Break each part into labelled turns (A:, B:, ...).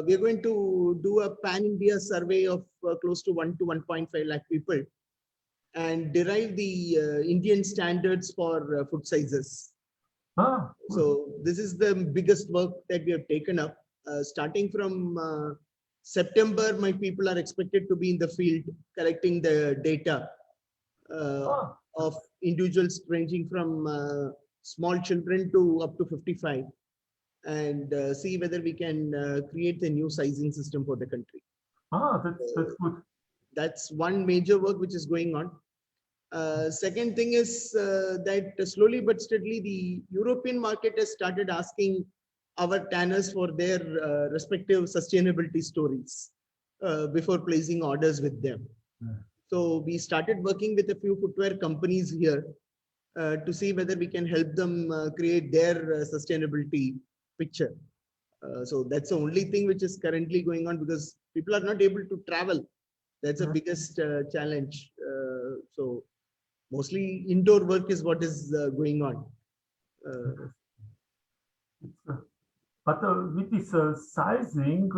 A: we are going to do a pan-India survey of close to 1 to 1.5 lakh people and derive the Indian standards for food sizes. So this is the biggest work that we have taken up. Starting from September, my people are expected to be in the field collecting the data of individuals ranging from small children to up to 55, and see whether we can create a new sizing system for the country.
B: That's good.
A: That's one major work which is going on. Second thing is that slowly but steadily the European market has started asking our tanners for their respective sustainability stories before placing orders with them. So we started working with a few footwear companies here to see whether we can help them create their sustainability picture. So that's the only thing which is currently going on, because people are not able to travel. That's the biggest challenge. So mostly indoor work is what is going on.
B: But with this sizing,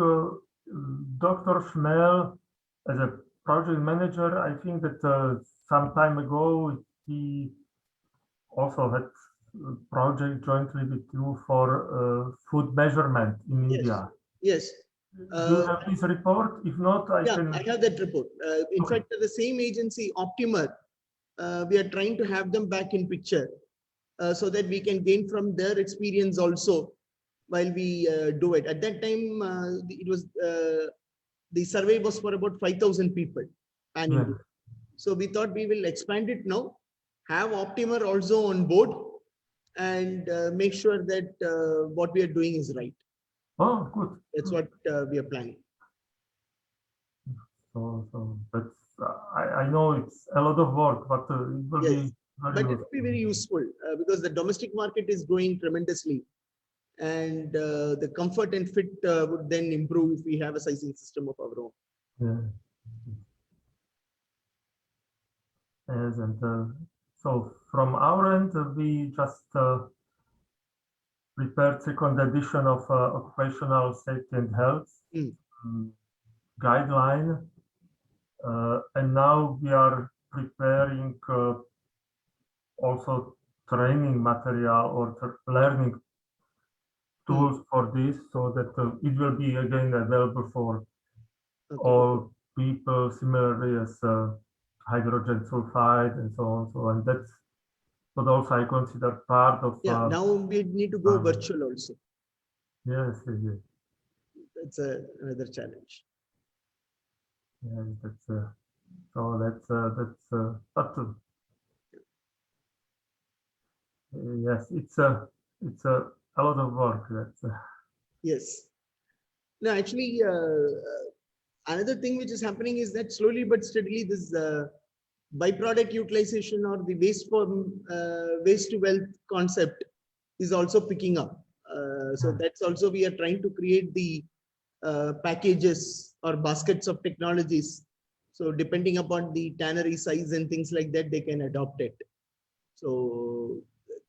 B: Dr. Schmel, as a project manager, I think that some time ago he also had a project jointly with you for food measurement in India.
A: Yes.
B: Do you have this report? If not, I can.
A: I have that report. In fact, the same agency, Optimer, we are trying to have them back in picture so that we can gain from their experience also while we do it. At that time, it was the survey was for about 5,000 people. So we thought we will expand it now, have Optimer also on board, and make sure that what we are doing is right.
B: Oh, good.
A: That's what we are planning.
B: So that's I know it's a lot of work, but it will be
A: very useful because the domestic market is growing tremendously, and the comfort and fit would then improve if we have a sizing system of our own.
B: Yes, and so from our end, we just prepared second edition of occupational safety and health guideline. And now we are preparing also training material or learning tools for this, so that it will be again available for all people, similarly as hydrogen sulfide and so on. So, and that's what also I consider part of.
A: Now we need to go virtual also.
B: Yes.
A: That's another challenge.
B: Yeah, that's so that's but yes, it's a lot of work. That's
A: yes. No, actually, another thing which is happening is that slowly but steadily this byproduct utilization or the waste to wealth concept is also picking up. So that's also, we are trying to create the packages or baskets of technologies. So depending upon the tannery size and things like that, they can adopt it. So,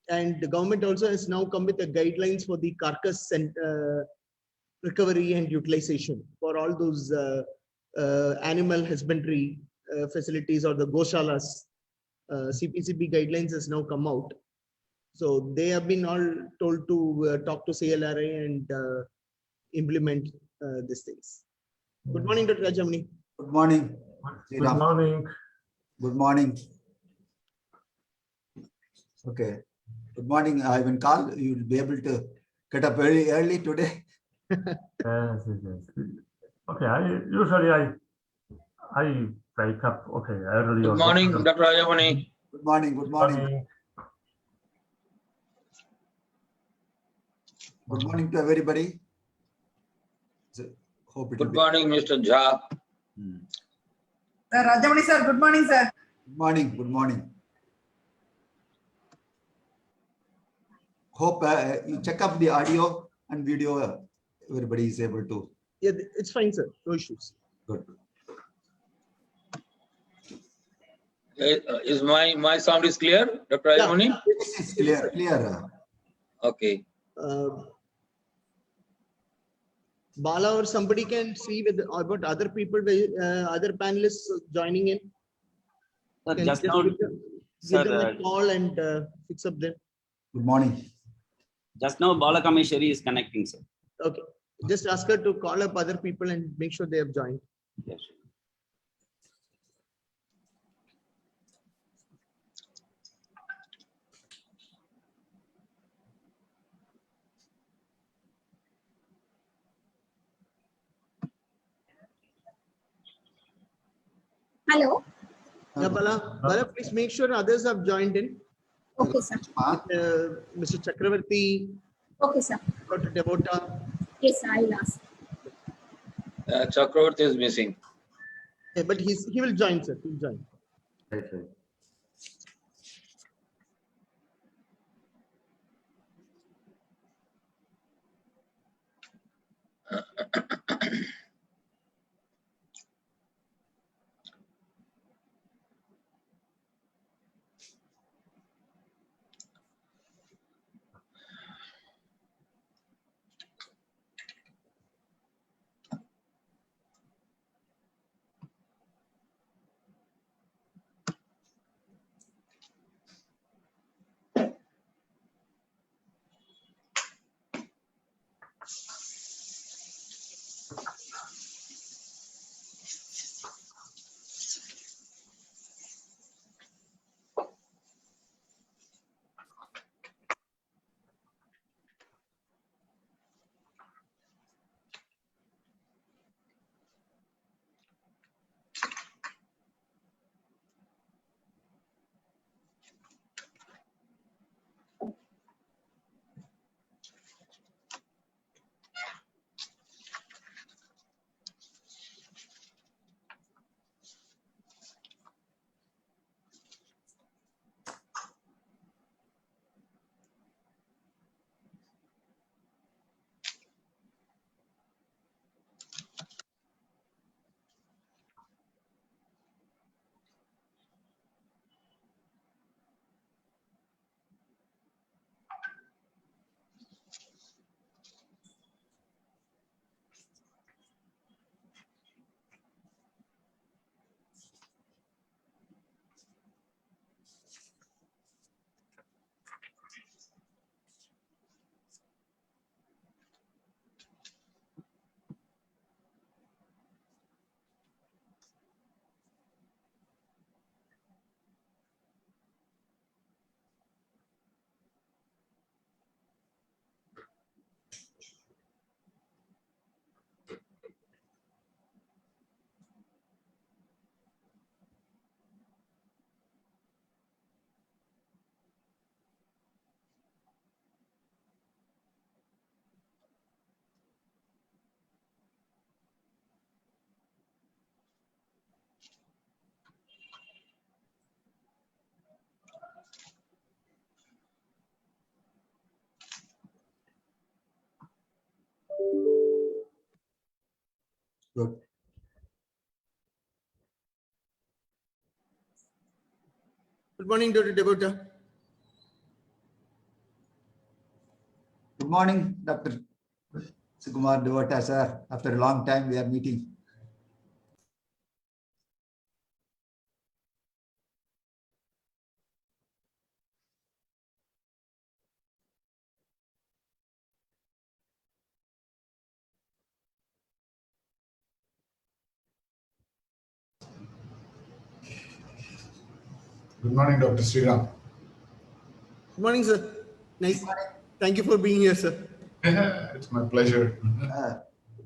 A: and the government also has now come with the guidelines for the carcass and recovery and utilization for all those animal husbandry facilities or the goshalas. CPCB guidelines has now come out. So they have been all told to talk to CLRA and implement these things. Good morning, Dr. Rajamani.
C: Good morning.
B: Good morning.
C: Good morning. Okay. Good morning, Ivan Karl. You will be able to get up very early today.
B: Yes. Okay. Usually I wake up early.
D: Good morning, Dr. Rajamani.
C: Good morning. Good morning. Good morning to everybody.
D: Good morning, Mr. Jha.
E: Sir, Rajamani sir, good morning, sir.
C: Good morning. Good morning. Hope you check up the audio and video. Everybody is able to.
A: Yeah, it's fine, sir. No issues.
C: Good.
D: Is my sound is clear, Dr. Rajamani?
C: It's clear.
D: Okay.
A: Bala or somebody can see with about other people, other panelists joining in.
E: Sir,
A: Can
E: just
A: just
E: now,
A: give
E: sir,
A: them a call and fix up them.
C: Good morning.
E: just now Bala Kameshwari is connecting, sir.
A: Okay, just ask her to call up other people and make sure they have joined.
E: Yes.
F: Hello.
A: Yeah, Bala, please make sure others have joined in.
F: Okay, sir.
A: Mr. Chakravarti,
F: Okay, sir.
A: Dr. Devota.
F: Yes, sir. I'll ask.
D: Chakravarti is missing.
A: Yeah, but he will join, sir. He'll join.
C: Right, right. Good.
A: Good morning, Dr. Devota.
C: Good morning, Dr. Sukumar Devota, sir. After a long time, we are meeting.
G: Good morning, Dr. Sriram.
A: Good morning, sir. Nice. Thank you for being here, sir.
G: It's my pleasure.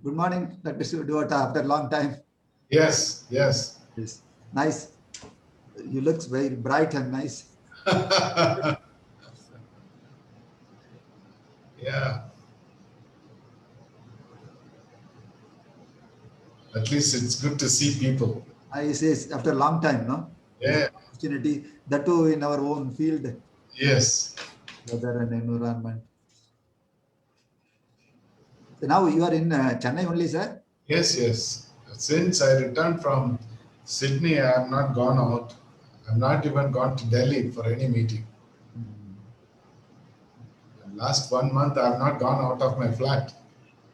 C: Good morning, Dr. Devota. After a long time.
G: Yes, yes.
C: Yes. Nice. You look very bright and nice.
G: Yeah. At least it's good to see people.
C: I say after a long time, no?
G: Yeah.
C: Opportunity, that too in our own field,
G: Yes.
C: weather and environment. So now you are in Chennai only, sir?
G: Yes, yes. Since I returned from Sydney, I have not gone out. I've not even gone to Delhi for any meeting. Last 1 month, I have not gone out of my flat.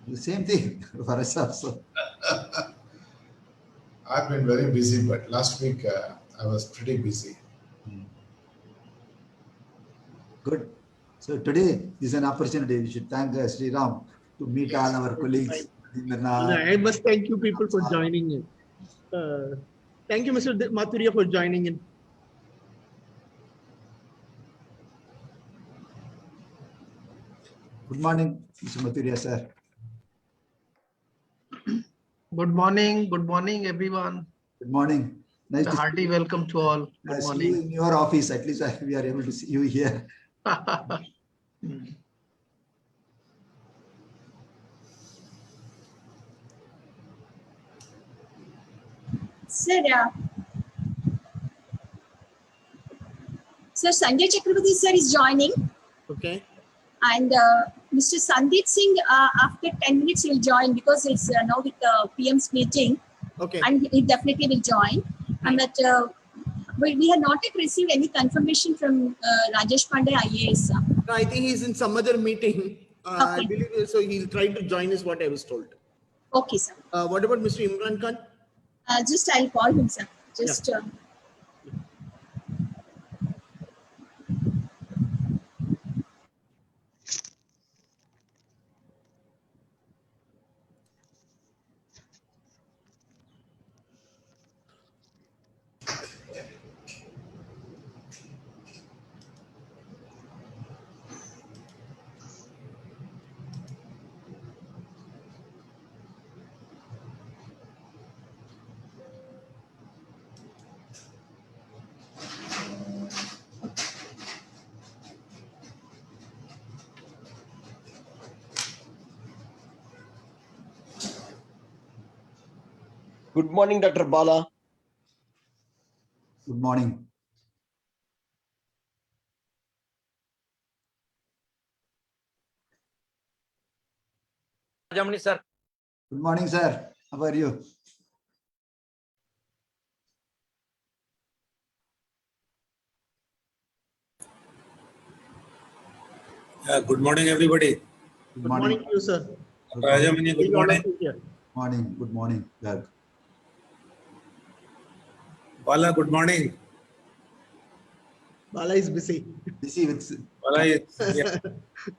C: The same thing for us also.
G: I've been very busy, but last week I was pretty busy.
C: Good. So today is an opportunity. We should thank Sri Ram to meet all our colleagues.
A: I must thank you people for joining in. Thank you, Mr. Mathuria, for joining in.
C: Good morning, Mr. Mathuria, sir.
H: Good morning, everyone.
C: Good morning. Nice
H: A
C: to
H: hearty welcome to all. Good
C: see you
H: morning.
C: in your office. At least we are able to see you here.
F: Sir, Sir Sanjay Chakravarti sir is joining,
A: Okay.
F: and Mr. Sandeep Singh after 10 minutes will join because it's now with the PM's meeting,
A: Okay.
F: and he definitely will join. And that we have not yet received any confirmation from Rajesh Pandey IAS.
A: No, I think he's in some other meeting. I
F: Okay.
A: believe so. He'll try to join, is what I was told.
F: Okay, sir.
A: What about Mr. Imran Khan?
F: Just I'll call him, sir. Just.
I: Good morning, Dr. Bala.
C: Good morning.
I: Rajamani, sir.
C: Good morning, sir. How are you?
J: Good morning, everybody.
A: Good morning to you, sir.
J: Rajamani, good
A: Seeing all of
J: morning.
A: you here.
C: Morning. Good morning. Garg.
J: Bala, good morning.
A: Bala is busy.
C: Busy with
J: Bala, yeah.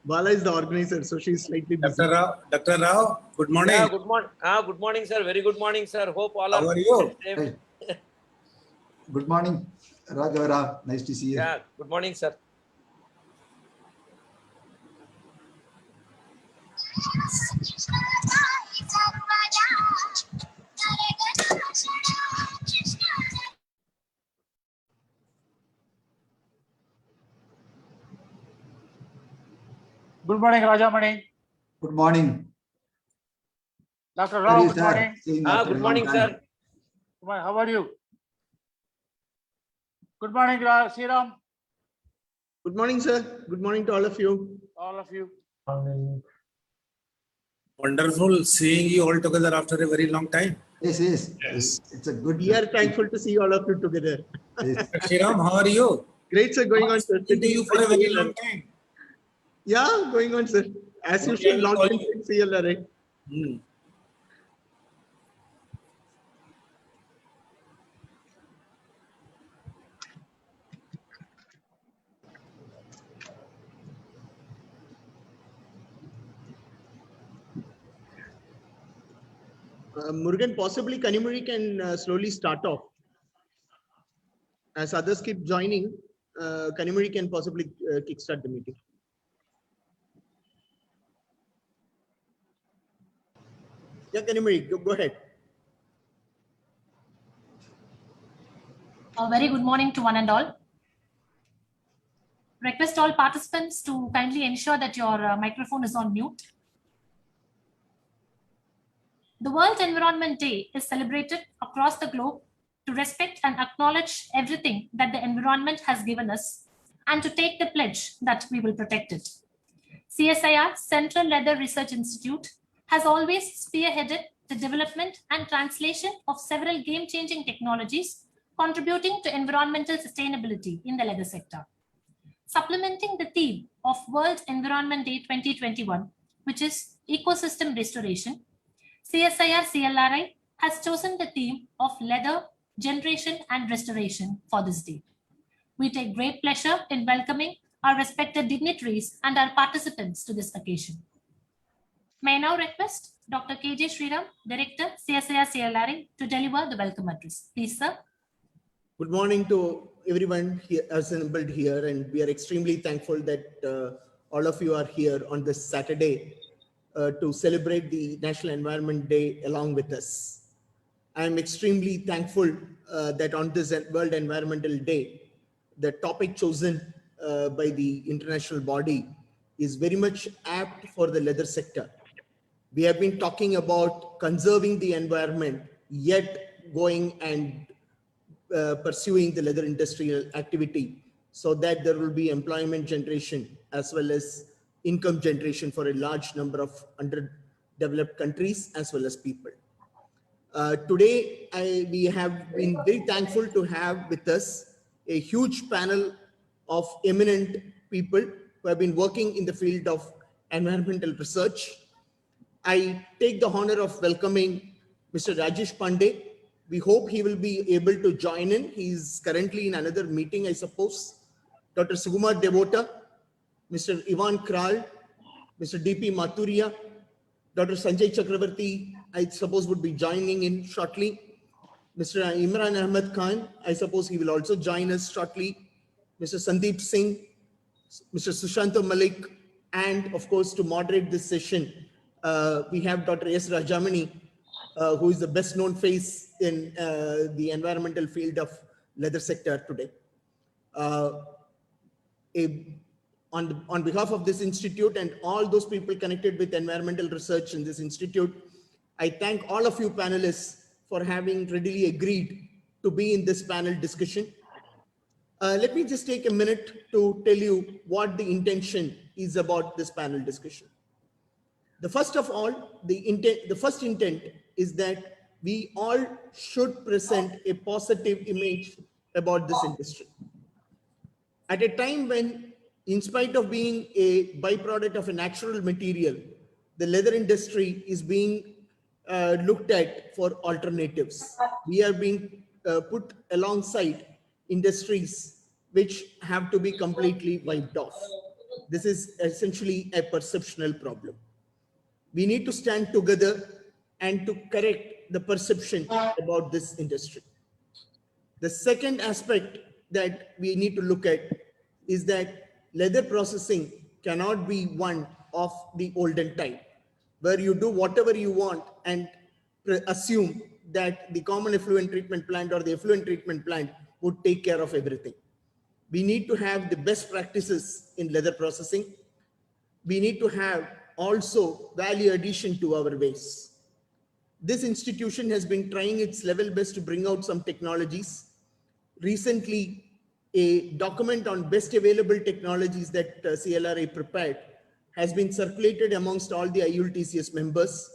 A: Bala is the organizer, so she's slightly busy.
J: Dr. Rao, good morning.
I: Yeah, good morning. Good morning, sir. Very good morning, sir. Hope all
J: How
I: are
J: are you?
I: safe.
C: Right. Good morning, Raghava. Nice to see you.
I: Yeah, good morning, sir.
K: Good morning, Rajamani.
C: Good morning.
K: Dr.
C: How are
K: Rao,
C: you,
K: good
C: sir?
K: morning.
C: Seeing after
I: Good
C: a long
I: morning,
C: time.
I: sir.
K: How are you? Good morning, Sriram.
A: Good morning, sir. Good morning to all of you.
K: All of you.
J: Wonderful seeing you all together after a very long time.
C: Yes, yes.
G: Yes.
C: It's a good.
A: We are thankful to see all of you together.
C: Yes.
J: Shriram, how are you?
A: Great, sir. Going on, sir.
J: Speaking to you for a very long time.
A: Yeah, going on, sir. As
J: Okay,
A: usual,
J: I will
A: long
J: call
A: time
J: you.
A: since CLR, right?
J: Hmm.
A: Murugan, possibly Kanimuri can slowly start off. As others keep joining, Kanimuri can possibly kickstart the meeting. Yeah, Kanimuri, go ahead.
L: A very good morning to one and all. Request all participants to kindly ensure that your microphone is on mute. The World Environment Day is celebrated across the globe to respect and acknowledge everything that the environment has given us and to take the pledge that we will protect it. CSIR, Central Leather Research Institute, has always spearheaded the development and translation of several game-changing technologies contributing to environmental sustainability in the leather sector. Supplementing the theme of World Environment Day 2021, which is ecosystem restoration, CSIR CLRI has chosen the theme of leather, generation and restoration for this day. We take great pleasure in welcoming our respected dignitaries and our participants to this occasion. May I now request Dr. KJ Sriram, Director, CSIR CLRI, to deliver the welcome address. Please, sir.
A: Good morning to everyone here assembled here, and we are extremely thankful that all of you are here on this Saturday to celebrate the National Environment Day along with us. I am extremely thankful that on this World Environmental Day, the topic chosen by the international body is very much apt for the leather sector. We have been talking about conserving the environment, yet going and pursuing the leather industrial activity so that there will be employment generation as well as income generation for a large number of underdeveloped countries as well as people. Today, we have been very thankful to have with us a huge panel of eminent people who have been working in the field of environmental research. I take the honor of welcoming Mr. Rajesh Pandey. We hope he will be able to join in. He's currently in another meeting, I suppose. Dr. Sukumar Devota, Mr. Ivan Kral, Mr. DP Mathuria, Dr. Sanjay Chakravarti, I suppose would be joining in shortly. Mr. Imran Ahmed Khan, I suppose he will also join us shortly. Mr. Sandeep Singh, Mr. Sushanta Malik, and of course to moderate this session, we have Dr. S. Rajamani, who is the best known face in the environmental field of leather sector today. On behalf of this institute and all those people connected with environmental research in this institute, I thank all of you panelists for having readily agreed to be in this panel discussion. Let me just take a minute to tell you what the intention is about this panel discussion. The first of all, the first intent is that we all should present a positive image about this industry. At a time when, in spite of being a byproduct of a natural material, the leather industry is being looked at for alternatives. We are being put alongside industries which have to be completely wiped off. This is essentially a perceptual problem. We need to stand together and to correct the perception about this industry. The second aspect that we need to look at is that leather processing cannot be one of the olden type, where you do whatever you want and assume that the common effluent treatment plant or the effluent treatment plant would take care of everything. We need to have the best practices in leather processing. We need to have also value addition to our waste. This institution has been trying its level best to bring out some technologies. Recently, a document on best available technologies that CLRI prepared has been circulated amongst all the IULTCS members,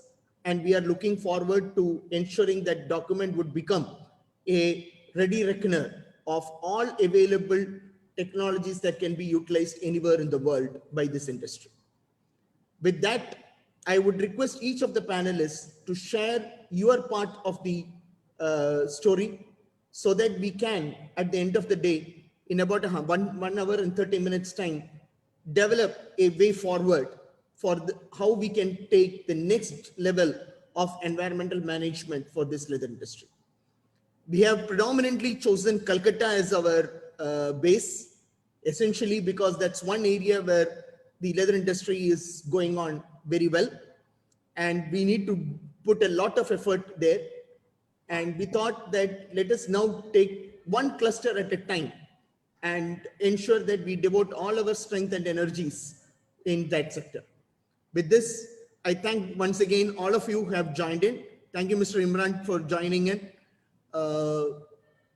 A: and we are looking forward to ensuring that document would become a ready reckoner of all available technologies that can be utilized anywhere in the world by this industry. With that, I would request each of the panelists to share your part of the story so that we can, at the end of the day, in about 1 hour and 30 minutes time, develop a way forward for how we can take the next level of environmental management for this leather industry. We have predominantly chosen Calcutta as our base, essentially because that's one area where the leather industry is going on very well, and we need to put a lot of effort there. And we thought that let us now take one cluster at a time and ensure that we devote all our strength and energies in that sector. With this, I thank once again all of you who have joined in. Thank you, Mr. Imran, for joining in.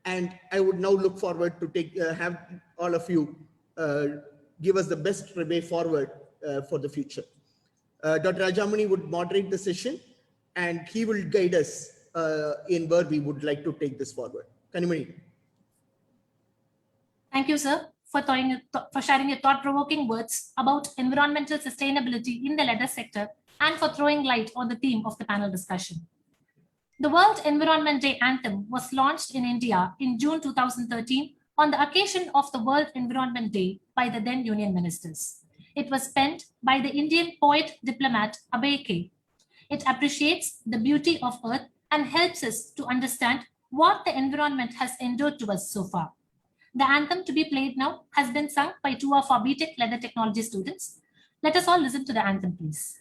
A: And I would now look forward to have all of you give us the best way forward for the future. Dr. Rajamani would moderate the session, and he will guide us in where we would like to take this forward. Kanimani.
L: Thank you, sir. for sharing your thought-provoking words about environmental sustainability in the leather sector and for throwing light on the theme of the panel discussion. The World Environment Day Anthem was launched in India in June 2013 on the occasion of the World Environment Day by the then Union Ministers. It was penned by the Indian poet-diplomat Abhay K. It appreciates the beauty of Earth and helps us to understand what the environment has endured to us so far. The anthem to be played now has been sung by two of our BTech Leather Technology students. Let us all listen to the anthem, please.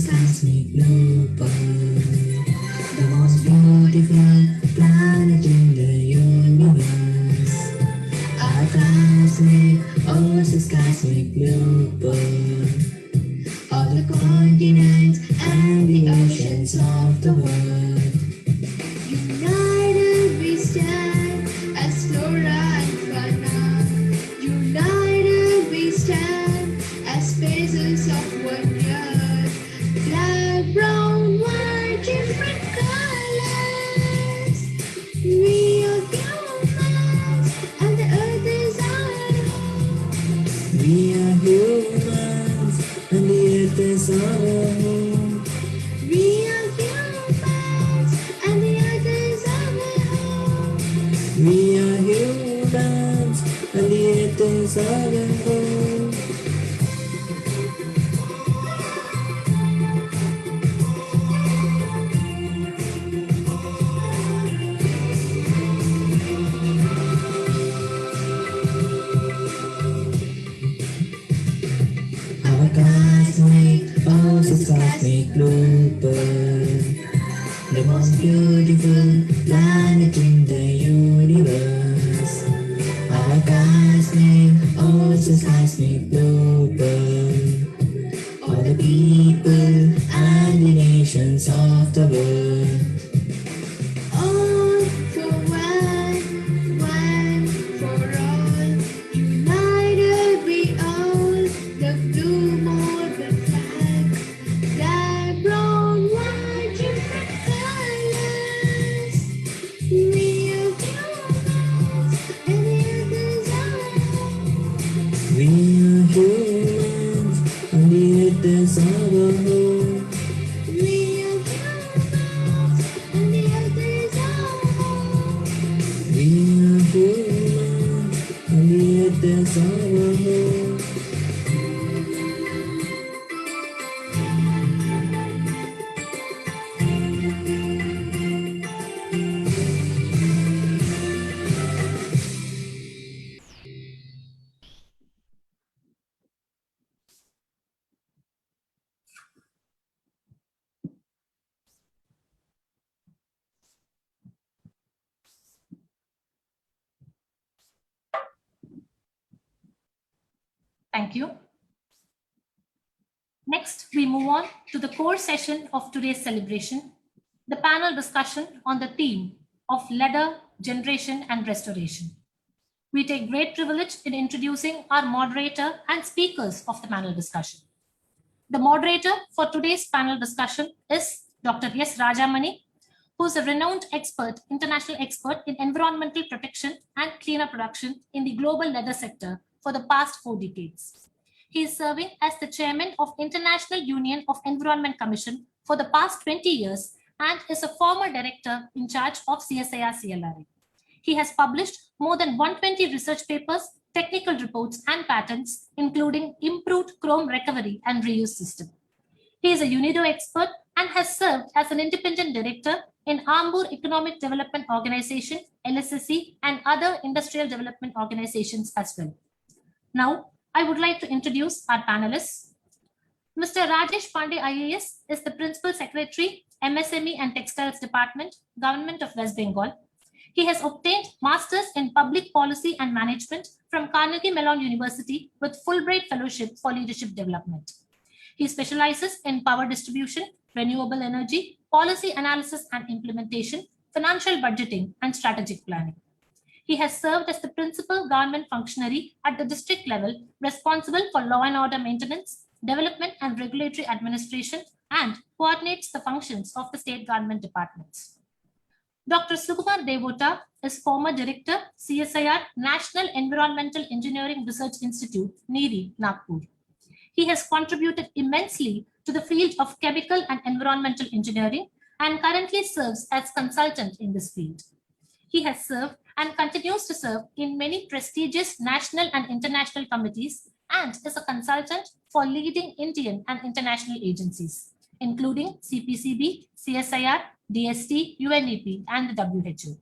M: Cosmic Looper, the most beautiful planet in the universe. Our cosmic Looper, all the continents and the oceans of the world. United we stand as flora and fauna. United we stand as spaces of wonder. Black, brown, white, different colors. We are humans, and the earth is our home. We are humans, and the earth is our home. We are humans, and the earth is our home. We are humans, and the earth is our home. Cosmic Looper, the most beautiful planet in the universe. Our cosmic Looper, all the people and the nations of the world. All for one for all. United we all, the blue more the flag. Black, brown, white, different colors. We are humans, and the earth is our home. We are humans, and the earth is our home. We are humans, and the earth is our home. We are humans, and the earth is our home.
L: Thank you. Next, we move on to the core session of today's celebration, the panel discussion on the theme of leather, generation and restoration. We take great privilege in introducing our moderator and speakers of the panel discussion. The moderator for today's panel discussion is Dr. S. Rajamani, who is a renowned expert, international expert in environmental protection and cleaner production in the global leather sector for the past 4 decades. He is serving as the chairman of International Union of Environment Commission for the past 20 years and is a former director in charge of CSIR CLRA. He has published more than 120 research papers, technical reports, and patents, including improved chrome recovery and reuse system. He is a UNIDO expert and has served as an independent director in Ambur Economic Development Organization, LSSE, and other industrial development organizations as well. Now, I would like to introduce our panelists. Mr. Rajesh Pandey IAS is the Principal Secretary, MSME and Textiles Department, Government of West Bengal. He has obtained Masters in Public Policy and Management from Carnegie Mellon University with Fulbright Fellowship for Leadership Development. He specializes in power distribution, renewable energy, policy analysis and implementation, financial budgeting, and strategic planning. He has served as the principal government functionary at the district level, responsible for law and order maintenance, development and regulatory administration, and coordinates the functions of the state government departments. Dr. Sukumar Devota is former director, CSIR, National Environmental Engineering Research Institute, NEERI, Nagpur. He has contributed immensely to the field of chemical and environmental engineering and currently serves as consultant in this field. He has served and continues to serve in many prestigious national and international committees and is a consultant for leading Indian and international agencies, including CPCB, CSIR, DST, UNEP, and the WHO.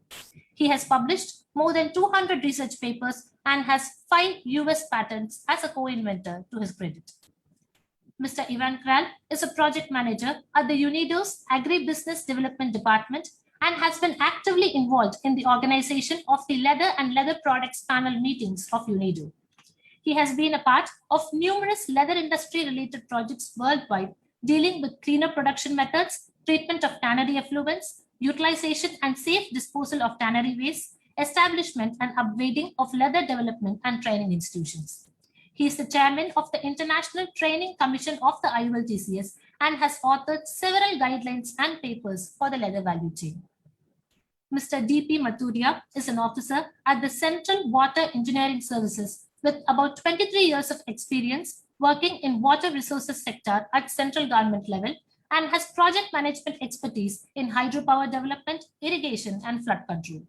L: He has published more than 200 research papers and has 5 US patents as a co-inventor to his credit. Mr. Ivan Kral is a project manager at the UNIDO's Agribusiness Development Department and has been actively involved in the organization of the Leather and Leather Products panel meetings of UNIDO. He has been a part of numerous leather industry-related projects worldwide dealing with cleaner production methods, treatment of tannery effluents, utilization and safe disposal of tannery waste, establishment and upgrading of leather development and training institutions. He is the chairman of the International Training Commission of the IULTCS and has authored several guidelines and papers for the leather value chain. Mr. D.P. Mathuria is an officer at the Central Water Engineering Services with about 23 years of experience working in water resources sector at central government level and has project management expertise in hydropower development, irrigation, and flood control.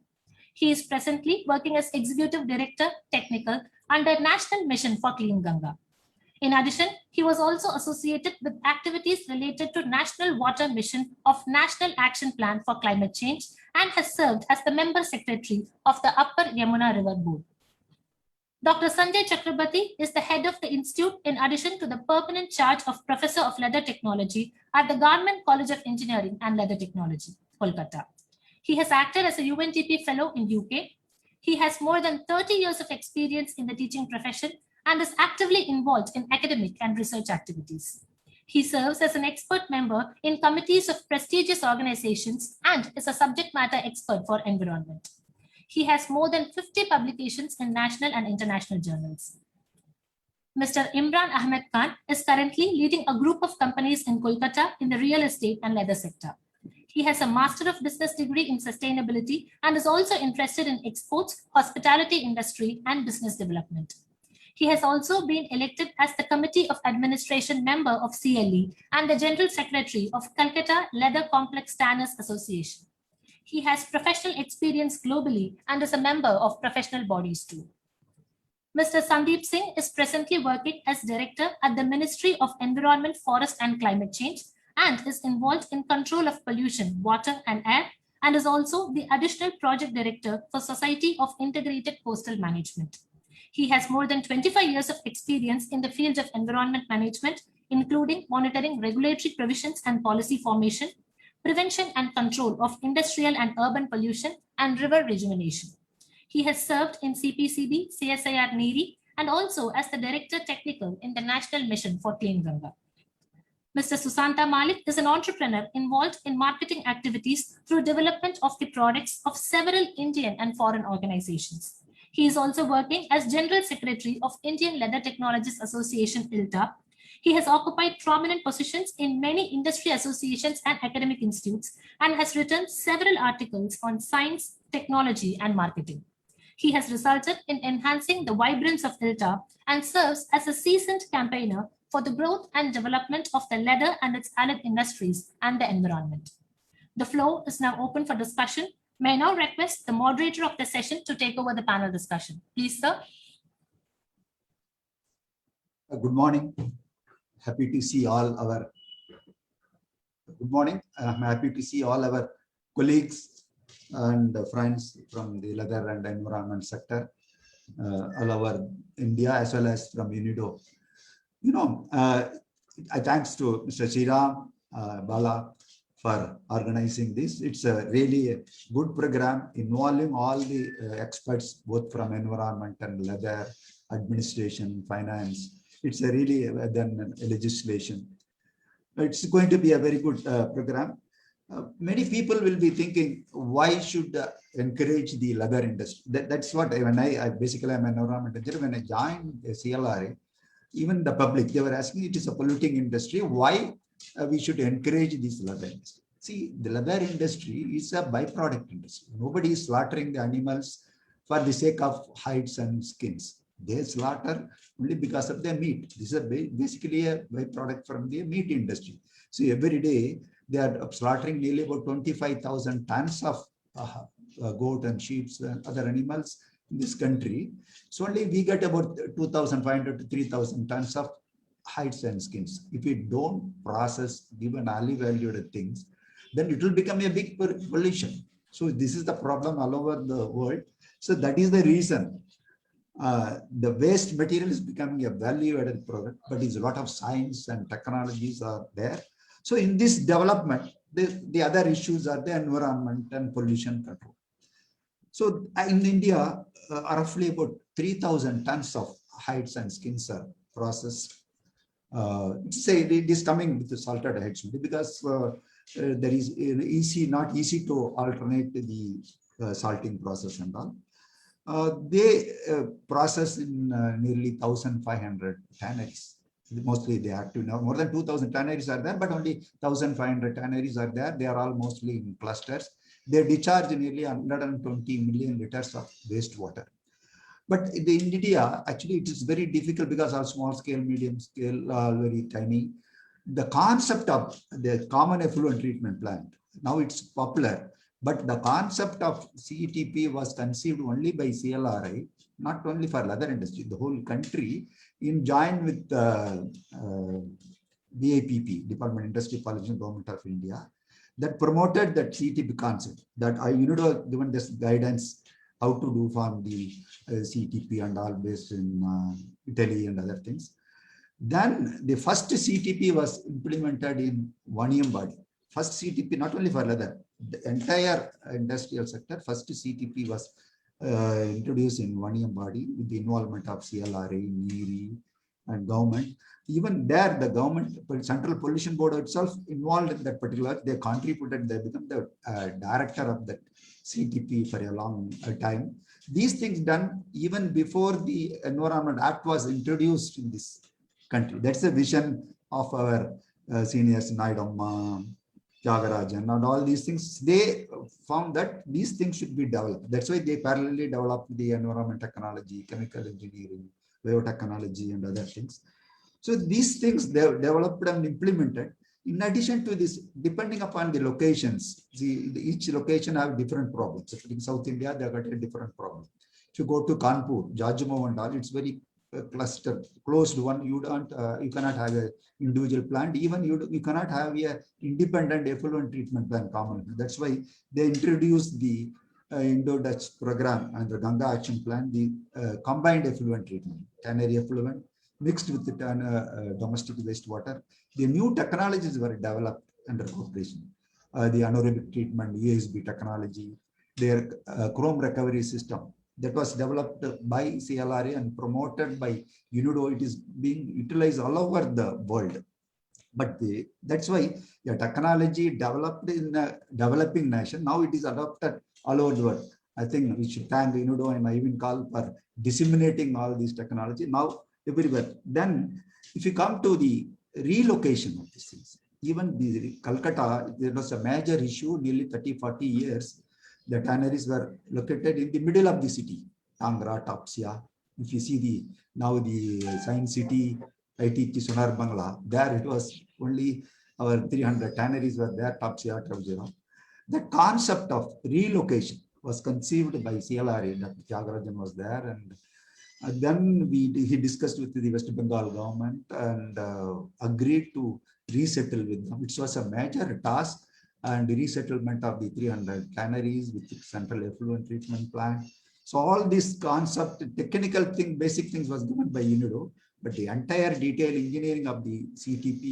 L: He is presently working as Executive Director, Technical, under National Mission for Clean Ganga. In addition, he was also associated with activities related to National Water Mission of National Action Plan for Climate Change and has served as the Member Secretary of the Upper Yamuna River Board. Dr. Sanjay Chakrabarti is the head of the institute in addition to the permanent charge of Professor of Leather Technology at the Government College of Engineering and Leather Technology, Kolkata. He has acted as a UNDP Fellow in UK. He has more than 30 years of experience in the teaching profession and is actively involved in academic and research activities. He serves as an expert member in committees of prestigious organizations and is a subject matter expert for environment. He has more than 50 publications in national and international journals. Mr. Imran Ahmed Khan is currently leading a group of companies in Kolkata in the real estate and leather sector. He has a Master of Business degree in sustainability and is also interested in exports, hospitality industry, and business development. He has also been elected as the Committee of Administration member of CLE and the General Secretary of Calcutta Leather Complex Tanners Association. He has professional experience globally and is a member of professional bodies too. Mr. Sandeep Singh is presently working as Director at the Ministry of Environment, Forest and Climate Change and is involved in control of pollution, water and air, and is also the Additional Project Director for Society of Integrated Coastal Management. He has more than 25 years of experience in the field of environment management, including monitoring regulatory provisions and policy formation, prevention and control of industrial and urban pollution, and river rejuvenation. He has served in CPCB, CSIR NEERI, and also as the Director Technical in the National Mission for Clean Ganga. Mr. Susanta Malik is an entrepreneur involved in marketing activities through development of the products of several Indian and foreign organizations. He is also working as General Secretary of Indian Leather Technologies Association, ILTA. He has occupied prominent positions in many industry associations and academic institutes and has written several articles on science, technology, and marketing. He has resulted in enhancing the vibrance of ILTA and serves as a seasoned campaigner for the growth and development of the leather and its allied industries and the environment. The floor is now open for discussion. May I now request the moderator of the session to take over the panel discussion. Please, sir.
C: Good morning. Happy to see all our. Good morning. I'm happy to see all our colleagues and friends from the leather and environment sector, all over India as well as from UNIDO. You know, thanks to Mr. Sriram Bala for organizing this. It's a really a good program involving all the experts, both from environment and leather, administration, finance. It's a really then legislation. It's going to be a very good program. Many people will be thinking, why should encourage the leather industry? That's what when I basically I'm an environment engineer. When I joined CLRA, even the public, they were asking, it is a polluting industry. Why we should encourage this leather industry? See, the leather industry is a byproduct industry. Nobody is slaughtering the animals for the sake of hides and skins. They slaughter only because of their meat. This is basically a byproduct from the meat industry. So every day they are slaughtering nearly about 25,000 tons of goat and sheep and other animals in this country. So only we get about 2,500 to 3,000 tons of hides and skins. If we don't process, given highly valued things, then it will become a big pollution. So this is the problem all over the world. So that is the reason the waste material is becoming a value-added product, but is a lot of science and technologies are there. So in this development, the other issues are the environment and pollution control. So in India, roughly about 3,000 tons of hides and skins are processed. It is coming with the salted hides because there is not easy to alternate the salting process and all. They process in nearly 1,500 tanneries. Mostly they are active now. More than 2,000 tanneries are there, but only 1,500 tanneries are there. They are all mostly in clusters. They discharge nearly 120 million liters of wastewater. But in India, actually, it is very difficult because our small scale, medium scale are very tiny. The concept of the common effluent treatment plant, now it's popular, but the concept of CETP was conceived only by CLRI, not only for leather industry, the whole country, in joint with DIPP, Department of Industry Policy and Government of India, that promoted that CETP concept, that UNIDO given this guidance how to do from the CETP and all based in Italy and other things. Then the first CETP was implemented in Vaniam body. First CETP, not only for leather, the entire industrial sector, first CETP was introduced in Vaniam body with the involvement of CLRA, NEERI, and government. Even there, the government, Central Pollution Board itself involved in that particular, they contributed, they become the director of that CETP for a long time. These things done even before the Environment Act was introduced in this country. That's the vision of our seniors, Naidamma, Tyagarajan, and all these things. They found that these things should be developed. That's why they parallelly developed the environment technology, chemical engineering, biotechnology, and other things. So these things they developed and implemented. In addition to this, depending upon the locations, each location have different problems. If in South India, they got a different problem. If you go to Kanpur, Jajmo and all, it's very clustered, closed one. You cannot have an individual plant. Even you cannot have a independent effluent treatment plant common. That's why they introduced the Indo-Dutch program and the Ganga Action Plan, the combined effluent treatment, tannery effluent mixed with the domestic wastewater. The new technologies were developed under cooperation. The anaerobic treatment, USB technology, their chrome recovery system that was developed by CLRA and promoted by UNIDO. It is being utilized all over the world. But that's why the technology developed in a developing nation, now it is adopted all over the world. I think we should thank UNIDO and Ivan Call for disseminating all these technology now everywhere. Then if you come to the relocation of these things, even the Calcutta, there was a major issue nearly 30-40 years. The tanneries were located in the middle of the city, Tangra, Tapsia. If you see now the Science City, ITT Sonar Bangla, there it was only our 300 tanneries were there, Tapsia, Travajira. The concept of relocation was conceived by CLRA. Dr. Tyagarajan was there, and then he discussed with the West Bengal government and agreed to resettle with them. It was a major task, and the resettlement of the 300 tanneries with the central effluent treatment plant. So all this concept, technical thing, basic things was given by UNIDO, but the entire detail engineering of the CTP,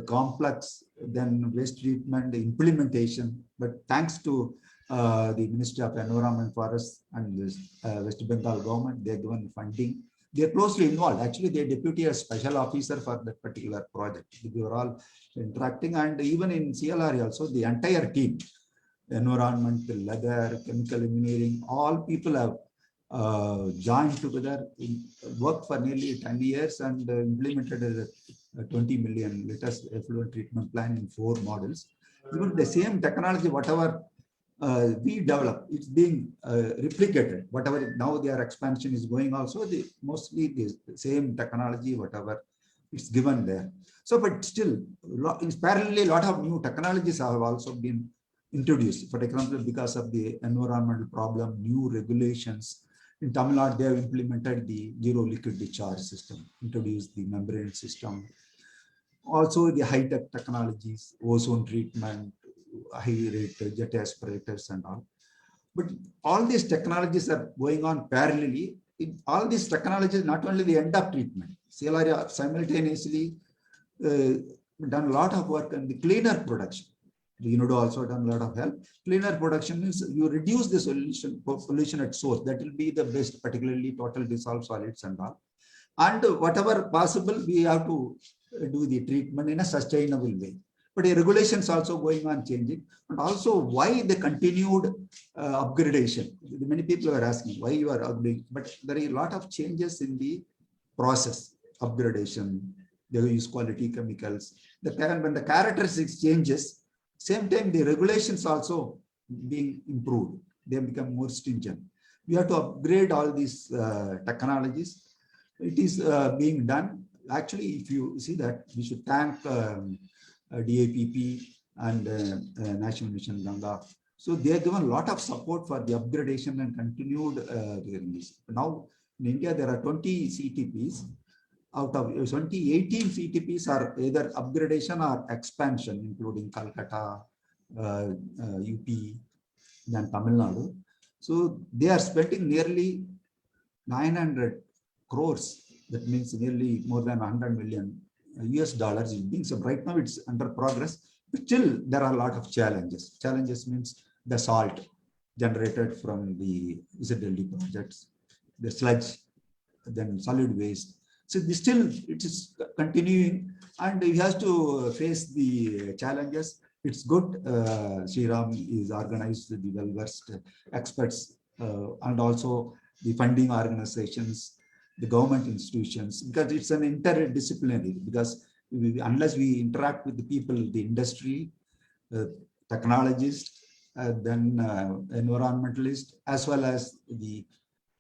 C: complex, then waste treatment, the implementation. But thanks to the Ministry of Environment, Forests and this, West Bengal government, they're given funding. They're closely involved. Actually, they're deputy a special officer for that particular project. We were all interacting, and even in CLR also, the entire team, environmental, leather, chemical engineering, all people have joined together, worked for nearly 10 years and implemented a 20 million liters effluent treatment plan in 4 models. Even the same technology, whatever we develop, it's being replicated. Whatever now their expansion is going also, mostly the same technology, whatever it's given there. So, but still, in parallelly, a lot of new technologies have also been introduced. For example, because of the environmental problem, new regulations. In Tamil Nadu, they have implemented the zero liquid discharge system, introduced the membrane system. Also, the high-tech technologies, ozone treatment, high-rate jet aspirators and all. But all these technologies are going on parallelly. All these technologies, not only the end of treatment, CLR simultaneously done a lot of work on the cleaner production. The UNIDO also done a lot of help. Cleaner production means you reduce the pollution at source. That will be the best, particularly total dissolved solids and all. And whatever possible, we have to do the treatment in a sustainable way. But the regulations also going on changing. And also why the continued upgradation. Many people are asking why you are upgrading. But there are a lot of changes in the process, upgradation. They use quality chemicals. When the characteristics changes, same time the regulations also being improved. They become more stringent. We have to upgrade all these technologies. It is being done. Actually, if you see that, we should thank DAPP and National Mission Ganga. So they have given a lot of support for the upgradation and continued release. Now in India, there are 20 CTPs. Out of 18 CTPs are either upgradation or expansion, including Calcutta, UP, then Tamil Nadu. So they are spending nearly 900 crores. That means nearly more than 100 million US dollars is being spent. Right now it's under progress, but still there are a lot of challenges. Challenges means the salt generated from the ZLD projects, the sludge, then solid waste. So this still it is continuing, and he has to face the challenges. It's good. Sriram is organized the well-versed experts and also the funding organizations, the government institutions, because it's an interdisciplinary, because unless we interact with the people, the industry, technologists, then environmentalists, as well as the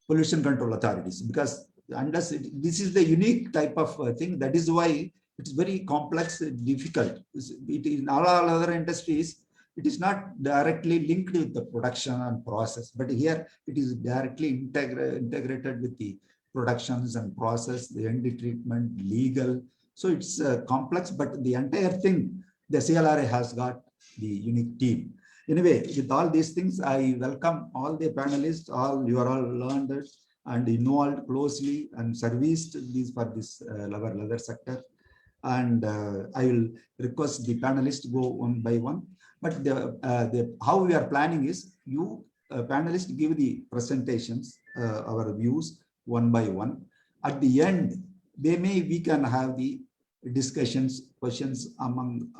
C: pollution control authorities, because unless this is the unique type of thing, that is why it's very complex, difficult. It is in all other industries, it is not directly linked with the production and process, but here it is directly integrated with the productions and process, the end treatment, legal. So it's complex, but the entire thing, the CLRA has got the unique team. Anyway, with all these things, I welcome all the panelists. You are all learned and involved closely and serviced these for this leather sector. And I will request the panelists to go one by one. But how we are planning is you panelists give the presentations, our views one by one. At the end, we can have the discussions, questions among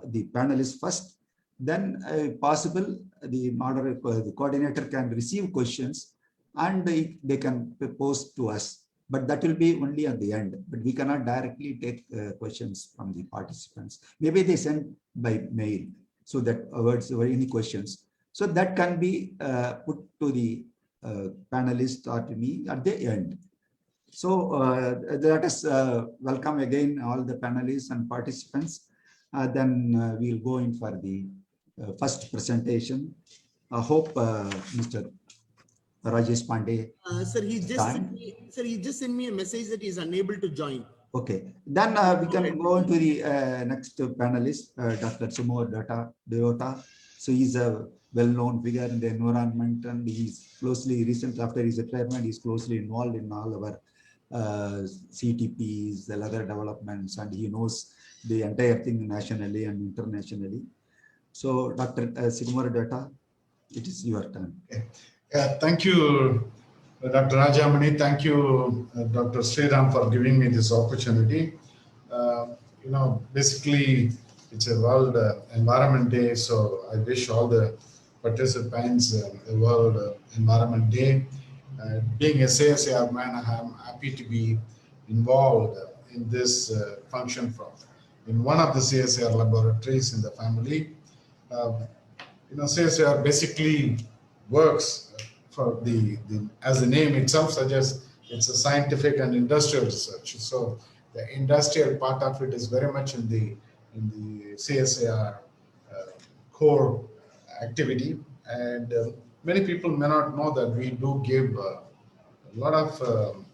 C: the panelists first. Then, possible, the moderator, the coordinator can receive questions and they can post to us. But that will be only at the end. But we cannot directly take questions from the participants. Maybe they send by mail so that words or any questions. So that can be put to the panelists or to me at the end. So let us welcome again all the panelists and participants. Then we'll go in for the first presentation. I hope Mr. Rajesh Pandey.
A: Sir, he just sent me a message that he is unable to join.
C: Okay, then we can go into the next panelist, Dr. Sumo Deota. So he's a well-known figure in the environment, and he's closely, recently after his retirement, he's closely involved in all our CTPs, the leather developments, and he knows the entire thing nationally and internationally. So, Dr. Sigmar Datta, it is your turn.
G: Thank you, Dr. Rajamani. Thank you, Dr. Sriram, for giving me this opportunity. Basically, it's a World Environment Day, so I wish all the participants a World Environment Day. Being a CSIR man, I'm happy to be involved in this function in one of the CSIR laboratories in the family. CSIR basically works for as the name itself suggests, it's a scientific and industrial research. So the industrial part of it is very much in the CSIR core activity, and many people may not know that we do give a lot of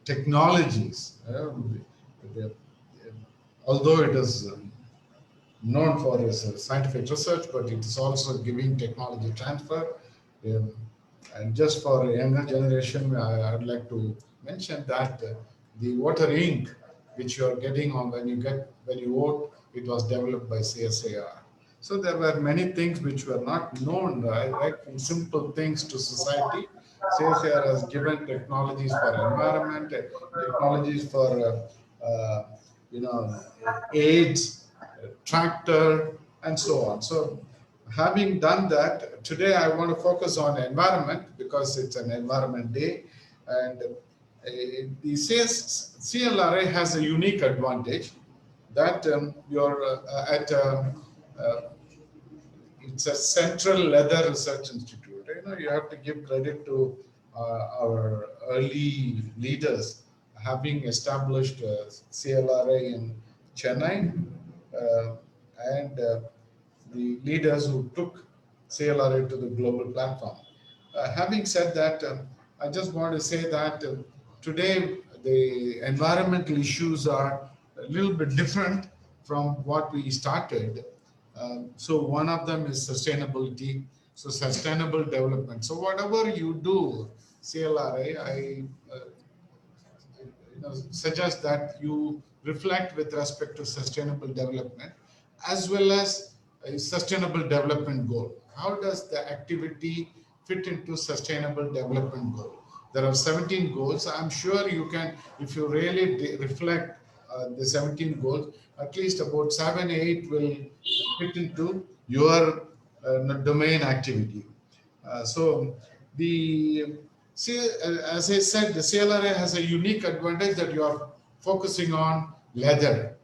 G: technologies. Although it is known for its scientific research, but it is also giving technology transfer. And just for a younger generation, I'd like to mention that the water ink, which you are getting on when you vote, it was developed by CSIR. So there were many things which were not known, right? From simple things to society. CSIR has given technologies for environment, technologies for AIDS, tractor, and so on. So having done that, today I want to focus on environment because it's an environment day, and the CLRI has a unique advantage that you're at it's a central leather research institute. You have to give credit to our early leaders having established CLRI in Chennai, and the leaders who took CLRI to the global platform. Having said that, I just want to say that today the environmental issues are a little bit different from what we started. So one of them is sustainability, so sustainable development. So whatever you do, CLRI, I suggest that you reflect with respect to sustainable development as well as a sustainable development goal. How does the activity fit into sustainable development goal? There are 17 goals. I'm sure you can, if you really reflect the 17 goals, at least about 7, 8 will fit into your domain activity. So as I said, the CLRI has a unique advantage that you are focusing on leather.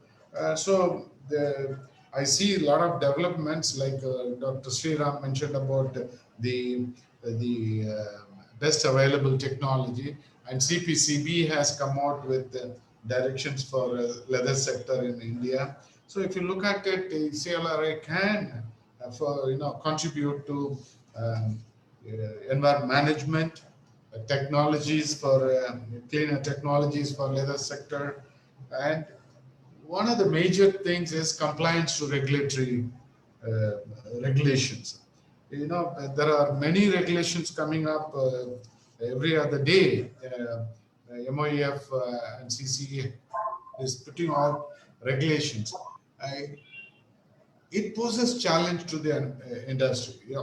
G: I see a lot of developments like Dr. Sriram mentioned about the best available technology, and CPCB has come out with directions for leather sector in India. So if you look at it, the CLRI can contribute to environment management, technologies for cleaner technologies for leather sector, and one of the major things is compliance to regulatory regulations. There are many regulations coming up every other day. MOEF and CCA is putting out regulations. It poses challenge to the industry.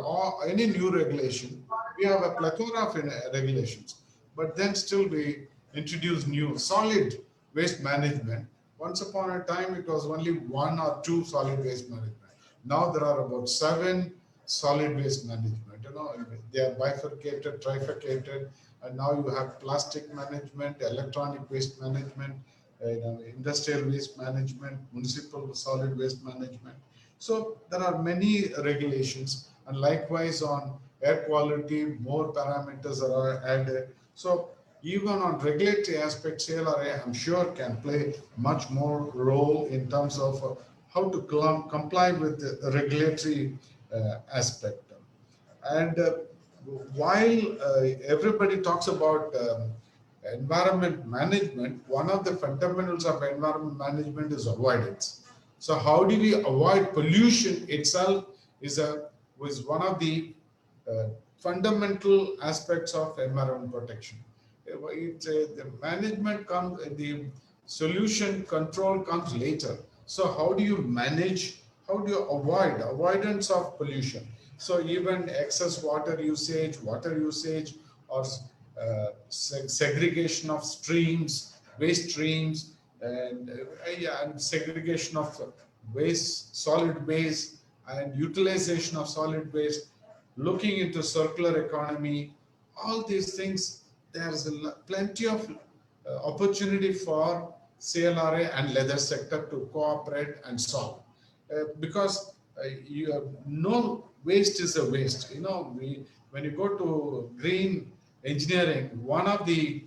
G: Any new regulation, we have a plethora of regulations, but then still we introduce new solid waste management. Once upon a time, it was only 1 or 2 solid waste management. Now there are about 7 solid waste management. They are bifurcated, trifurcated, and now you have plastic management, electronic waste management, industrial waste management, municipal solid waste management. So there are many regulations, and likewise on air quality, more parameters are added. So even on regulatory aspects, CLRI, I'm sure, can play much more role in terms of how to comply with the regulatory aspect. And while everybody talks about environment management, one of the fundamentals of environment management is avoidance. So how do we avoid pollution itself is a was one of the fundamental aspects of environment protection. The management comes, the solution control comes later. So how do you manage, how do you avoid avoidance of pollution? So even excess water usage, or segregation of streams, waste streams, and segregation of waste, solid waste, and utilization of solid waste, looking into circular economy, all these things, there's plenty of opportunity for CLRA and leather sector to cooperate and solve. Because you have no waste is a waste. You know, when you go to green engineering, one of the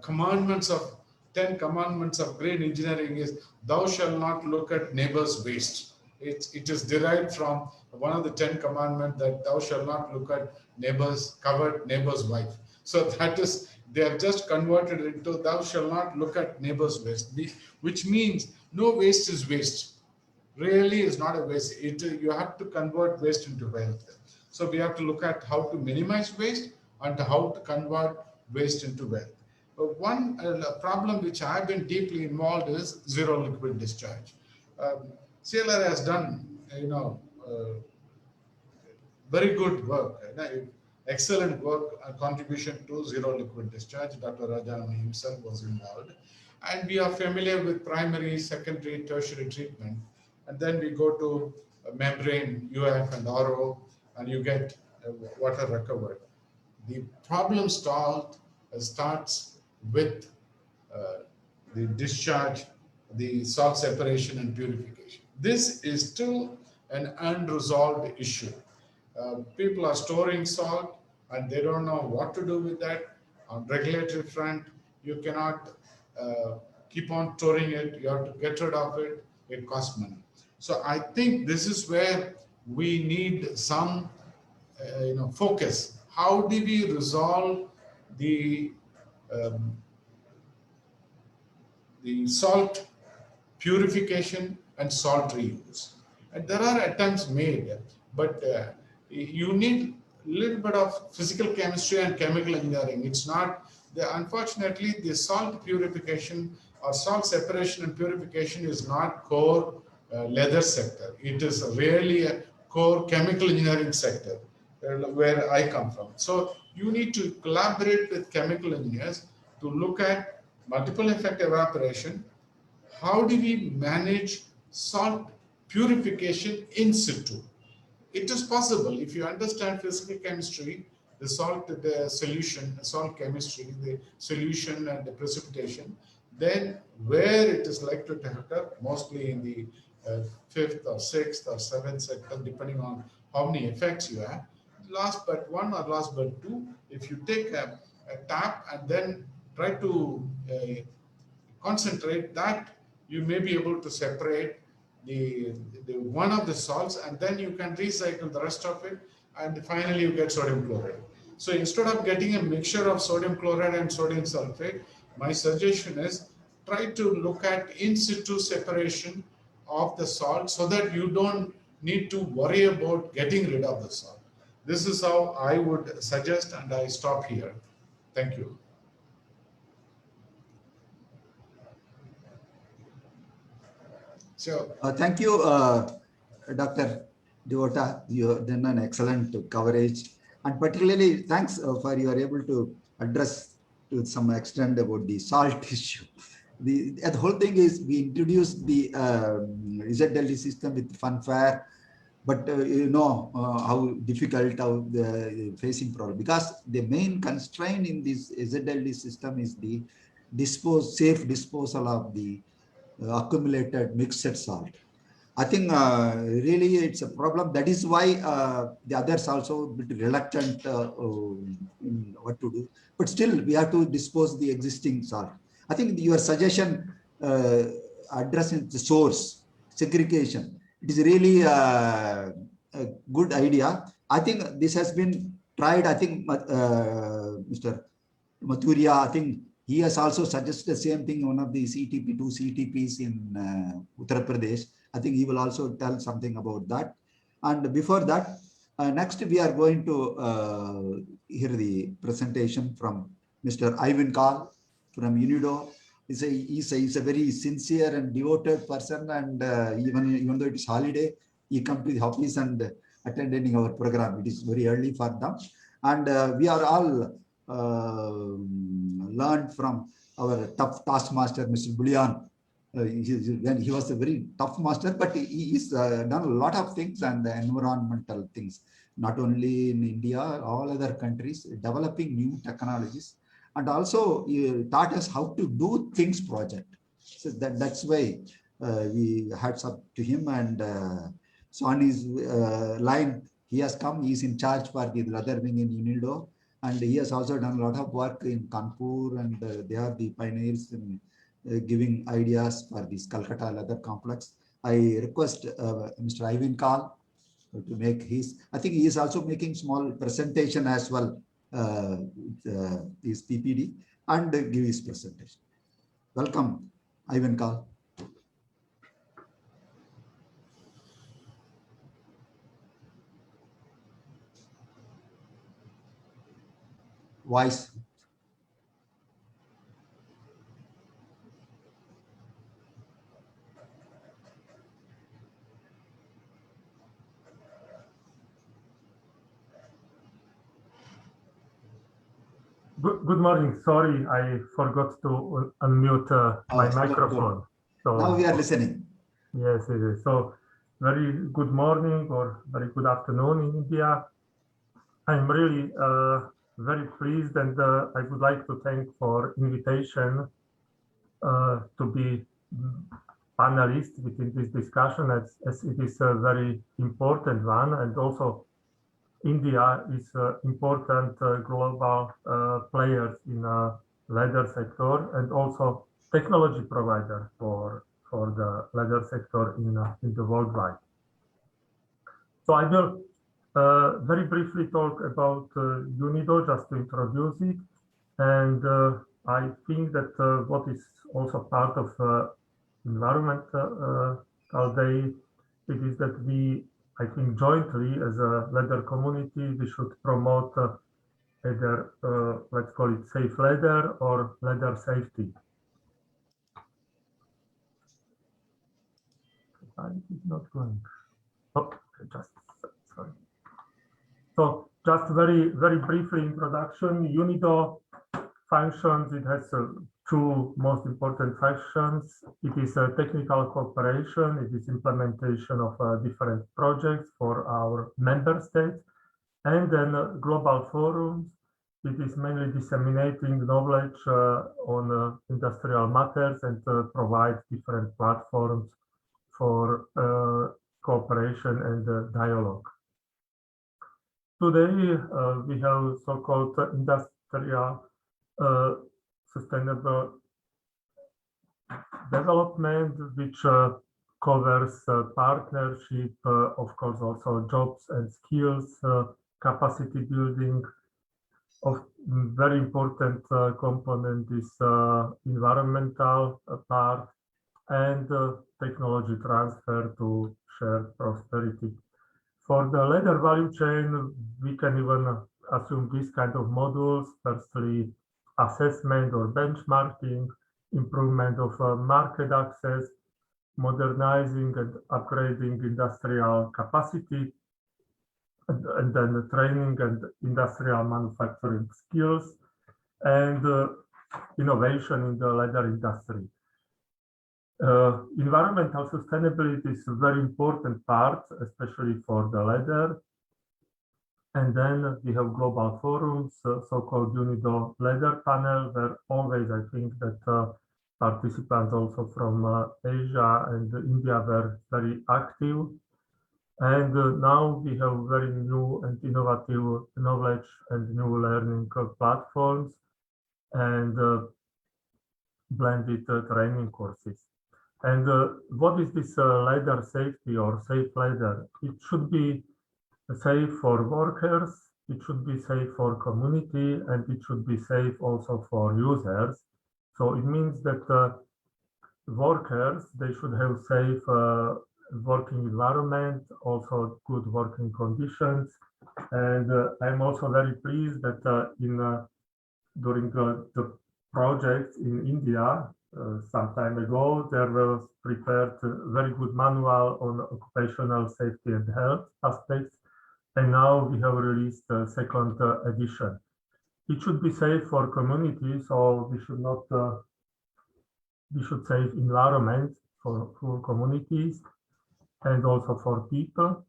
G: commandments of 10 commandments of green engineering is thou shalt not look at neighbor's waste. It is derived from one of the 10 commandments that thou shalt not look at covered neighbor's wife. So that is, they have just converted it into thou shalt not look at neighbor's waste, which means no waste is waste. Really is not a waste. You have to convert waste into wealth. So we have to look at how to minimize waste and how to convert waste into wealth. One problem which I have been deeply involved is zero liquid discharge. CLR has done, very good work, excellent work, contribution to zero liquid discharge. Dr. Rajanamani himself was involved. And we are familiar with primary, secondary, tertiary treatment. And then we go to membrane, UF and RO, and you get water recovered. The problem starts with the discharge, the salt separation and purification. This is still an unresolved issue. People are storing salt and they don't know what to do with that. On regulatory front, you cannot keep on storing it. You have to get rid of it. It costs money. So I think this is where we need some focus. How do we resolve the salt purification and salt reuse? And there are attempts made, but you need a little bit of physical chemistry and chemical engineering. It's not, unfortunately, the salt purification or salt separation and purification is not core leather sector. It is really a core chemical engineering sector where I come from. So you need to collaborate with chemical engineers to look at multiple effect evaporation. How do we manage salt purification in situ? It is possible if you understand physical chemistry, the salt solution, the salt chemistry, the solution and the precipitation, then where it is likely to occur, mostly in the 5th or 6th or 7th sector, depending on how many effects you have. Last but one or last but two, if you take a tap and then try to concentrate that, you may be able to separate the one of the salts, and then you can recycle the rest of it, and finally you get sodium chloride. So instead of getting a mixture of sodium chloride and sodium sulfate, my suggestion is try to look at in situ separation of the salt so that you don't need to worry about getting rid of the salt. This is how I would suggest, and I stop here. Thank you. So,
C: thank you, Dr. Devota. You have done an excellent coverage, and particularly thanks for you are able to address to some extent about the salt issue. The whole thing is we introduced the ZLD system with fanfare, but you know how difficult the facing problem, because the main constraint in this ZLD system is the safe disposal of the accumulated mixed salt. I think really it's a problem. That is why the others also a bit reluctant in what to do. But still, we have to dispose the existing salt. I think your suggestion addressing the source segregation, it is really a good idea. I think this has been tried. I think Mr. Mathuria, I think he has also suggested the same thing. One of the CTP, 2 CTPs in Uttar Pradesh. I think he will also tell something about that. And before that, Next, we are going to hear the presentation from Mr. Ivan Kahl from UNIDO. He's a very sincere and devoted person, and even though it is holiday, he come to the office and attending our program. It is very early for them, and we are all learned from our tough taskmaster, Mr. Bullion. He was a very tough master, but he's done a lot of things and the environmental things, not only in India, all other countries, developing new technologies, and also he taught us how to do things project. So that's why we hats up to him. And so on his line, he has come, he's in charge for the leather wing in UNIDO, and he has also done a lot of work in Kanpur, and they are the pioneers in giving ideas for this Calcutta leather complex. I request Mr. Ivan Kahl to make his, I think he is also making small presentation as well, his PPD, and give his presentation. Welcome, Ivan Kahl. Voice.
B: Good morning. Sorry, I forgot to unmute my microphone. So
C: now we are listening.
B: Yes, it is. So very good morning or very good afternoon in India. I'm really very pleased, and I would like to thank for invitation to be panelist within this discussion, as it is a very important one, and also India is an important global player in leather sector, and also technology provider for the leather sector in the worldwide. So I will very briefly talk about UNIDO, just to introduce it. And I think that what is also part of environmental day, it is that we, I think, jointly as a leather community, we should promote either, let's call it safe leather or leather safety. It is not going. Oh, just sorry. So just very briefly introduction. UNIDO functions. It has two most important functions. It is a technical cooperation. It is implementation of different projects for our member states, and then global forums. It is mainly disseminating knowledge on industrial matters and provide different platforms for cooperation and dialogue. Today, we have so-called industrial sustainable development, which covers partnership, of course, also jobs and skills, capacity building. Of very important component is environmental part, and technology transfer to shared prosperity. For the leather value chain, we can even assume this kind of modules. Firstly, assessment or benchmarking, improvement of market access, modernizing and upgrading industrial capacity, and then the training and industrial manufacturing skills, and innovation in the leather industry. Environmental sustainability is a very important part, especially for the leather. And then we have global forums, so-called UNIDO Leather Panel, where always I think that participants also from Asia and India were very active. And now we have very new and innovative knowledge and new learning platforms and blended training courses. And what is this leather safety or safe leather? It should be safe for workers, it should be safe for community, and it should be safe also for users. So it means that workers, they should have safe working environment, also good working conditions. And I'm also very pleased that during the project in India some time ago, there was prepared a very good manual on occupational safety and health aspects. And now we have released the second edition. It should be safe for communities, so we should not, we should save environment for communities and also for people.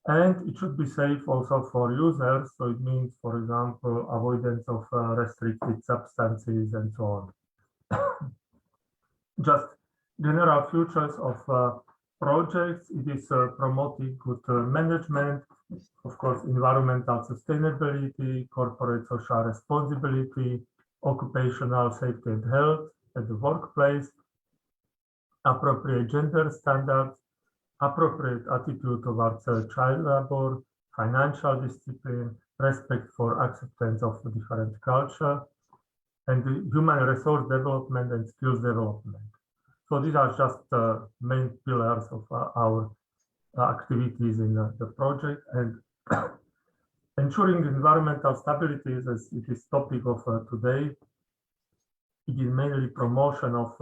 B: And it should be safe also for users. So it means, for example, avoidance of restricted substances and so on. Just general features of projects. It is promoting good management, of course, environmental sustainability, corporate social responsibility, occupational safety and health at the workplace, appropriate gender standards, appropriate attitude towards child labor, financial discipline, respect for acceptance of different culture, and the human resource development and skills development. So these are just the main pillars of our activities in the project. And ensuring environmental stability is this topic of today. It is mainly promotion of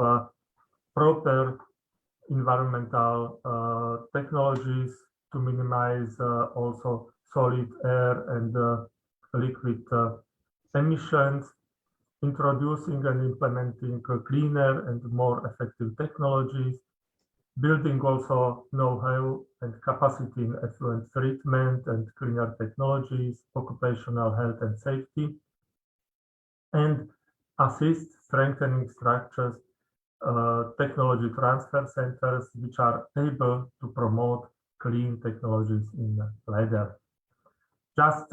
B: proper environmental technologies to minimize also solid air and liquid emissions, introducing and implementing cleaner and more effective technologies, building also know-how and capacity in effluent treatment and cleaner technologies, occupational health and safety, and assist strengthening structures, technology transfer centers, which are able to promote clean technologies in leather. Just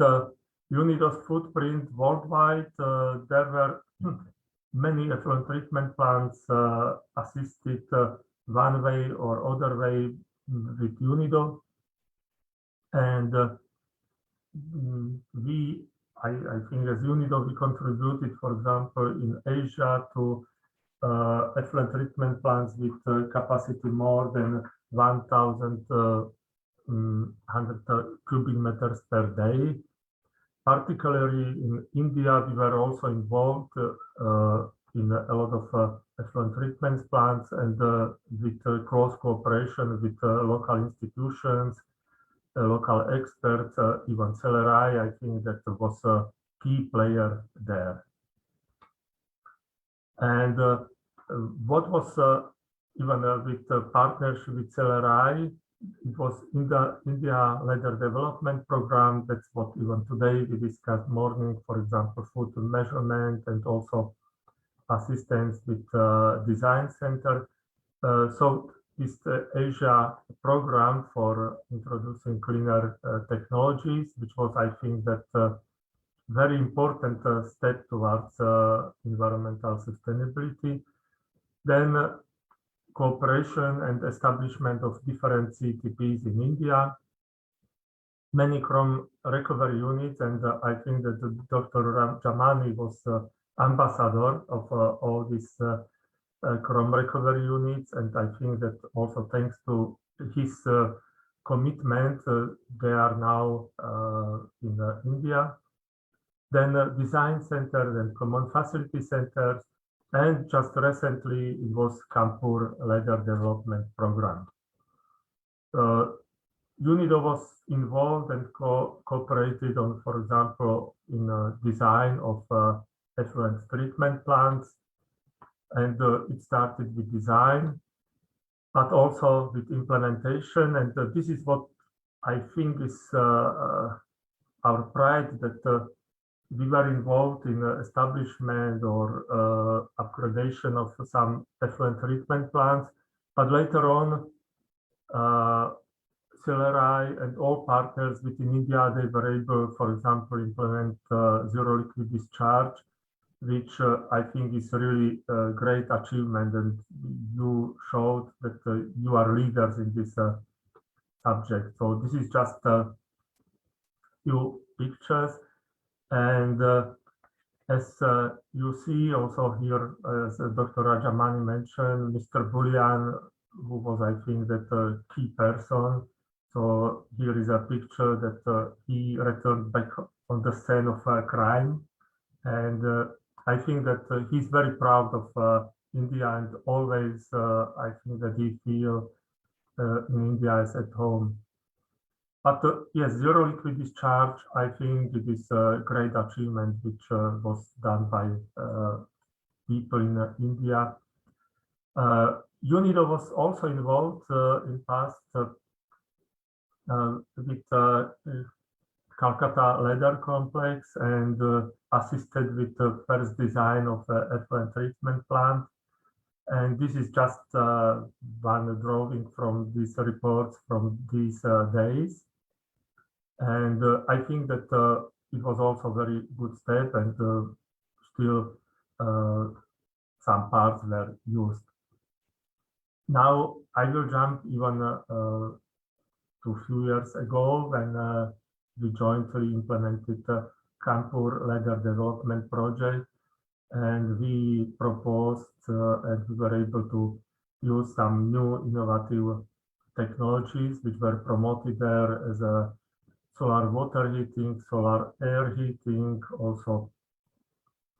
B: UNIDO's footprint worldwide, there were many effluent treatment plants assisted one way or other way with UNIDO. And I think as UNIDO, we contributed, for example, in Asia to effluent treatment plants with capacity more than 1,100 cubic meters per day. Particularly in India, we were also involved in a lot of effluent treatment plants and with close cooperation with local institutions, local experts, even Celerai, I think that was a key player there. And what was even with the partnership with Celerai, it was in the India Leather Development Program. That's what even today we discussed morning, for example, food measurement and also assistance with design center. So this Asia program for introducing cleaner technologies, which was, I think, that very important step towards environmental sustainability. Then cooperation and establishment of different CTPs in India, many Chrome recovery units, and I think that Dr. Jamani was ambassador of all these Chrome recovery units, and I think that also thanks to his commitment, they are now in India. Then design centers and common facility centers, and just recently it was Kanpur Leather Development Program. UNIDO was involved and cooperated on, for example, in design of effluent treatment plants, and it started with design, but also with implementation. And this is what I think is our pride, that we were involved in establishment or upgradation of some effluent treatment plants, but later on, Celerai and all partners within India, they were able, for example, implement zero liquid discharge, which I think is really a great achievement, and you showed that you are leaders in this subject. So this is just a few pictures. And as you see also here, as Dr. Rajamani mentioned, Mr. Bullian who was, I think, that key person. So here is a picture that he returned back on the scene of a crime. And I think that he's very proud of India, and always I think that he feels in India as at home. But yes, zero liquid discharge, I think it is a great achievement which was done by people in India. UNIDO was also involved in past with Calcutta Leather Complex and assisted with the first design of effluent treatment plant. And this is just one drawing from these reports from these days. And I think that it was also a very good step, and still some parts were used. Now I will jump even to a few years ago when we jointly implemented the Kanpur Leather Development Project, and we proposed and we were able to use some new innovative technologies which were promoted there as a solar water heating, solar air heating, also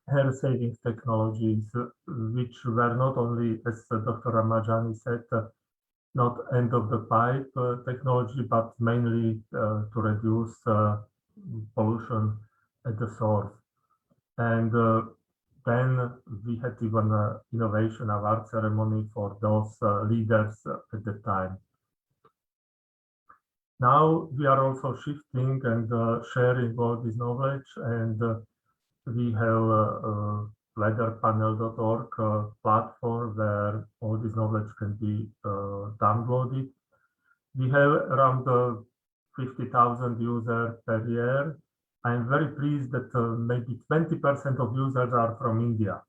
B: hair saving technologies, which were not only, as Dr. Ramajani said, not end of the pipe technology, but mainly to reduce pollution at the source. And then we had even an innovation award ceremony for those leaders at the time. Now we are also shifting and sharing all this knowledge, and we have leatherpanel.org platform where all this knowledge can be downloaded. We have around 50,000 users per year. I'm very pleased that maybe 20% of users are from India.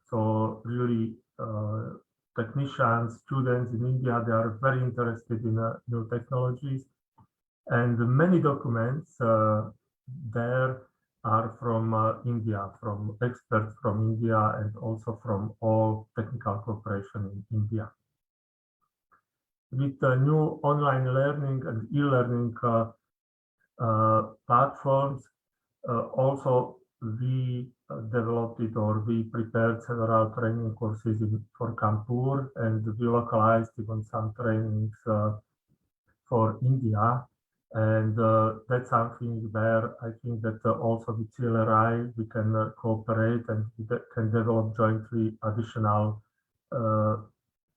B: So really technicians, students in India, they are very interested in new technologies. And many documents there are from India, from experts from India, and also from all technical cooperation in India. With new online learning and e-learning platforms, also we developed it, or we prepared several training courses for Kanpur, and we localized even some trainings for India. And that's something where I think that also with CLRI we can cooperate and we can develop jointly additional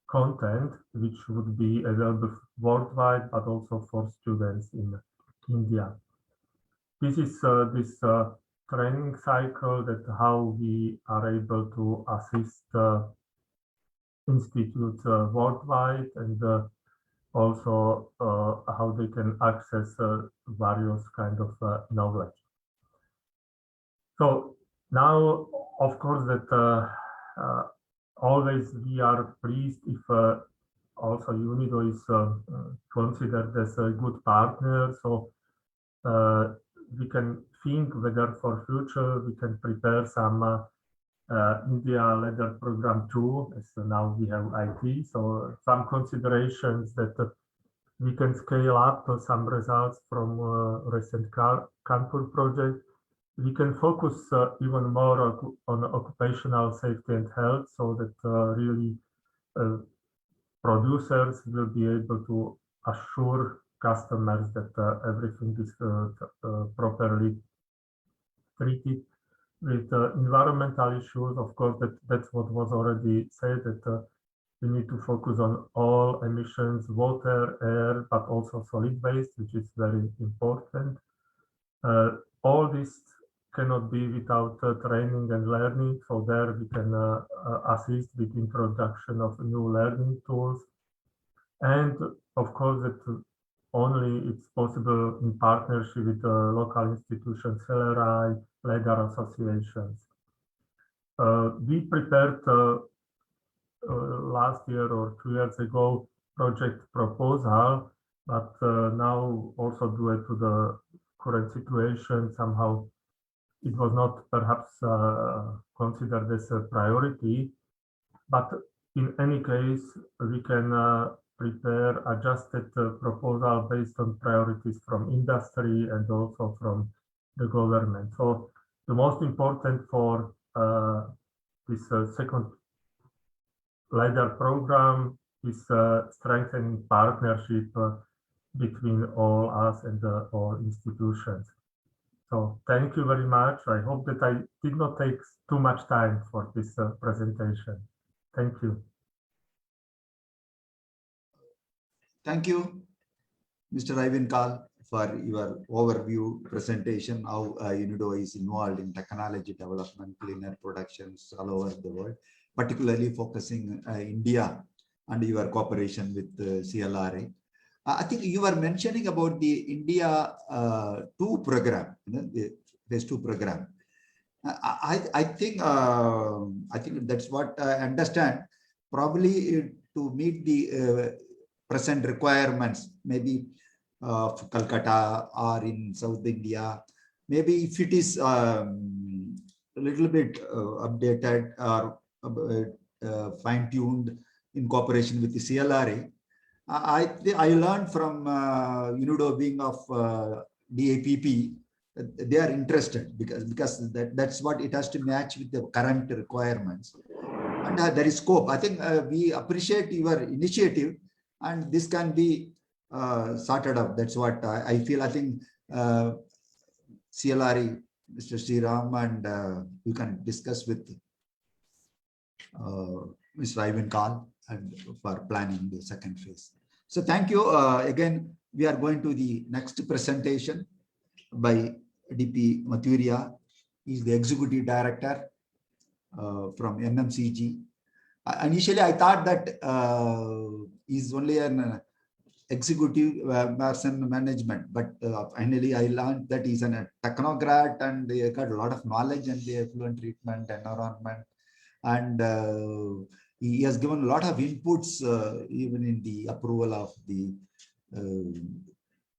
B: content which would be available worldwide, but also for students in India. This is this training cycle, that how we are able to assist institutes worldwide, and also how they can access various kind of knowledge. So now, of course, that always we are pleased if also UNIDO is considered as a good partner. So we can think whether for future we can prepare some India Leather Program 2, as now we have IT. So some considerations that we can scale up some results from recent Kanpur project. We can focus even more on occupational safety and health, so that really producers will be able to assure customers that everything is properly treated. With environmental issues, of course, that's what was already said, that we need to focus on all emissions, water, air, but also solid waste, which is very important. All this cannot be without training and learning, so there we can assist with introduction of new learning tools. And of course, that only it's possible in partnership with local institutions, CLRI, leather associations. We prepared last year or 2 years ago project proposal, but now also due to the current situation, somehow it was not perhaps considered as a priority. But in any case, we can prepare adjusted proposal based on priorities from industry and also from the government. So the most important for this second LiDAR program is strengthening partnership between all us and all institutions. So thank you very much. I hope that I did not take too much time for this presentation. Thank you.
C: Thank you, Mr. Ivan Kal, for your overview presentation, how UNIDO is involved in technology development, clean air productions all over the world, particularly focusing India and your cooperation with CLRA. I think you were mentioning about the India 2 program, the phase 2 program. I think that's what I understand. Probably to meet the present requirements, maybe of Calcutta or in South India, maybe if it is a little bit updated or fine-tuned in cooperation with the CLRA. I learned from UNIDO being of DAPP, they are interested because that's what it has to match with the current requirements. And there is scope. I think we appreciate your initiative, and this can be sorted out. That's what I feel. I think CLRA, Mr. Sriram, and you can discuss with Mr. Ivan Kal and for planning the second phase. So thank you. Again, we are going to the next presentation by DP Mathuria. He is the Executive Director from MMCG. Initially, I thought that he's only an executive person management, but finally I learned that he's a technocrat and they got a lot of knowledge and the effluent treatment environment, and he has given a lot of inputs even in the approval of the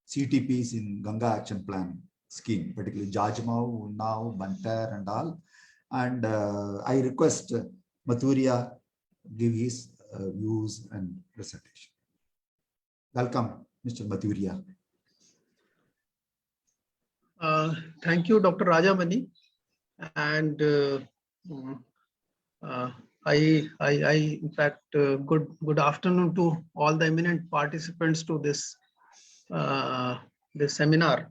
C: CTPs in Ganga Action Plan scheme, particularly Jajmau, Unnao, Bantar and all. And I request Mathuria give his views and presentation. Welcome, Mr. Mathuria.
H: Thank you, Dr. Rajamani. And in fact, good afternoon to all the eminent participants to this this seminar.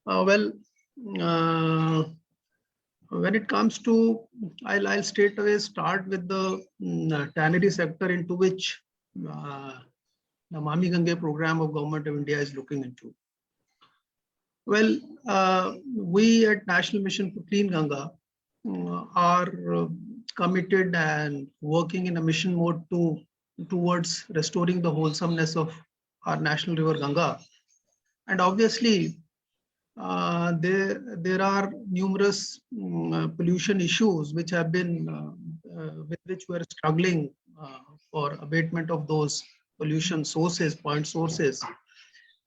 H: When it comes to, I'll straight away start with the tannery sector, into which the Namami Gange program of Government of India is looking into. Well, we at National Mission for Clean Ganga are committed and working in a mission mode towards restoring the wholesomeness of our national river Ganga. And obviously, there are numerous pollution issues which have been with which we are struggling for abatement of those pollution sources, point sources,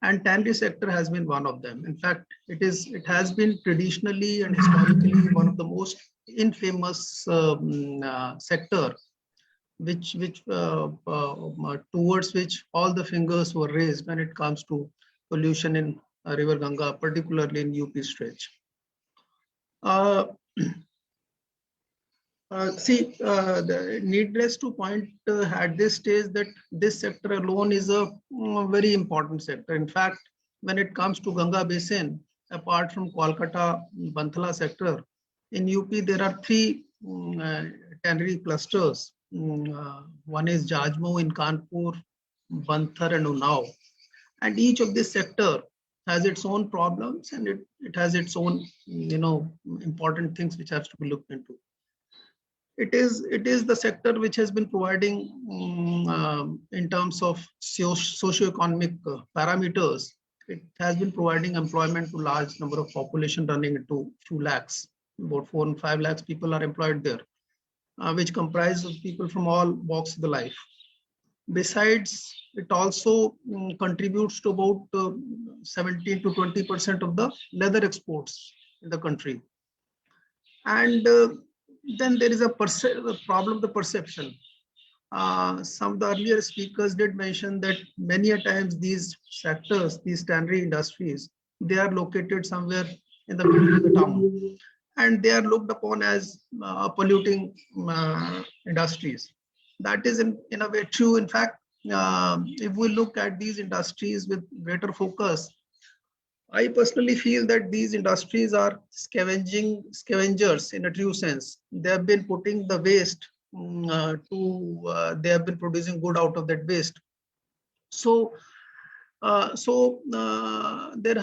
H: and tannery sector has been one of them. In fact, it has been traditionally and historically one of the most infamous sector, towards which all the fingers were raised when it comes to pollution in River Ganga, particularly in UP stretch. Needless to point at this stage that this sector alone is a very important sector. In fact, when it comes to Ganga Basin, apart from Kolkata, Bantala sector, in UP there are 3 tannery clusters. One is Jajmau in Kanpur, Banthar and Unnao. And each of this sector has its own problems, and it has its own, important things which has to be looked into. It is the sector which has been providing, in terms of socio-economic parameters, it has been providing employment to large number of population running into 2 lakhs. About 4 and 5 lakhs people are employed there, which comprise of people from all walks of the life. Besides, it also contributes to about 17 to 20% of the leather exports in the country. And then there is a problem of the perception. some of the earlier speakers did mention that many a times these sectors, these tannery industries, they are located somewhere in the middle of the town, and they are looked upon as polluting industries. That is in a way true. In fact, if we look at these industries with greater focus, I personally feel that these industries are scavengers in a true sense. They have been putting the waste they have been producing good out of that waste. So, there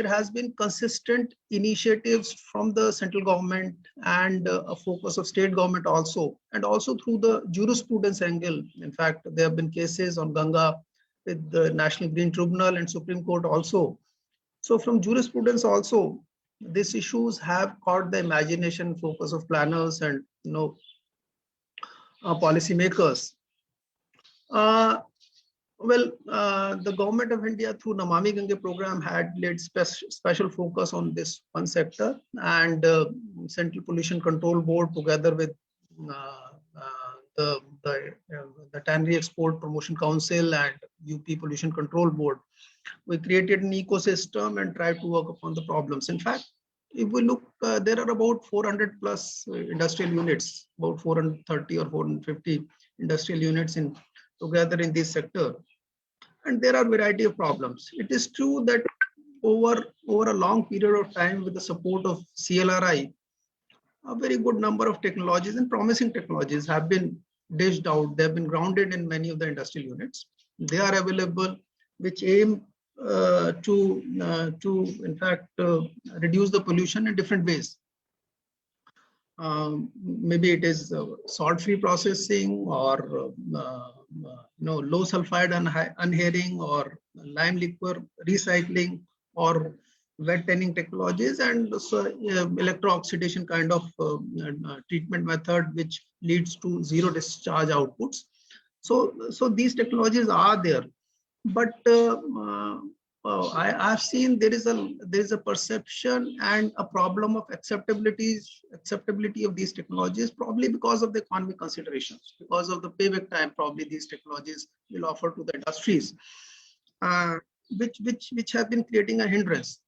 H: has been consistent initiatives from the central government and a focus of state government also, and also through the jurisprudence angle. In fact, there have been cases on Ganga with the National Green Tribunal and Supreme Court also. So from jurisprudence also, these issues have caught the imagination, focus of planners and policymakers. The government of India through Namami Gange program had laid special focus on this one sector, and Central Pollution Control Board together with the Tannery Export Promotion Council and UP Pollution Control Board, we created an ecosystem and tried to work upon the problems. In fact, if we look, there are about 400 plus industrial units, about 430 or 450 industrial units together in this sector. And there are a variety of problems. It is true that over a long period of time, with the support of CLRI, a very good number of technologies and promising technologies have been dished out. They have been grounded in many of the industrial units. They are available, which aim to in fact reduce the pollution in different ways. Maybe it is salt-free processing, or low sulfide unhairing, or lime liquor recycling, or wet tanning technologies, and so electro-oxidation kind of treatment method, which leads to zero discharge outputs. So these technologies are there, but I've seen there is a perception and a problem of acceptability of these technologies, probably because of the economic considerations, because of the payback time. Probably these technologies will offer to the industries, which have been creating a hindrance.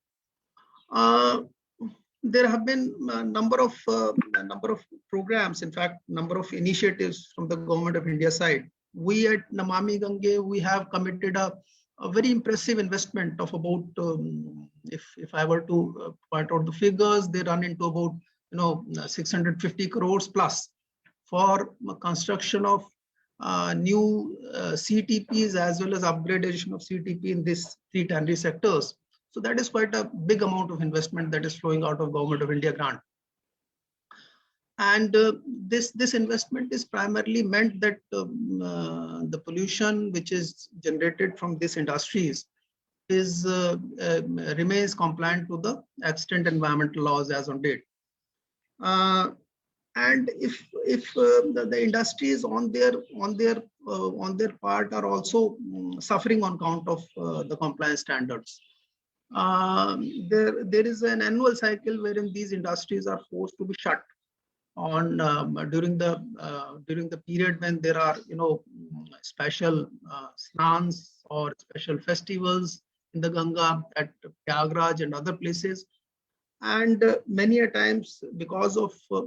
H: There have been a number of programs, in fact, number of initiatives from the government of India side. We at Namami Gange, we have committed a very impressive investment of about, if I were to point out the figures, they run into about 650 crores plus for construction of new CTPs as well as upgradation of CTP in these 3 tannery sectors. So that is quite a big amount of investment that is flowing out of Government of India grant. And this investment is primarily meant that the pollution which is generated from these industries remains compliant to the extant environmental laws as on date. And if the industries on their part are also suffering on account of the compliance standards, there is an annual cycle wherein these industries are forced to be shut on during the period when there are special snans or special festivals in the Ganga at Prayagraj and other places. And many a times,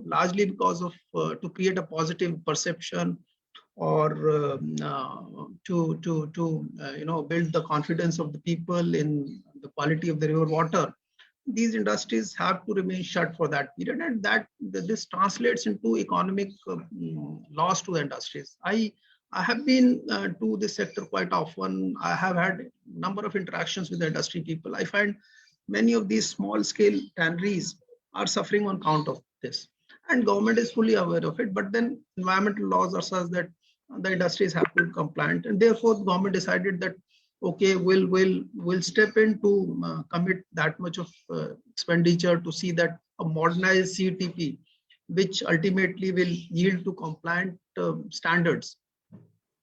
H: largely because of to create a positive perception, or to build the confidence of the people in the quality of the river water, these industries have to remain shut for that period, and this translates into economic loss to the industries. I have been to this sector quite often. I have had a number of interactions with the industry people. I find many of these small scale tanneries are suffering on account of this, and government is fully aware of it, but then environmental laws are such that the industries have to be compliant, and therefore the government decided that okay, we'll step in to commit that much of expenditure to see that a modernized CTP, which ultimately will yield to compliant standards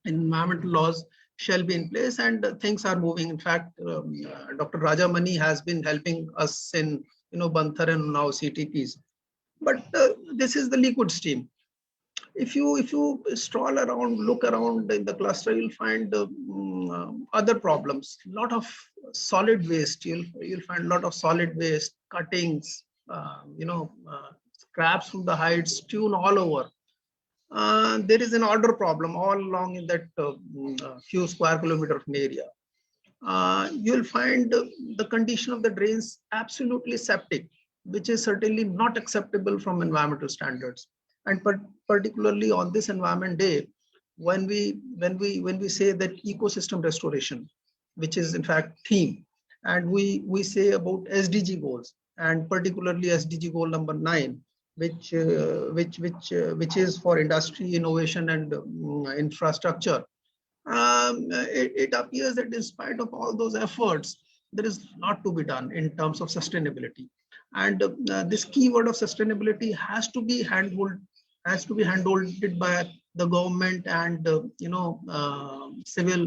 H: in environmental laws, shall be in place, and things are moving. In fact, Dr. Rajamani has been helping us in Banthar and now CTPs. But this is the liquid stream. if you stroll around, look around in the cluster, you'll find other problems. Lot of solid waste. You'll find a lot of solid waste, cuttings, scraps from the heights, strewn all over. There is an order problem all along in that few square kilometer of an area. You'll find the condition of the drains absolutely septic, which is certainly not acceptable from environmental standards. And particularly on this Environment Day, when we say that ecosystem restoration, which is in fact theme, and we say about SDG goals, and particularly SDG goal number 9, which is for industry, innovation, and infrastructure. It appears that in spite of all those efforts, there is a lot to be done in terms of sustainability. And this keyword of sustainability has to be handled by the government and civil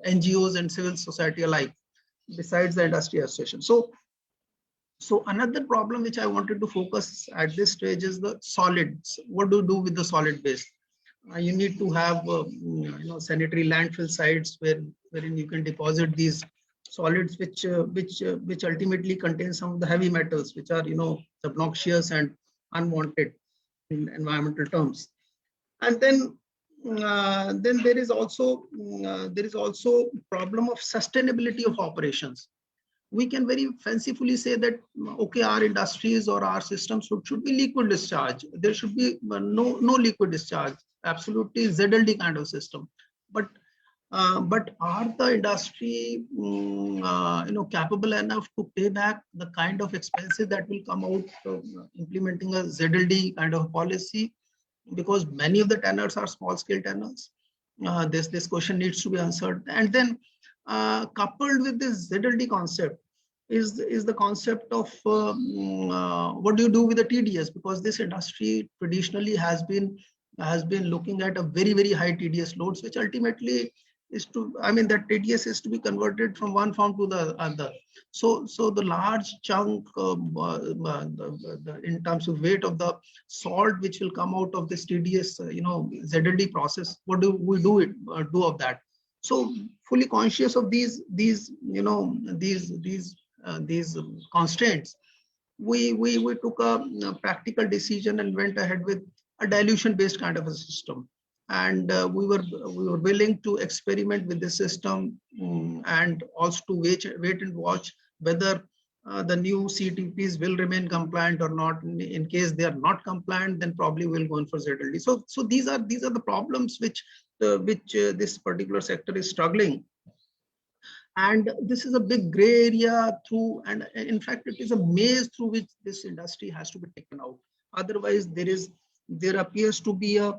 H: NGOs and civil society alike, besides the industry association. So another problem which I wanted to focus at this stage is the solids. What do you do with the solid waste? You need to have sanitary landfill sites wherein you can deposit these solids, which ultimately contain some of the heavy metals, which are obnoxious and unwanted in environmental terms. And then there is also problem of sustainability of operations. We can very fancifully say that okay, our industries or our systems should be liquid discharge. There should be no liquid discharge, absolutely ZLD kind of system. But are the industry capable enough to pay back the kind of expenses that will come out of implementing a ZLD kind of policy? Because many of the tenors are small scale tenors. This question needs to be answered. And then coupled with this ZLD concept is the concept of what do you do with the TDS? Because this industry traditionally has been looking at a very, very high TDS loads, which ultimately is that TDS is to be converted from one form to the other. So the large chunk in terms of weight of the salt which will come out of this TDS ZLD process, what do we do of that? So fully conscious of these constraints, we took a practical decision and went ahead with a dilution based kind of a system. And we were willing to experiment with the system and also to wait and watch whether the new CTPs will remain compliant or not. In case they are not compliant, then probably we'll go in for ZLD. So these are the problems which this particular sector is struggling. And this is a big gray area through, and in fact, it is a maze through which this industry has to be taken out. Otherwise, there appears to be a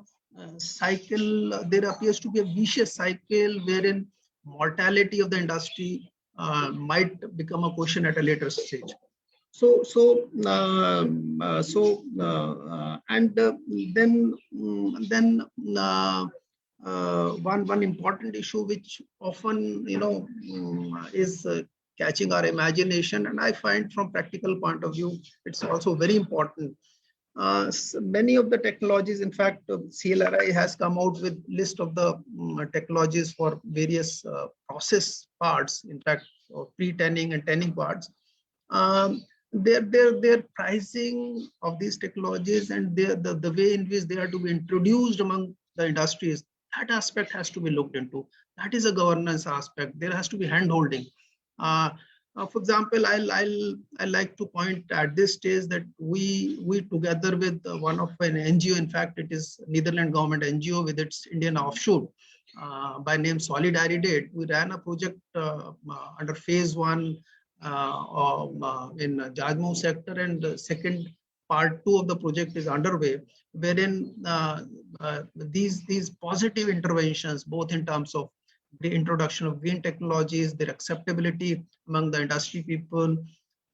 H: cycle, there appears to be a vicious cycle wherein mortality of the industry might become a question at a later stage. One important issue which often is catching our imagination, and I find from practical point of view it's also very important. Many of the technologies, in fact, CLRI has come out with list of the technologies for various process parts, in fact, pre-tanning and tanning parts. Their pricing of these technologies and the way in which they are to be introduced among the industries, that aspect has to be looked into. That is a governance aspect. There has to be hand-holding. For example, I like to point at this stage that we together with one of an NGO, in fact, it is Netherlands government NGO with its Indian offshoot by name Solidaridad. We ran a project under phase 1 in Jajmou sector, and second part 2 of the project is underway, wherein these positive interventions, both in terms of the introduction of green technologies, their acceptability among the industry people,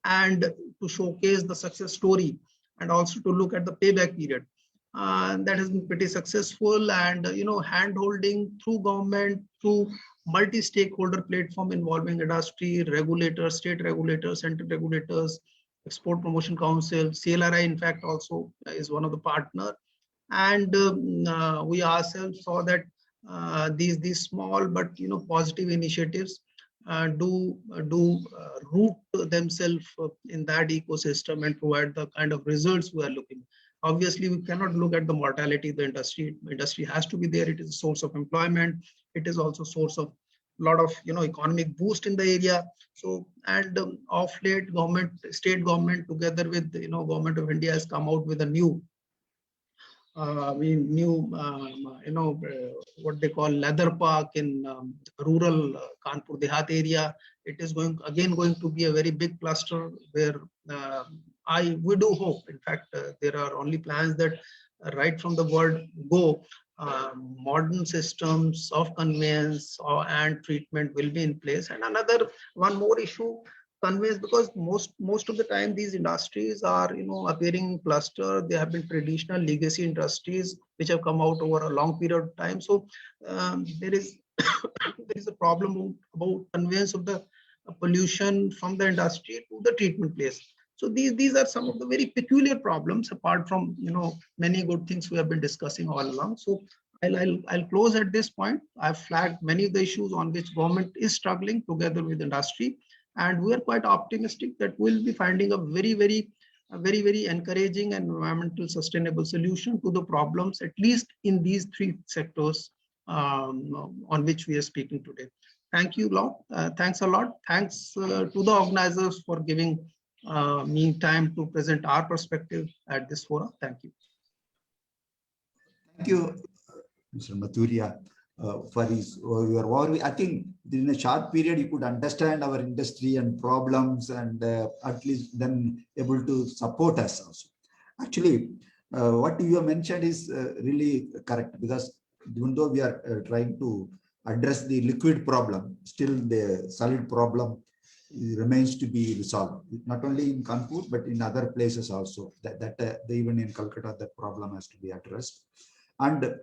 H: and to showcase the success story, and also to look at the payback period. That has been pretty successful, and hand-holding through government, through multi-stakeholder platform involving industry, regulators, state regulators, central regulators, Export Promotion Council, CLRI, in fact, also is one of the partner. And we ourselves saw that these small but positive initiatives do root themselves in that ecosystem and provide the kind of results we are looking. Obviously, we cannot look at the mortality of the industry. Industry has to be there. It is a source of employment. It is also source of a lot of economic boost in the area. So, and of late, state government together with government of India has come out with a new what they call leather park in rural Kanpur Dehat area. It is going to be a very big cluster where we do hope. In fact, there are only plans that right from the word go, modern systems of conveyance and treatment will be in place. And one more issue, conveys, because most of the time these industries are appearing in cluster. They have been traditional legacy industries which have come out over a long period of time. So there is there is a problem about conveyance of the pollution from the industry to the treatment place. So these are some of the very peculiar problems, apart from many good things we have been discussing all along. So I'll close at this point. I've flagged many of the issues on which government is struggling together with industry. And we are quite optimistic that we'll be finding a very encouraging and environmental sustainable solution to the problems, at least in these three sectors on which we are speaking today. Thank you, Lord. Thanks a lot. Thanks to the organizers for giving me time to present our perspective at this forum. Thank you.
C: Thank you, Mr. Mathuria, for your overview. I think in a short period you could understand our industry and problems, and at least then able to support us also. Actually, what you have mentioned is really correct, because even though we are trying to address the liquid problem, still the solid problem remains to be resolved, not only in Kanpur but in other places also. Even in Calcutta, that problem has to be addressed. And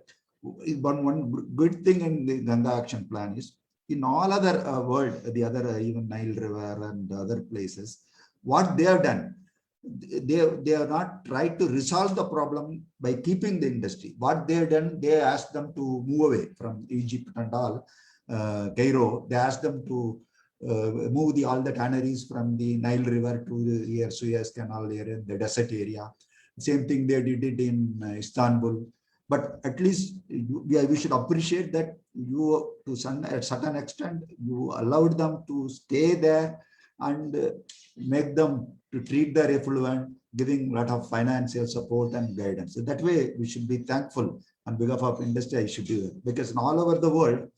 C: one good thing in the Ganga Action Plan is, in all other world, the other even Nile River and other places, what they have done, they are not tried to resolve the problem by keeping the industry. What they have done, they asked them to move away from Egypt and all, Cairo. They asked them to move all the tanneries from the Nile River to the Suez Canal area, the desert area. Same thing they did it in Istanbul. But at least we should appreciate that you, to a certain extent, you allowed them to stay there and make them to treat their effluent, giving a lot of financial support and guidance. So that way, we should be thankful on behalf of industry. I should do that, because in all over the world,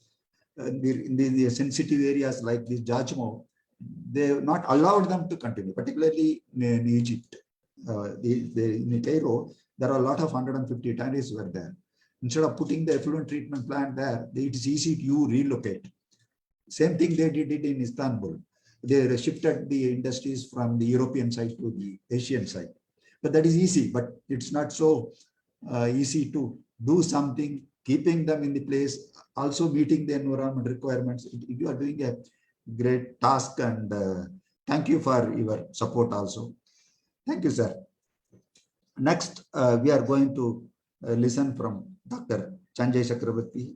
C: in the sensitive areas like this Jajmo, they have not allowed them to continue, particularly in Egypt. In Cairo, there are a lot of 150 tanneries were there. Instead of putting the effluent treatment plant there, it is easy to relocate. Same thing they did it in Istanbul. They shifted the industries from the European side to the Asian side. But that is easy, but it's not so easy to do something, keeping them in the place, also meeting the environment requirements. You are doing a great task, and thank you for your support also. Thank you, sir. Next, we are going to listen from Dr. Sanjay Chakrabarti,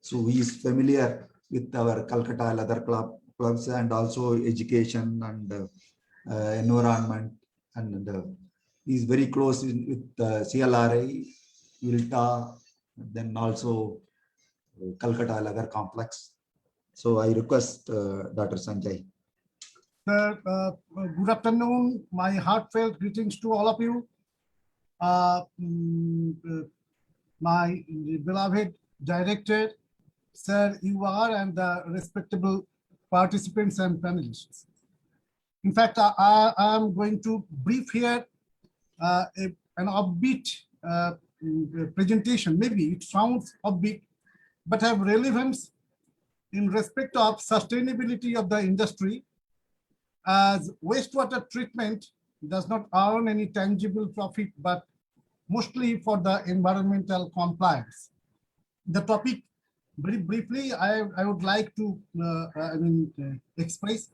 C: so he is familiar with our Calcutta Leather Clubs and also education and environment, and he is very close with CLRI, ILTA, then also Calcutta Leather Complex. So I request Dr. Sanjay.
N: Sir, good afternoon. My heartfelt greetings to all of you. My beloved director, sir, you are, and the respectable participants and panelists. In fact, I am going to brief here an upbeat presentation. Maybe it sounds upbeat, but have relevance in respect of sustainability of the industry, as wastewater treatment does not earn any tangible profit, but mostly for the environmental compliance. The topic, very briefly, I would like to express.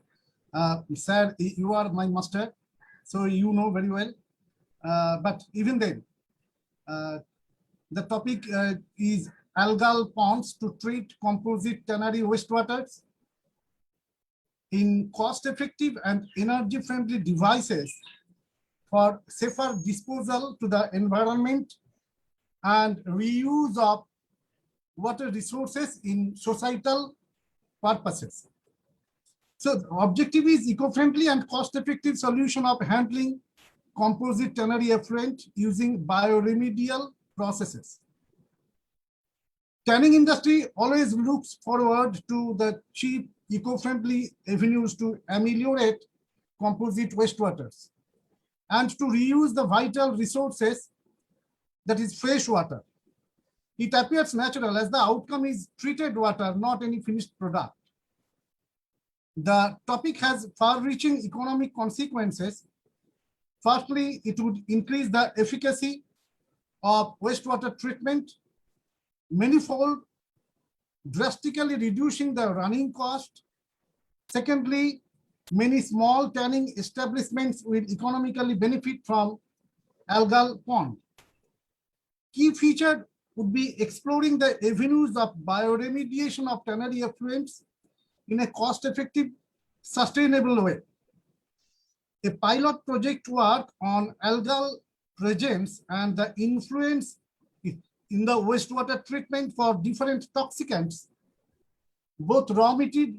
N: Sir, you are my master, so you know very well. But even then, The topic is algal ponds to treat composite tannery wastewaters. In cost-effective and energy-friendly devices for safer disposal to the environment and reuse of water resources in societal purposes. So the objective is eco-friendly and cost-effective solution of handling composite tannery effluent using bioremedial processes. Tanning industry always looks forward to the cheap, eco-friendly avenues to ameliorate composite wastewaters and to reuse the vital resources, that is fresh water. It appears natural as the outcome is treated water, not any finished product. The topic has far-reaching economic consequences. Firstly, it would increase the efficacy of wastewater treatment manifold, drastically reducing the running cost. Secondly, many small tanning establishments will economically benefit from algal pond. Key feature would be exploring the avenues of bioremediation of tannery effluents in a cost-effective, sustainable way. A pilot project work on algal presence and the influence in the wastewater treatment for different toxicants, both raw material,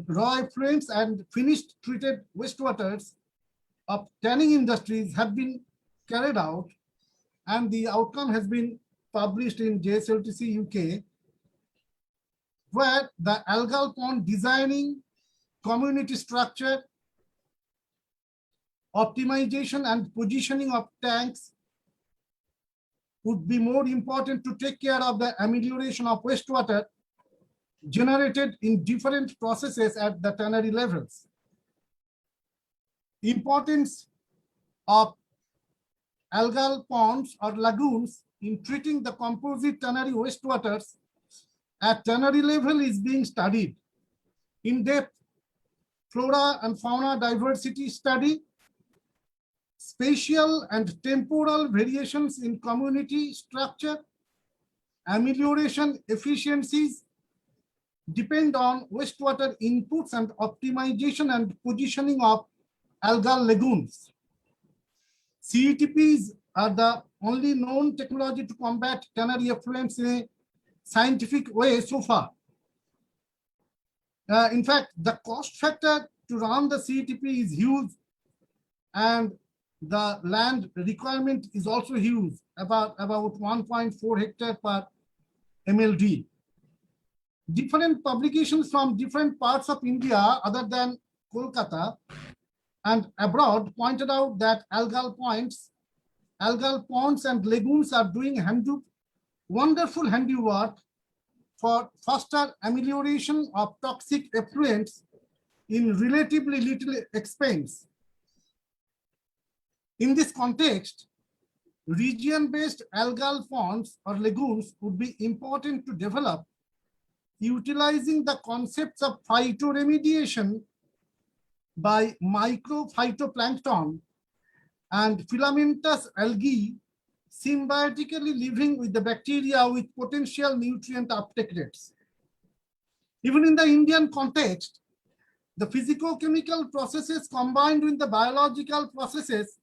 N: raw effluents and finished treated wastewaters of tanning industries have been carried out, and the outcome has been published in JSLTC UK, where the algal pond designing, community structure, optimization and positioning of tanks would be more important to take care of the amelioration of wastewater generated in different processes at the tannery levels. Importance of algal ponds or lagoons in treating the composite tannery wastewaters at tannery level is being studied. In-depth flora and fauna diversity study, spatial and temporal variations in community structure, amelioration efficiencies depend on wastewater inputs and optimization and positioning of algal lagoons. CETPs are the only known technology to combat tannery effluents in a scientific way so far. In fact, the cost factor to run the CETP is huge, and the land requirement is also huge, about 1.4 hectare per MLD. Different publications from different parts of India other than Kolkata and abroad pointed out that algal ponds and lagoons are doing wonderful handiwork for faster amelioration of toxic effluents in relatively little expense. In this context, region-based algal ponds or lagoons would be important to develop, utilizing the concepts of phytoremediation by microphytoplankton and filamentous algae symbiotically living with the bacteria with potential nutrient uptake rates. Even in the Indian context, the physicochemical processes combined with the biological processes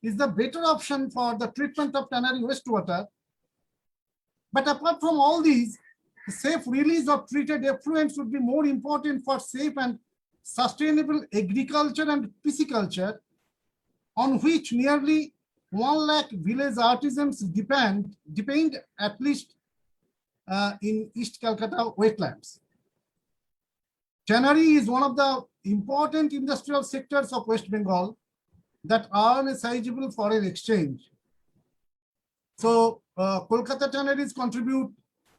N: is the better option for the treatment of tannery wastewater. But apart from all these, the safe release of treated effluents would be more important for safe and sustainable agriculture and pisciculture, on which nearly 1 lakh village artisans depend at least in East Calcutta wetlands. Tannery is one of the important industrial sectors of West Bengal that earn a sizable foreign exchange. So Kolkata tanneries contribute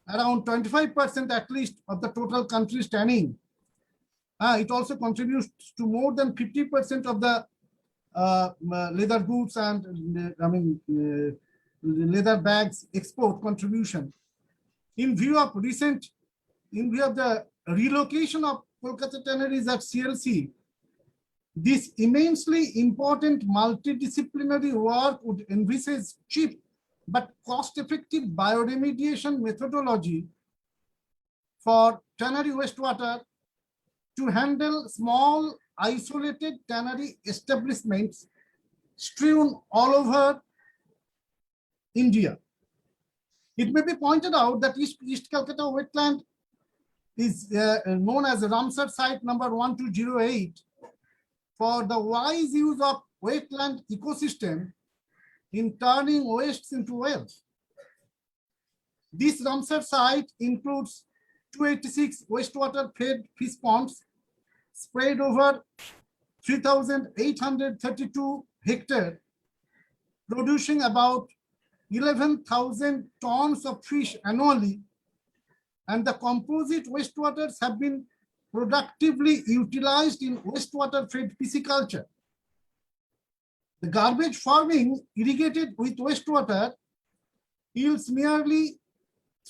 N: around 25% at least of the total country's tanning. It also contributes to more than 50% of the leather goods and leather bags export contribution. In view of the relocation of Kolkata tanneries at CLC, this immensely important multidisciplinary work would envisage cheap but cost-effective bioremediation methodology for tannery wastewater to handle small isolated tannery establishments strewn all over India. It may be pointed out that East Calcutta wetland is known as Ramsar site number 1208 for the wise use of wetland ecosystem in turning wastes into wealth. This Ramsar site includes 286 wastewater fed fish ponds spread over 3,832 hectares, producing about 11,000 tons of fish annually, and the composite wastewaters have been productively utilized in wastewater fed pisciculture. The garbage farming irrigated with wastewater yields nearly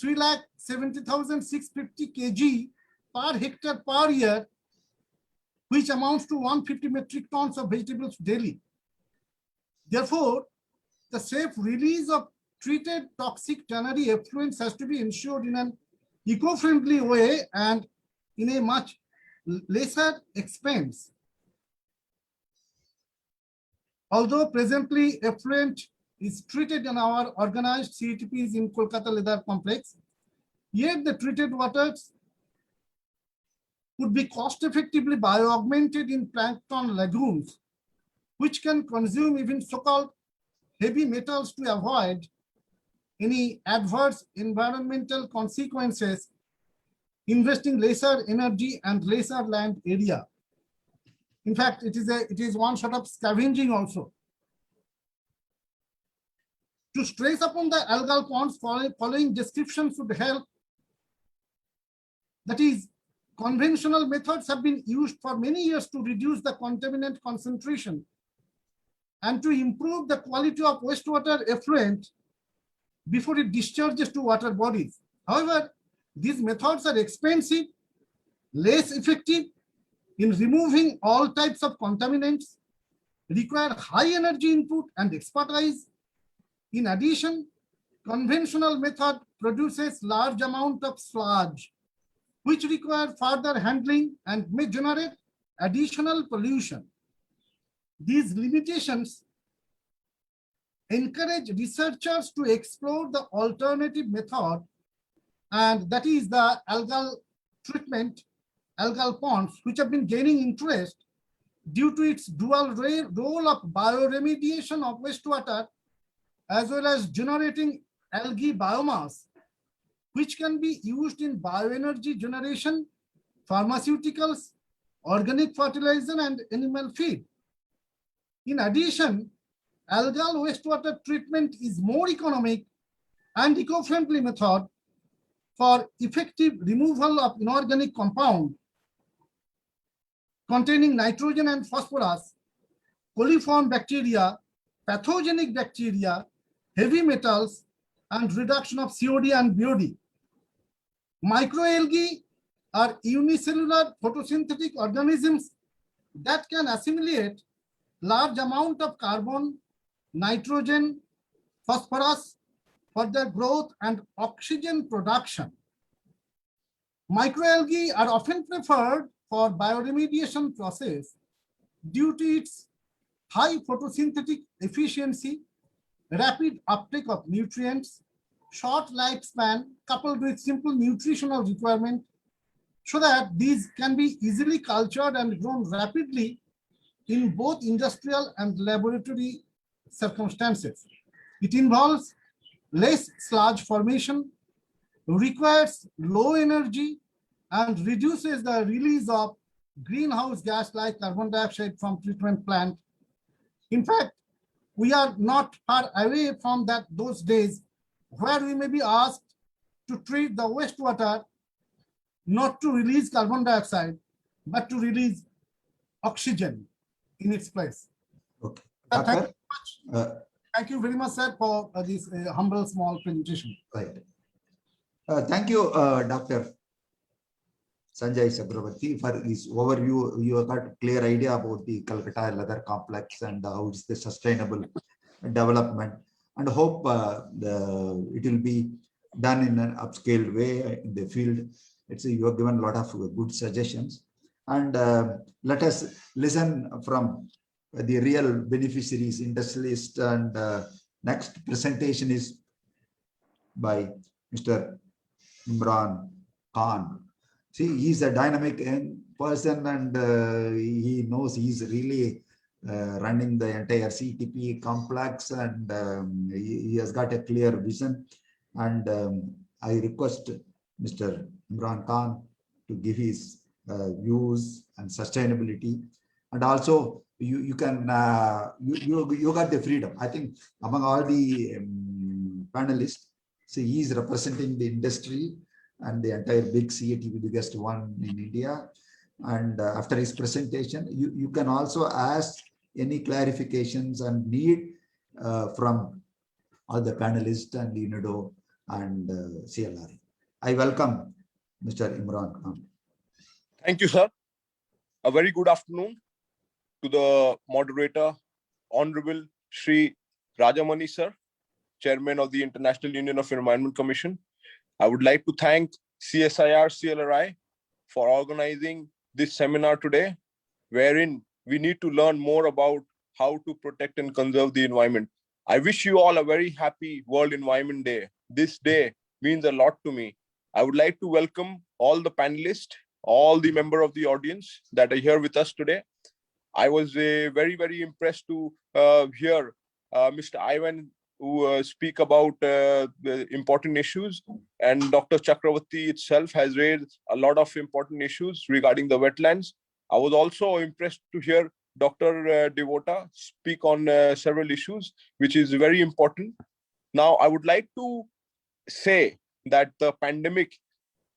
N: 3,70,650 kg per hectare per year, which amounts to 150 metric tons of vegetables daily. Therefore, the safe release of treated toxic tannery effluents has to be ensured in an eco-friendly way and in a much lesser expense. Although presently effluent is treated in our organized CETPs in Kolkata Leather Complex, yet the treated waters could be cost-effectively bio-augmented in plankton lagoons, which can consume even so-called heavy metals to avoid any adverse environmental consequences, investing lesser energy and lesser land area. In fact, it is one sort of scavenging also. To stress upon the algal ponds, following description should help. That is, conventional methods have been used for many years to reduce the contaminant concentration and to improve the quality of wastewater effluent before it discharges to water bodies. However, these methods are expensive, less effective in removing all types of contaminants, require high energy input and expertise. In addition, conventional method produces large amount of sludge, which require further handling and may generate additional pollution. These limitations encourage researchers to explore the alternative method, and that is the algal treatment, algal ponds, which have been gaining interest due to its dual role of bioremediation of wastewater as well as generating algae biomass, which can be used in bioenergy generation, pharmaceuticals, organic fertilizer, and animal feed. In addition, algal wastewater treatment is more economic and eco-friendly method for effective removal of inorganic compound containing nitrogen and phosphorus, coliform bacteria, pathogenic bacteria, heavy metals, and reduction of COD and BOD. Microalgae are unicellular photosynthetic organisms that can assimilate large amount of carbon, nitrogen, phosphorus for their growth and oxygen production. Microalgae are often preferred for bioremediation process due to its high photosynthetic efficiency, rapid uptake of nutrients, short lifespan coupled with simple nutritional requirement, so that these can be easily cultured and grown rapidly in both industrial and laboratory circumstances. It involves less sludge formation, requires low energy, and reduces the release of greenhouse gas like carbon dioxide from treatment plant. In fact, we are not far away from those days where we may be asked to treat the wastewater not to release carbon dioxide, but to release oxygen in its place.
C: Okay.
N: Thank you very much, sir, for this humble small presentation.
C: Right. Thank you, Dr. Sanjay Chakravarti, for this overview. You have got a clear idea about the Calcutta Leather Complex and how it's the sustainable development. and hope it will be done in an upscale way in the field. You have given a lot of good suggestions, and let us listen from the real beneficiaries, industrialists, and next presentation is by Mr. Imran Khan. See, he's a dynamic young person, and he knows he's really running the entire CTP complex, and he has got a clear vision. And I request Mr. Imran Khan to give his views and sustainability, and also you can you got the freedom. I think among all the panelists, see, he is representing the industry and the entire big CATV, biggest one in India. And after his presentation, you can also ask any clarifications and need from all the panelists and UNIDO and CLR. I welcome Mr. Imran Khan.
O: Thank you, sir. A very good afternoon to the moderator, Honorable Shri Rajamani, sir, Chairman of the International Union of Environment Commission. I would like to thank CSIR CLRI for organizing this seminar today, wherein we need to learn more about how to protect and conserve the environment. I wish you all a very happy World Environment Day. This day means a lot to me. I would like to welcome all the panelists, all the members of the audience that are here with us today. I was very, very impressed to hear Mr. Ivan who speak about the important issues, and Dr. Chakravarti itself has raised a lot of important issues regarding the wetlands. I was also impressed to hear Dr. Devota speak on several issues, which is very important. Now, I would like to say that the pandemic,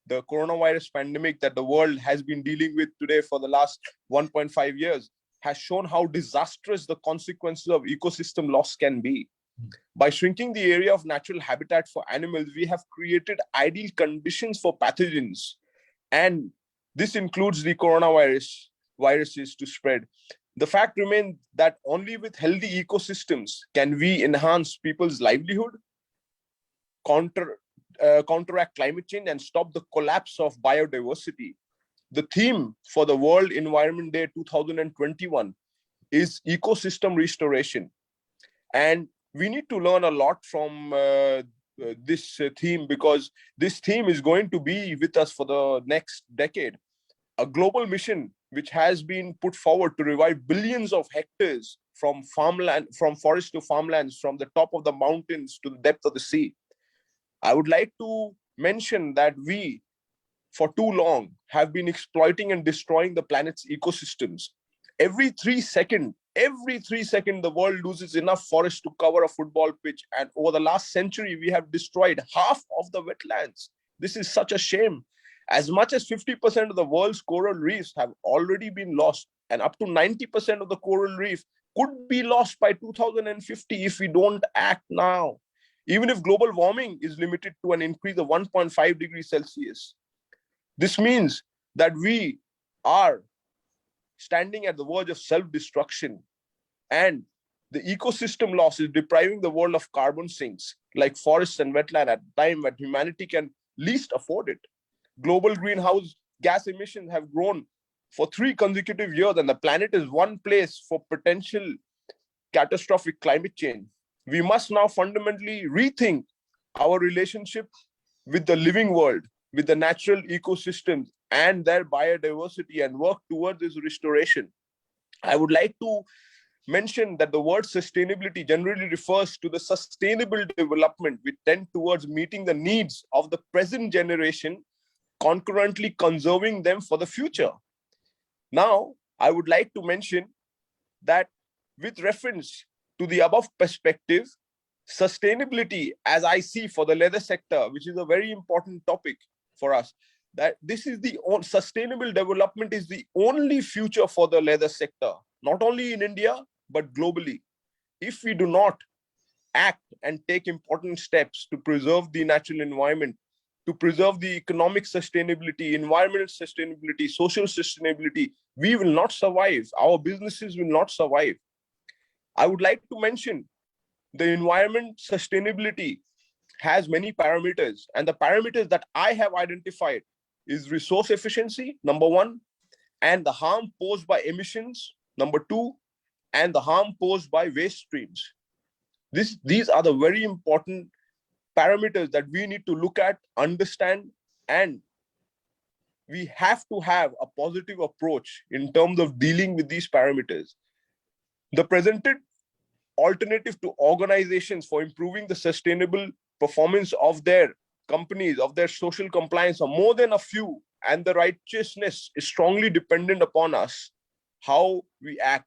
O: the coronavirus pandemic that the world has been dealing with today for the last 1.5 years has shown how disastrous the consequences of ecosystem loss can be. By shrinking the area of natural habitat for animals, we have created ideal conditions for pathogens. And this includes the viruses to spread. The fact remains that only with healthy ecosystems can we enhance people's livelihood, counteract climate change, and stop the collapse of biodiversity. The theme for the World Environment Day 2021 is ecosystem restoration. And we need to learn a lot from this theme, because this theme is going to be with us for the next decade. A global mission which has been put forward to revive billions of hectares from farmland, from forest to farmlands, from the top of the mountains to the depth of the sea. I would like to mention that we, for too long, have been exploiting and destroying the planet's ecosystems. Every 3 seconds, the world loses enough forest to cover a football pitch. And over the last century, we have destroyed half of the wetlands. This is such a shame. As much as 50% of the world's coral reefs have already been lost, and up to 90% of the coral reef could be lost by 2050 if we don't act now, even if global warming is limited to an increase of 1.5 degrees Celsius. This means that we are standing at the verge of self-destruction, and the ecosystem loss is depriving the world of carbon sinks like forests and wetland at a time when humanity can least afford it. Global greenhouse gas emissions have grown for 3 consecutive years, and the planet is one place for potential catastrophic climate change. We must now fundamentally rethink our relationship with the living world, with the natural ecosystems and their biodiversity, and work towards this restoration. I would like to mention that the word sustainability generally refers to the sustainable development which tend towards meeting the needs of the present generation, concurrently conserving them for the future. Now, I would like to mention that with reference to the above perspective, sustainability, as I see for the leather sector, which is a very important topic for us, that this is the sustainable development is the only future for the leather sector, not only in India, but globally. If we do not act and take important steps to preserve the natural environment, to preserve the economic sustainability, environmental sustainability, social sustainability, we will not survive. Our businesses will not survive. I would like to mention the environment sustainability has many parameters, and the parameters that I have identified is resource efficiency, number one, and the harm posed by emissions, number two, and the harm posed by waste streams. These are the very important parameters that we need to look at, understand, and we have to have a positive approach in terms of dealing with these parameters. The presented alternative to organizations for improving the sustainable performance of their companies, of their social compliance, are more than a few, and the righteousness is strongly dependent upon us, how we act.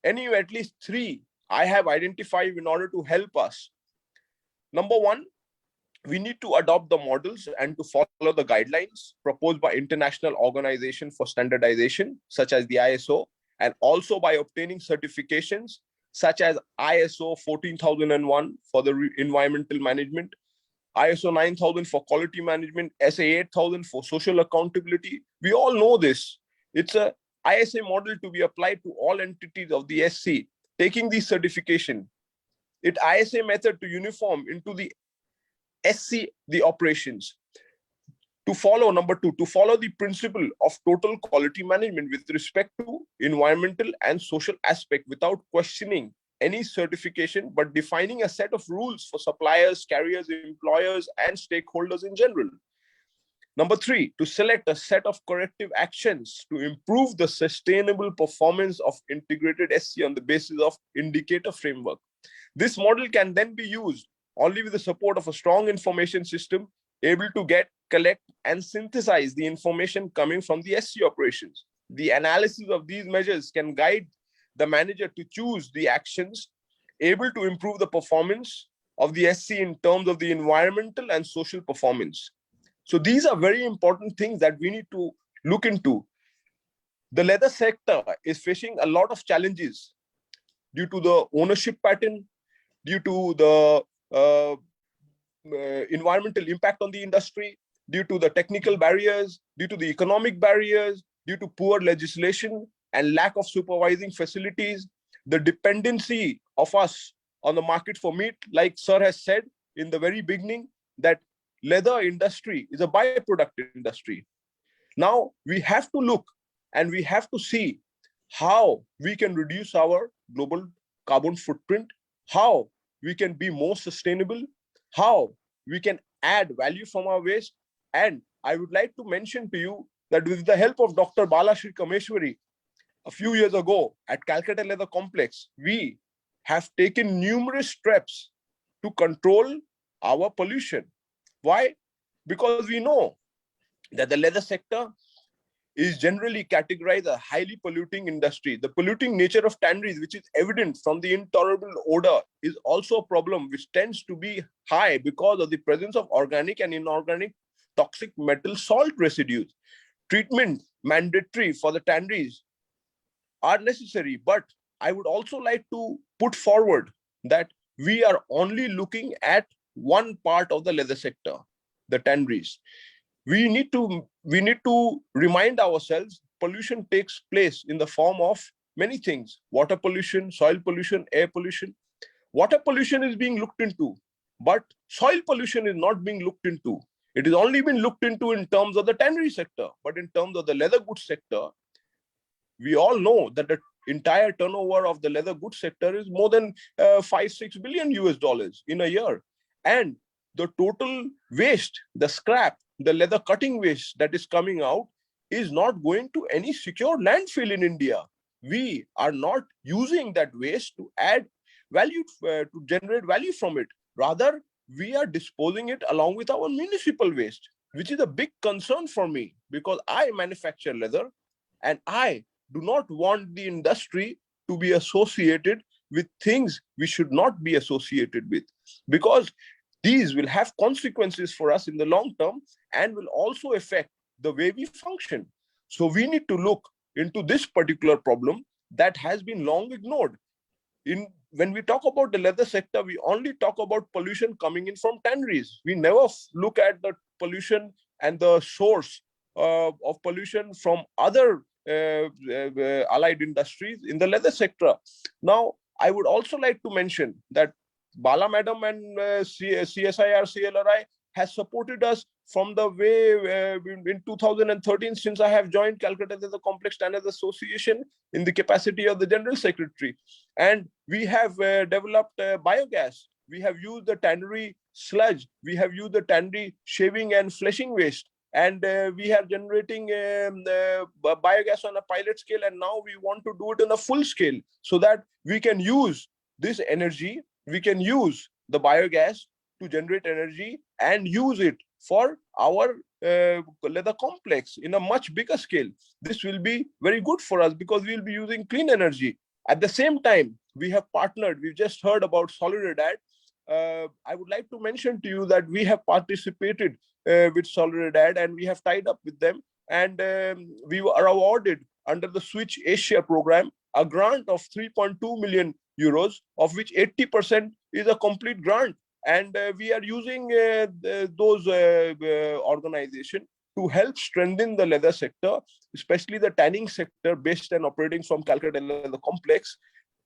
O: Anyway, at least three I have identified in order to help us. Number one, we need to adopt the models and to follow the guidelines proposed by International Organization for Standardization, such as the ISO, and also by obtaining certifications such as ISO 14001 for the environmental management, ISO 9000 for quality management, SA 8000 for social accountability. We all know this. It's a ISA model to be applied to all entities of the SC taking these certification. It ISA method to uniform into the SC, the operations. To follow, number two, to follow the principle of total quality management with respect to environmental and social aspect without questioning any certification, but defining a set of rules for suppliers, carriers, employers, and stakeholders in general. Number three, to select a set of corrective actions to improve the sustainable performance of integrated SC on the basis of indicator framework. This model can then be used only with the support of a strong information system able to get, collect, and synthesize the information coming from the SC operations. The analysis of these measures can guide the manager to choose the actions able to improve the performance of the SC in terms of the environmental and social performance. So these are very important things that we need to look into. The leather sector is facing a lot of challenges due to the ownership pattern, due to the environmental impact on the industry, due to the technical barriers, due to the economic barriers, due to poor legislation and lack of supervising facilities, the dependency of us on the market for meat, like sir has said in the very beginning, that leather industry is a byproduct industry. Now we have to look and we have to see how we can reduce our global carbon footprint, how we can be more sustainable, how we can add value from our waste. And I would like to mention to you that with the help of Dr. Balashri Kameshwari, a few years ago at Calcutta Leather Complex, we have taken numerous steps to control our pollution. Why? Because we know that the leather sector is generally categorized as a highly polluting industry. The polluting nature of tanneries, which is evident from the intolerable odor, is also a problem which tends to be high because of the presence of organic and inorganic toxic metal salt residues. Treatment mandatory for the tanneries are necessary, but I would also like to put forward that we are only looking at one part of the leather sector, the tanneries. We need to remind ourselves pollution takes place in the form of many things: water pollution, soil pollution, air pollution. Water pollution is being looked into, but soil pollution is not being looked into. It is only been looked into in terms of the tannery sector, but in terms of the leather goods sector, we all know that the entire turnover of the leather goods sector is more than 5-6 billion US dollars in a year. And the total waste, the scrap, the leather cutting waste that is coming out is not going to any secure landfill in India. We are not using that waste to add value, to generate value from it. Rather, we are disposing it along with our municipal waste, which is a big concern for me because I manufacture leather and I do not want the industry to be associated with things we should not be associated with, because these will have consequences for us in the long term and will also affect the way we function. So we need to look into this particular problem that has been long ignored. When we talk about the leather sector, we only talk about pollution coming in from tanneries. We never look at the pollution and the source of pollution from other allied industries in the leather sector. Now, I would also like to mention that Bala Madam and CSIR, CLRI has supported us from the way in 2013, since I have joined Calcutta Leather Complex Standards Association in the capacity of the General Secretary. And we have developed biogas. We have used the tannery sludge. We have used the tannery shaving and fleshing waste. And we are generating biogas on a pilot scale. And now we want to do it on a full scale so that we can use this energy. We can use the biogas to generate energy and use it for our leather complex in a much bigger scale. This will be very good for us because we will be using clean energy. At the same time, we have partnered. We've just heard about Solidaridad. I would like to mention to you that we have participated with Solidaridad and we have tied up with them, and we are awarded under the Switch Asia program a grant of 3.2 million euros, of which 80% is a complete grant. And we are using those organizations to help strengthen the leather sector, especially the tanning sector based and operating from Calcutta Leather Complex.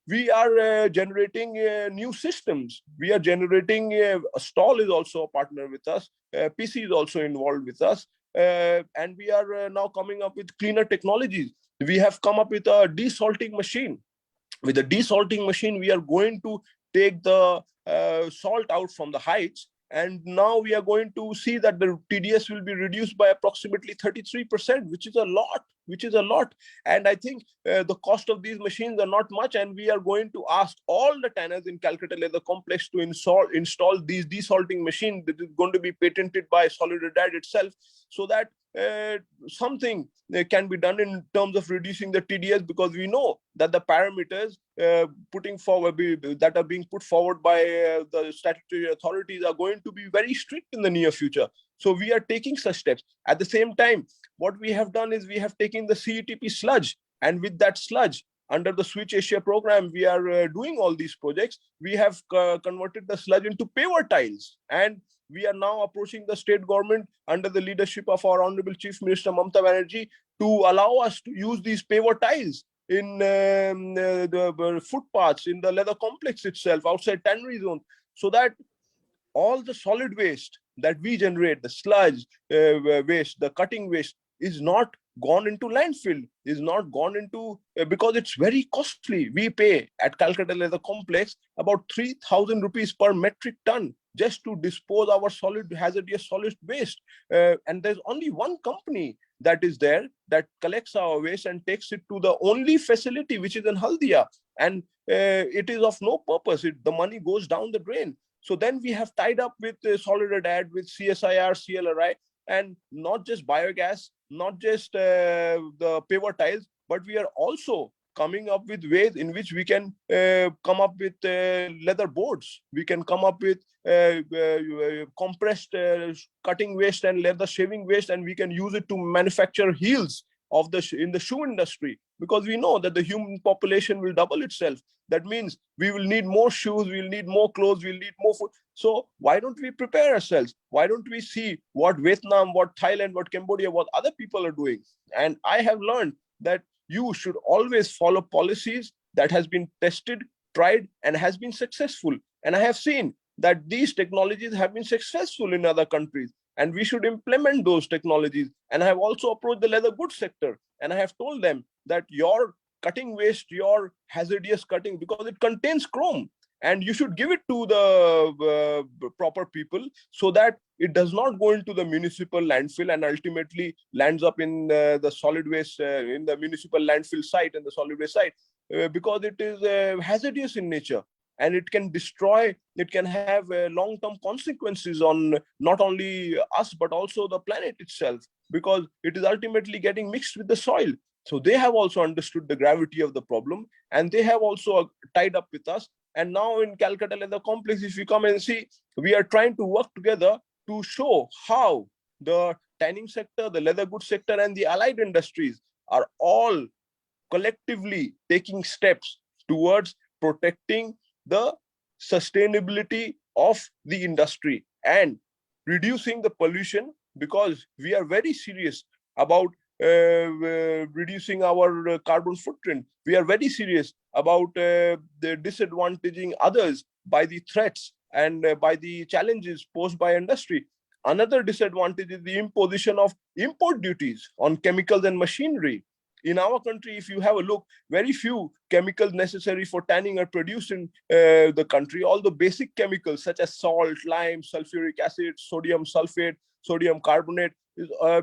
O: We are generating new systems. We are generating, Stall is also a partner with us. PC is also involved with us. And we are now coming up with cleaner technologies. We have come up with a desalting machine. With the desalting machine, we are going to take the salt out from the heights. And now we are going to see that the TDS will be reduced by approximately 33%, which is a lot. And I think the cost of these machines are not much. And we are going to ask all the tanners in Calcutta Leather Complex to install these desalting machines that is going to be patented by Solidaridad itself, so that something can be done in terms of reducing the TDS, because we know that the parameters that are being put forward by the statutory authorities are going to be very strict in the near future. So we are taking such steps. At the same time, what we have done is we have taken the CETP sludge, and with that sludge, under the Switch Asia program, we are doing all these projects. We have converted the sludge into paver tiles, and we are now approaching the state government under the leadership of our Honorable Chief Minister Mamata Banerjee to allow us to use these paver tiles in the footpaths, in the leather complex itself, outside tannery zone, so that all the solid waste that we generate, the sludge waste, the cutting waste, is not gone into landfill, is not gone into, because it's very costly. We pay at Calcutta Leather Complex about 3,000 rupees per metric ton just to dispose our hazardous solid waste. And there's only one company that is there that collects our waste and takes it to the only facility, which is in Haldia. And it is of no purpose. The money goes down the drain. So then we have tied up with Solidaridad, with CSIR, CLRI, and not just biogas, not just the paver tiles, but we are also coming up with ways in which we can come up with leather boards. We can come up with compressed cutting waste and leather shaving waste, and we can use it to manufacture heels in the shoe industry, because we know that the human population will double itself. That means we will need more shoes, we'll need more clothes, we'll need more food. So why don't we prepare ourselves? Why don't we see what Vietnam, what Thailand, what Cambodia, what other people are doing? And I have learned that you should always follow policies that has been tested, tried, and has been successful. And I have seen that these technologies have been successful in other countries, and we should implement those technologies. And I have also approached the leather goods sector, and I have told them that your cutting waste, your hazardous cutting, because it contains chrome, and you should give it to the proper people so that it does not go into the municipal landfill and ultimately lands up in the solid waste, in the municipal landfill site and the solid waste site, because it is hazardous in nature. And it can destroy, it can have long-term consequences on not only us, but also the planet itself, because it is ultimately getting mixed with the soil. So they have also understood the gravity of the problem, and they have also tied up with us. And now in Calcutta Leather Complex, if you come and see, we are trying to work together to show how the tanning sector, the leather goods sector, and the allied industries are all collectively taking steps towards protecting the sustainability of the industry and reducing the pollution, because we are very serious about reducing our carbon footprint. We are very serious about the disadvantaging others by the threats and by the challenges posed by industry. Another disadvantage is the imposition of import duties on chemicals and machinery. In our country, if you have a look, very few chemicals necessary for tanning are produced in the country. All the basic chemicals such as salt, lime, sulfuric acid, sodium sulfate, sodium carbonate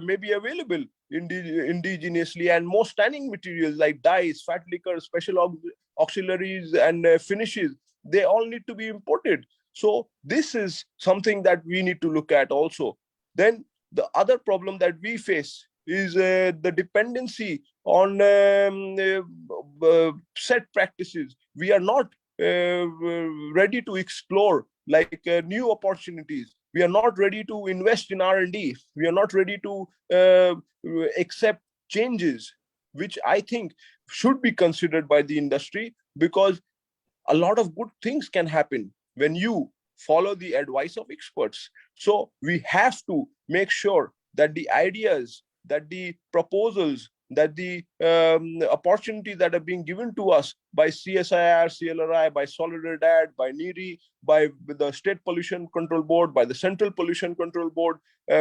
O: may be available indigenously, and most tanning materials like dyes, fat liquor, special auxiliaries and finishes, they all need to be imported. So this is something that we need to look at also. Then the other problem that we face is the dependency on set practices. We are not ready to explore like new opportunities. We are not ready to invest in R&D. We are not ready to accept changes, which I think should be considered by the industry, because a lot of good things can happen when you follow the advice of experts. So we have to make sure that the ideas, that the proposals, that the opportunities that are being given to us by CSIR, CLRI, by Solidaridad, by NERI, by the State Pollution Control Board, by the Central Pollution Control Board,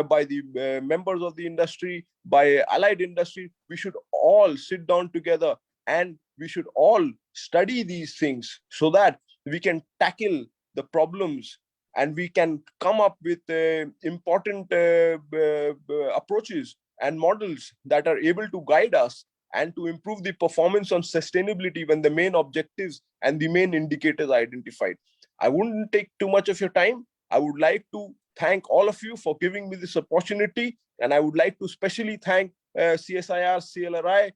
O: by the members of the industry, by allied industry, we should all sit down together and we should all study these things so that we can tackle the problems and we can come up with important approaches and models that are able to guide us and to improve the performance on sustainability when the main objectives and the main indicators are identified. I wouldn't take too much of your time. I would like to thank all of you for giving me this opportunity. And I would like to specially thank CSIR, CLRI,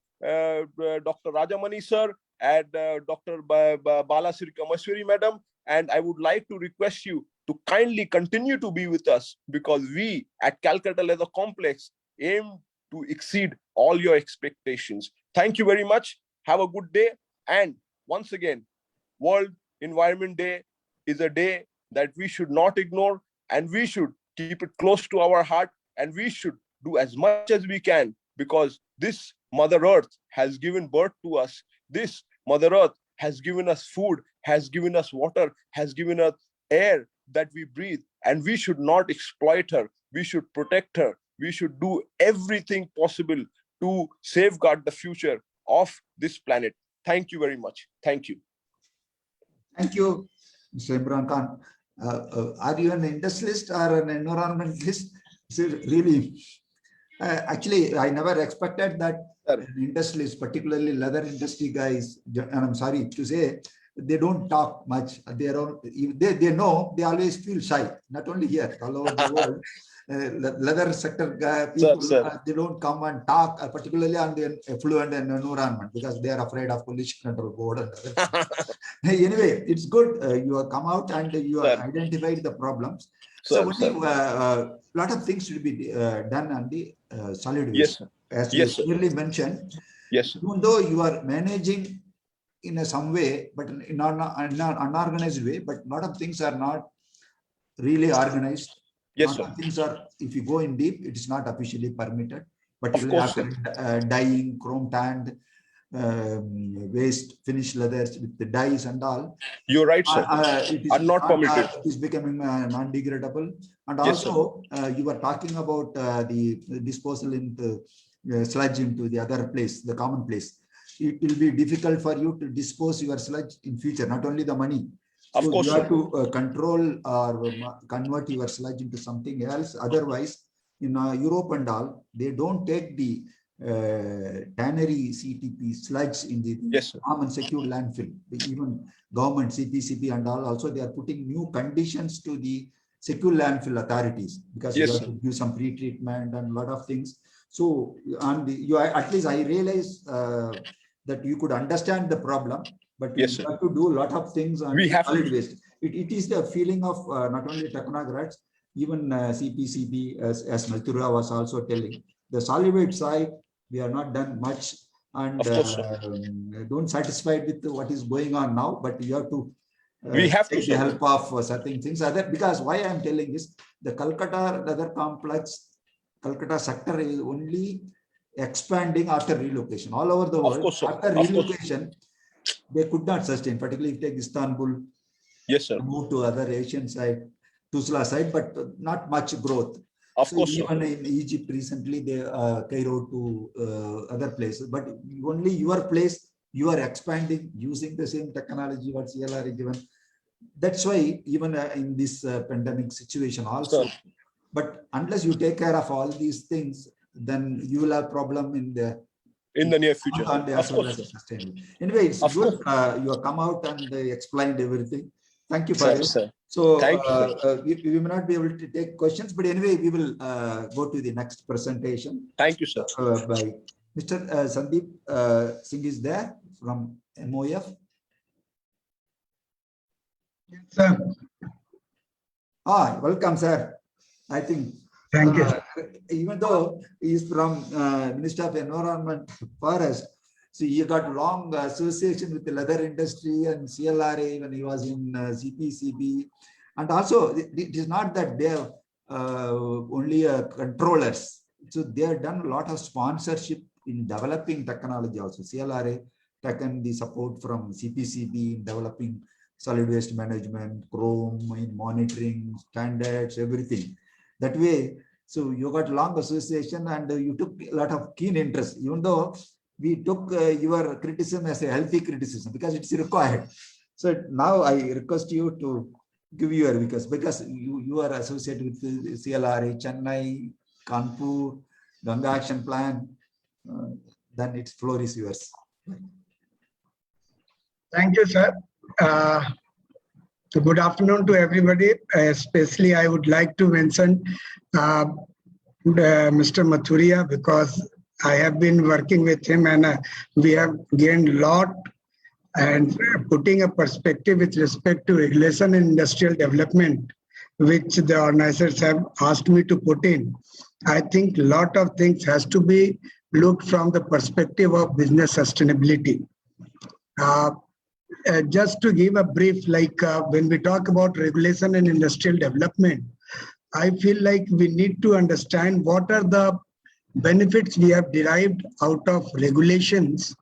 O: Dr. Rajamani sir, and Dr. Bala Sirikamaswari madam. And I would like to request you to kindly continue to be with us, because we at Calcutta Leather Complex aim to exceed all your expectations. Thank you very much. Have a good day. And once again, World Environment Day is a day that we should not ignore, and we should keep it close to our heart, and we should do as much as we can, because this Mother Earth has given birth to us. This Mother Earth has given us food, has given us water, has given us air that we breathe, and we should not exploit her. We should protect her. We should do everything possible to safeguard the future of this planet. Thank you very much. Thank you.
C: Thank you, Mr. Imran Khan. Are you an industrialist or an environmentalist? So really, actually, I never expected that industrialists, particularly leather industry guys, and I'm sorry to say, they don't talk much. They know, they always feel shy, not only here, all over the world. Leather sector people, they don't come and talk, particularly on the effluent and environment, because they are afraid of Pollution Control Board. And anyway, it's good you have come out and you have identified the problems. So only a lot of things should be done on the solid waste. As you clearly mentioned, even though you are managing in some way, but in an unorganized way, but a lot of things are not really organized. Things are, if you go in deep, it is not officially permitted, particularly after dyeing, chrome tanned, waste, finished leathers with the dyes and all.
O: You're right, sir.
C: It is
O: are not permitted.
C: It is becoming non-degradable. And also, you were talking about the disposal into sludge into the other place, the common place. It will be difficult for you to dispose your sludge in future, not only the money.
O: Of course,
C: you have to control or convert your sludge into something else. Otherwise, in Europe and all, they don't take the tannery CTP sludge in the common secure landfill. Even government, CPCP and all, also they are putting new conditions to the secure landfill authorities, because you have to give some pre-treatment and a lot of things. So, and you at least I realize that you could understand the problem, but you have to do a lot of things on solid waste. It is the feeling of not only technocrats, even CPCB, as Mathura was also telling. The solid waste side, we are not done much, and don't satisfied with what is going on now, but you have to take the help of certain things. Because why I am telling this, the Calcutta Leather Complex, Calcutta sector is only expanding after relocation all over the world.
O: course, sir.
C: After
O: Of course.
C: relocation, they could not sustain, particularly if you take Istanbul,
O: Yes, sir.
C: move to other Asian side, Tuzla side, but not much growth.
O: Of
C: So
O: course, sir.
C: even in Egypt recently, they Cairo to other places, but only your place, you are expanding using the same technology what CLR is given. That's why even in this pandemic situation also,
O: Sir.
C: but unless you take care of all these things, then you will have problem in the
O: near future.
C: and
O: Of
C: as well
O: course,
C: as
O: sir.
C: sustainable. Anyway, it's
O: Of
C: good you have come out and explained everything. Thank you for
O: Sir,
C: it.
O: sir.
C: So
O: Thank you, sir.
C: we may not be able to take questions, but anyway, we will go to the next presentation.
O: Thank you, sir.
C: By Mr. Sandeep Singh is there from MOF.
P: Sir.
C: Welcome, sir. I think
P: Thank you.
C: Even though he is from Minister of Environment Forest, so he got long association with the leather industry and CLRA when he was in CPCB. And also, it is not that they are only controllers. So they have done a lot of sponsorship in developing technology also. CLRA taken the support from CPCB in developing solid waste management, Chrome in monitoring, standards, everything. That way, so you got long association and you took a lot of keen interest, even though we took your criticism as a healthy criticism because it's required. So now I request you to give your, because you are associated with CLRA, Chennai, Kanpur, Ganga Action Plan, then its floor is yours.
P: Thank you, sir. So good afternoon to everybody. Especially, I would like to mention Mr. Mathuria because I have been working with him and we have gained a lot and putting a perspective with respect to regulation and industrial development, which the organizers have asked me to put in. I think a lot of things has to be looked from the perspective of business sustainability. Just to give a brief, like when we talk about regulation and industrial development, I feel like we need to understand what are the benefits we have derived out of regulations,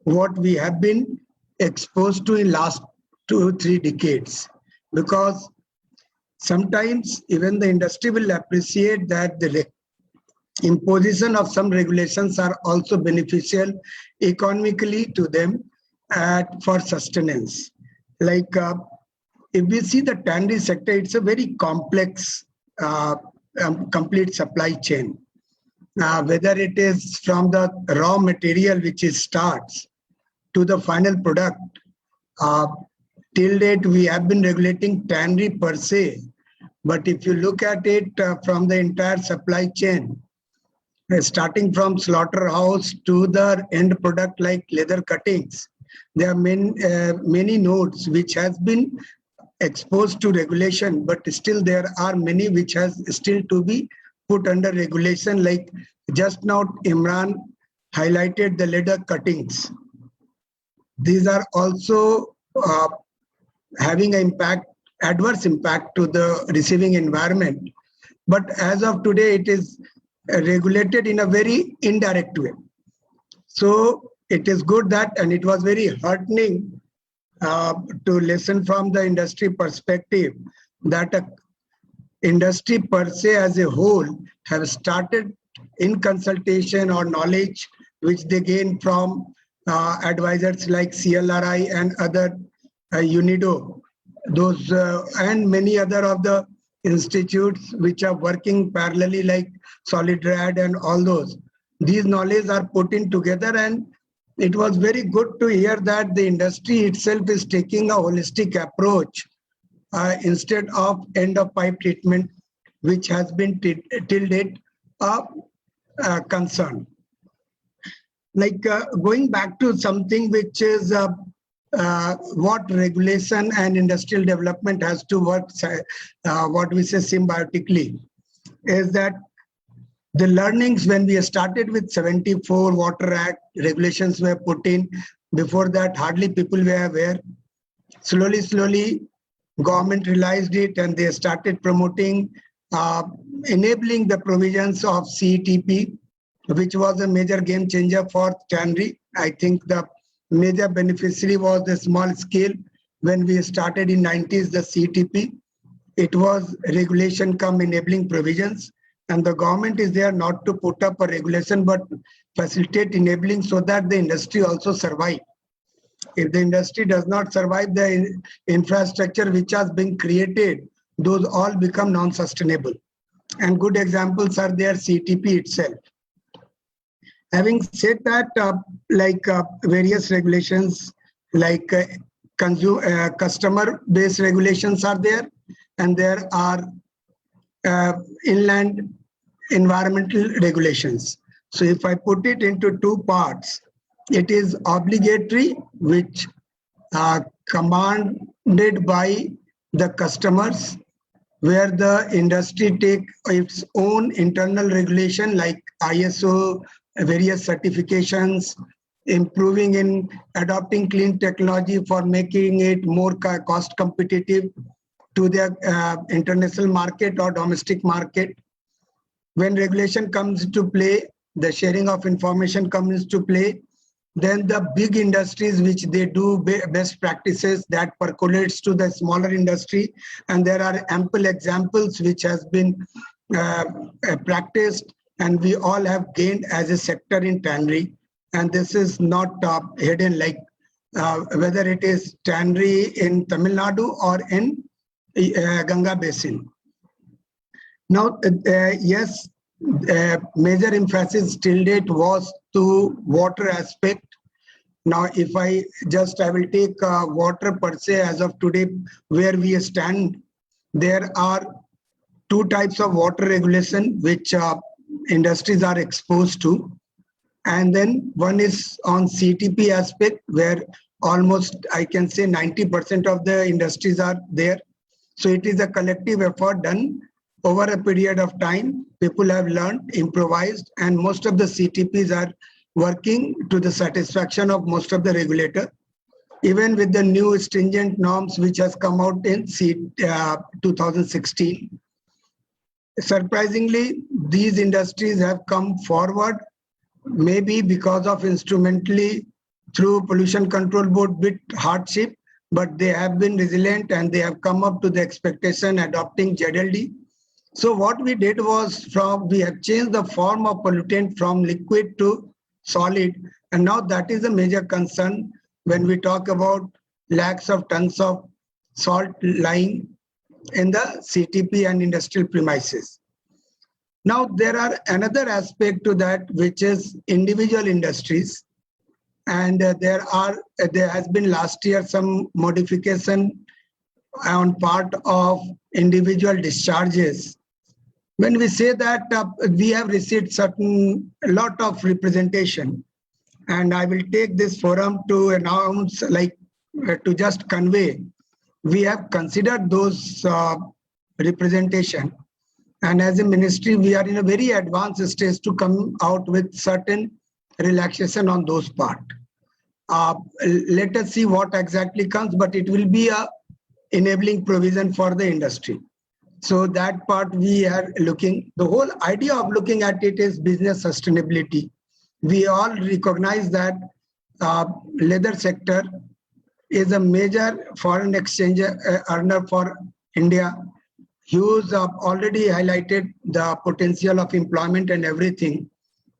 P: what we have been exposed to in last 2 or 3 decades. Because sometimes even the industry will appreciate that the imposition of some regulations are also beneficial economically to them for sustenance. Like if we see the tannery sector, it's a very complex, complete supply chain. Whether it is from the raw material which is starts to the final product. Till date, we have been regulating tannery per se. But if you look at it from the entire supply chain, starting from slaughterhouse to the end product like leather cuttings, there are many nodes which has been exposed to regulation, but still there are many which has still to be put under regulation. Like just now Imran highlighted the leather cuttings. These are also having an impact, adverse impact to the receiving environment. But as of today, it is regulated in a very indirect way. So it is good that, and it was very heartening to listen from the industry perspective that industry per se as a whole have started in consultation or knowledge which they gain from advisors like CLRI and other UNIDO, those and many other of the institutes which are working parallelly like SolidRad and all those. These knowledge are put in together, and it was very good to hear that the industry itself is taking a holistic approach instead of end of pipe treatment, which has been till date a concern. Like going back to something which is what regulation and industrial development has to work, what we say symbiotically, is that the learnings when we started with 74 Water Act, regulations were put in. Before that, hardly people were aware. Slowly, government realized it and they started promoting, enabling the provisions of CETP, which was a major game changer for tannery. I think the major beneficiary was the small scale. When we started in 90s, the CTP, it was regulation come enabling provisions, and the government is there not to put up a regulation, but facilitate enabling so that the industry also survive. If the industry does not survive, the infrastructure which has been created, those all become non-sustainable. And good examples are there, CTP itself. Having said that, various regulations like customer-based regulations are there, and there are inland environmental regulations. So if I put it into two parts, it is obligatory, which are commanded by the customers, where the industry take its own internal regulation like ISO, various certifications, improving in adopting clean technology for making it more cost competitive to the international market or domestic market. When regulation comes into play, the sharing of information comes into play, then the big industries which they do best practices that percolates to the smaller industry, and there are ample examples which has been practiced, and we all have gained as a sector in tannery. And this is not hidden, like whether it is tannery in Tamil Nadu or in Ganga Basin. Now, yes, major emphasis till date was to water aspect. Now, if I will take water per se as of today, where we stand, there are two types of water regulation which industries are exposed to. And then one is on CTP aspect, where almost I can say 90% of the industries are there. So it is a collective effort done over a period of time. People have learned, improvised, and most of the CTPs are working to the satisfaction of most of the regulator. Even with the new stringent norms which has come out in 2016. Surprisingly, these industries have come forward, maybe because of instrumentally through Pollution Control Board bit hardship, but they have been resilient and they have come up to the expectation adopting ZLD. So what we did was we have changed the form of pollutant from liquid to solid, and now that is a major concern when we talk about lakhs of tons of salt lying in the CTP and industrial premises. Now there are another aspect to that, which is individual industries, and there has been last year some modification on part of individual discharges. When we say that we have received a lot of representation, and I will take this forum to announce, to just convey, we have considered those representation, and as a ministry, we are in a very advanced stage to come out with certain relaxation on those part. Let us see what exactly comes, but it will be a enabling provision for the industry. So that part we are looking. The whole idea of looking at it is business sustainability. We all recognize that leather sector is a major foreign exchange earner for India. Hughes already highlighted the potential of employment and everything.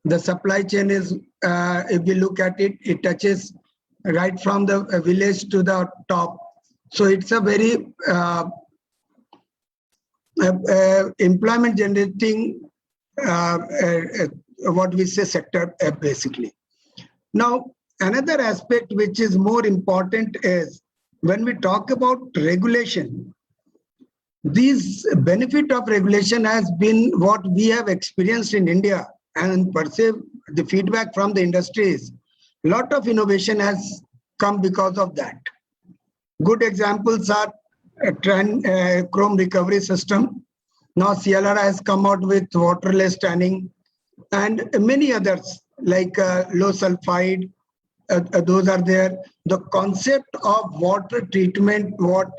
P: The supply chain is, if we look at it, it touches right from the village to the top. So it's a very employment generating what we say sector basically. Now another aspect which is more important is when we talk about regulation, this benefit of regulation has been what we have experienced in India, and perceive the feedback from the industries. A lot of innovation has come because of that. Good examples are chrome recovery system. Now CLR has come out with waterless tanning, and many others like low sulfide, those are there. The concept of water treatment, what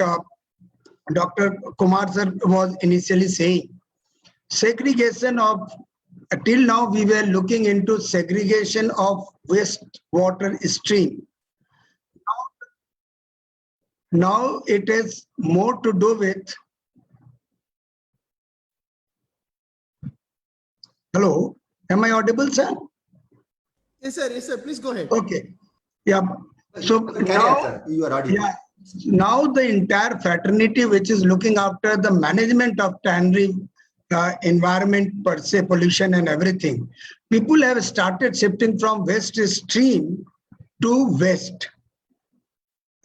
P: Dr. Kumar sir was initially saying, segregation of till now we were looking into segregation of wastewater stream. Now it is more to do with, hello, am I audible, sir?
A: Yes, sir. Yes, sir. Please go ahead.
P: Okay. Yeah. So now,
C: You are audible.
P: yeah, now the entire fraternity which is looking after the management of tannery environment per se, pollution and everything, people have started shifting from waste stream to waste.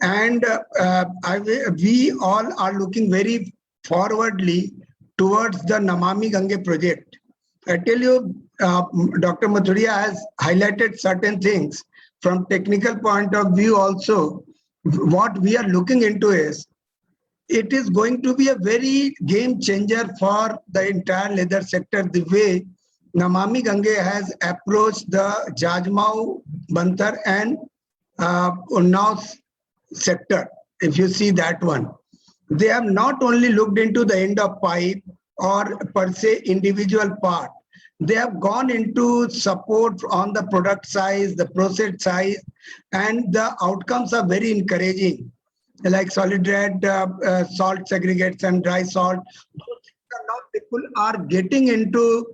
P: And we all are looking very forwardly towards the Namami Gange project. I tell you, Dr. Mathuria has highlighted certain things from technical point of view also. What we are looking into is, it is going to be a very game changer for the entire leather sector, the way Namami Gange has approached the Jajmau, Bantar and Unnao sector. If you see that one, they have not only looked into the end of pipe or per se individual part, they have gone into support on the product size, the process size, and the outcomes are very encouraging, like solid red salt segregates and dry salt. Now people are getting into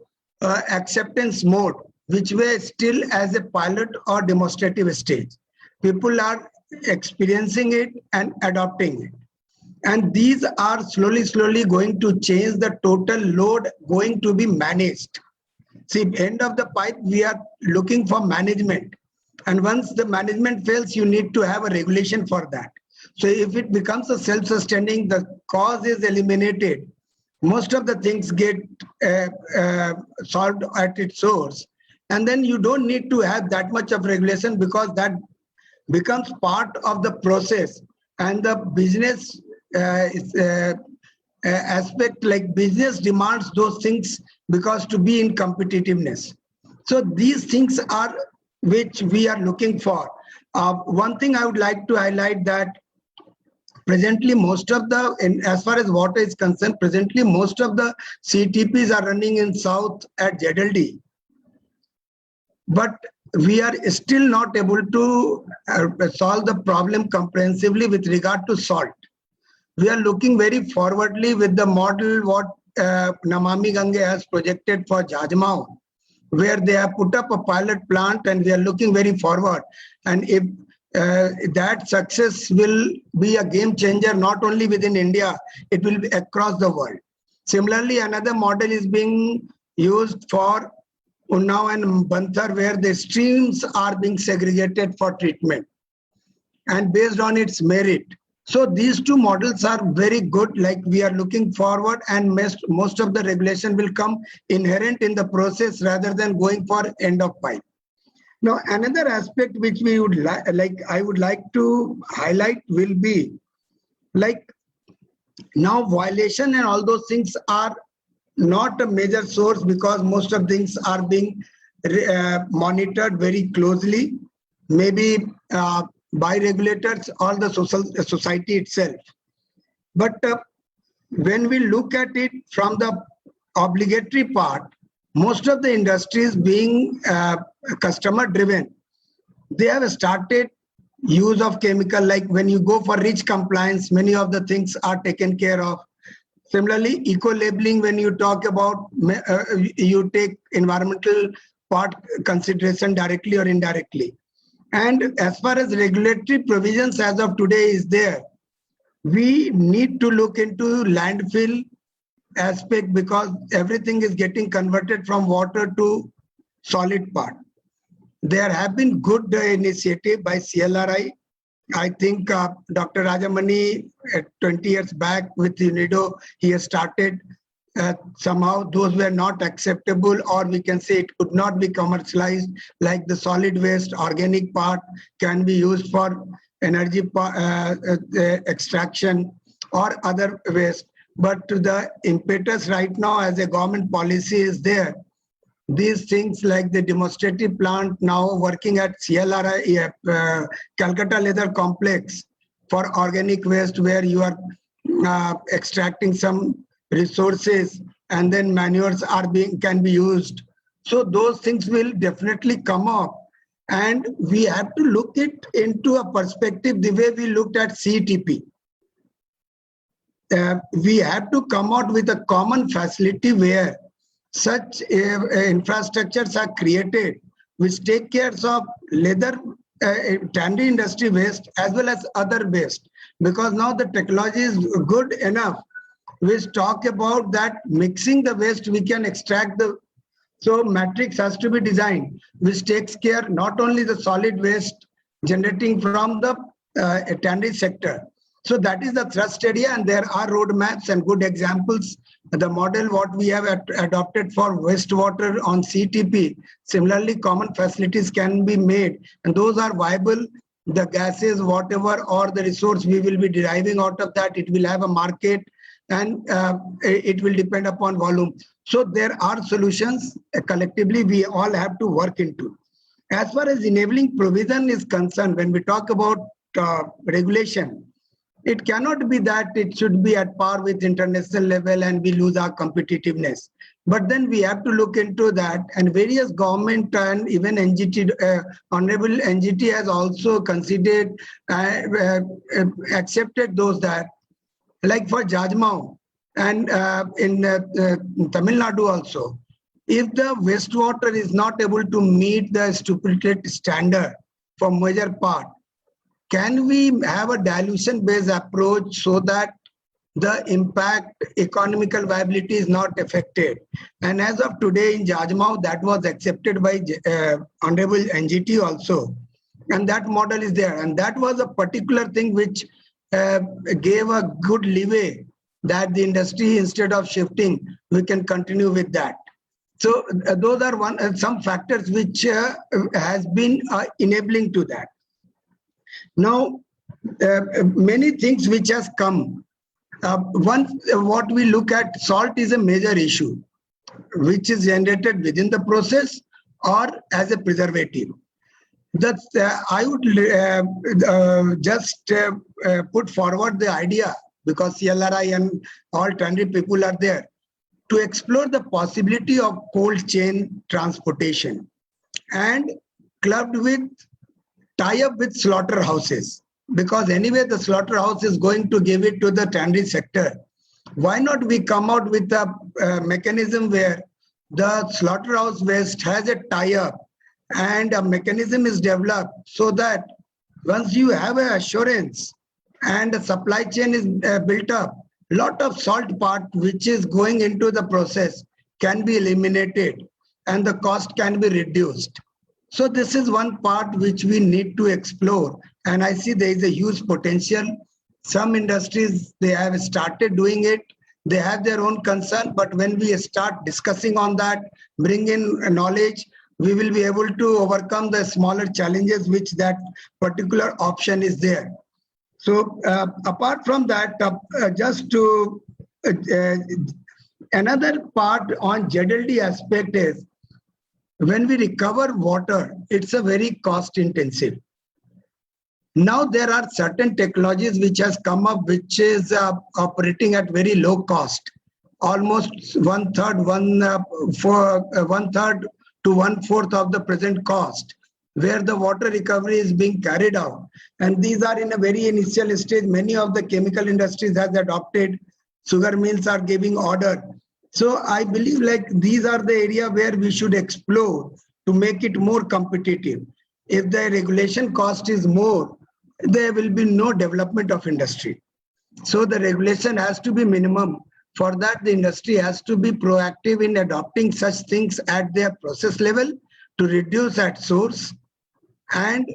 P: acceptance mode, which were still as a pilot or demonstrative stage. People are experiencing it and adopting it. And these are slowly going to change the total load going to be managed. See, end of the pipe, we are looking for management. And once the management fails, you need to have a regulation for that. So if it becomes a self-sustaining, the cause is eliminated, most of the things get solved at its source. And then you don't need to have that much of regulation, because that becomes part of the process. And the business aspect, like business demands those things because to be in competitiveness. So these things are which we are looking for. One thing I would like to highlight, that presently most of the, as far as water is concerned, presently most of the CTPs are running in south at ZLD. But we are still not able to solve the problem comprehensively with regard to salt. We are looking very forwardly with the model what Namami Gange has projected for Jajmau, where they have put up a pilot plant, and we are looking very forward. And if that success will be a game changer, not only within India, it will be across the world. Similarly, another model is being used for Unnao and Bantar, where the streams are being segregated for treatment and based on its merit. So these two models are very good, like we are looking forward, and most of the regulation will come inherent in the process rather than going for end of pipe. Now, another aspect which we would I would like to highlight will be, like, now violation and all those things are not a major source, because most of things are being monitored very closely, maybe by regulators or the society itself. But when we look at it from the obligatory part, most of the industries being customer driven, they have started use of chemical, like when you go for rich compliance, many of the things are taken care of. Similarly, eco-labeling, when you talk about, you take environmental part consideration directly or indirectly. And as far as regulatory provisions as of today is there, we need to look into landfill aspect, because everything is getting converted from water to solid part. There have been good initiative by CLRI. I think Dr. Rajamani 20 years back with UNIDO, he has started. Somehow those were not acceptable, or we can say it could not be commercialized, like the solid waste, organic part can be used for energy extraction or other waste. But the impetus right now as a government policy is there. These things like the demonstrative plant now working at CLRI, Calcutta Leather Complex for organic waste, where you are extracting some resources and then manures are can be used So those things will definitely come up. And we have to look it into a perspective the way we looked at CTP. We have to come out with a common facility where such infrastructures are created which take care of leather tannery industry waste as well as other waste, because now the technology is good enough which talk about that mixing the waste we can extract the. So matrix has to be designed which takes care not only the solid waste generating from the tannery sector. So that is the thrust area, and there are roadmaps and good examples. The model what we have adopted for wastewater on CTP, similarly common facilities can be made, and those are viable. The gases, whatever, or the resource we will be deriving out of that, it will have a market, and it will depend upon volume. So there are solutions collectively we all have to work into. As far as enabling provision is concerned, when we talk about regulation, it cannot be that it should be at par with international level and we lose our competitiveness. But then we have to look into that, and various government and even NGT, Honorable NGT has also considered, accepted those that, like for Jajmau and in Tamil Nadu also, if the wastewater is not able to meet the stipulated standard for major part, can we have a dilution-based approach so that the impact, economical viability is not affected? And as of today in Jajmau, that was accepted by Honorable NGT also. And that model is there. And that was a particular thing which gave a good leeway that the industry, instead of shifting, we can continue with that. So those are some factors which has been enabling to that. Now, many things which has come. What we look at, salt is a major issue, which is generated within the process or as a preservative. That's, I would just put forward the idea, because CLRI and all tannery people are there, to explore the possibility of cold chain transportation and clubbed with tie-up with slaughterhouses, because anyway the slaughterhouse is going to give it to the tannery sector. Why not we come out with a mechanism where the slaughterhouse waste has a tie-up and a mechanism is developed so that once you have an assurance and the supply chain is built up, lot of salt part which is going into the process can be eliminated and the cost can be reduced. So this is one part which we need to explore, and I see there is a huge potential. Some industries, they have started doing it. They have their own concern, but when we start discussing on that, bring in knowledge, we will be able to overcome the smaller challenges which that particular option is there. So apart from that, just to another part on ZLD aspect is, when we recover water, it's a very cost intensive. Now there are certain technologies which has come up, which is operating at very low cost, almost one third to 1/4 of the present cost, where the water recovery is being carried out. And these are in a very initial stage. Many of the chemical industries have adopted, sugar mills are giving order. So I believe like these are the area where we should explore to make it more competitive. If the regulation cost is more, there will be no development of industry. So the regulation has to be minimum. For that, the industry has to be proactive in adopting such things at their process level to reduce at source. And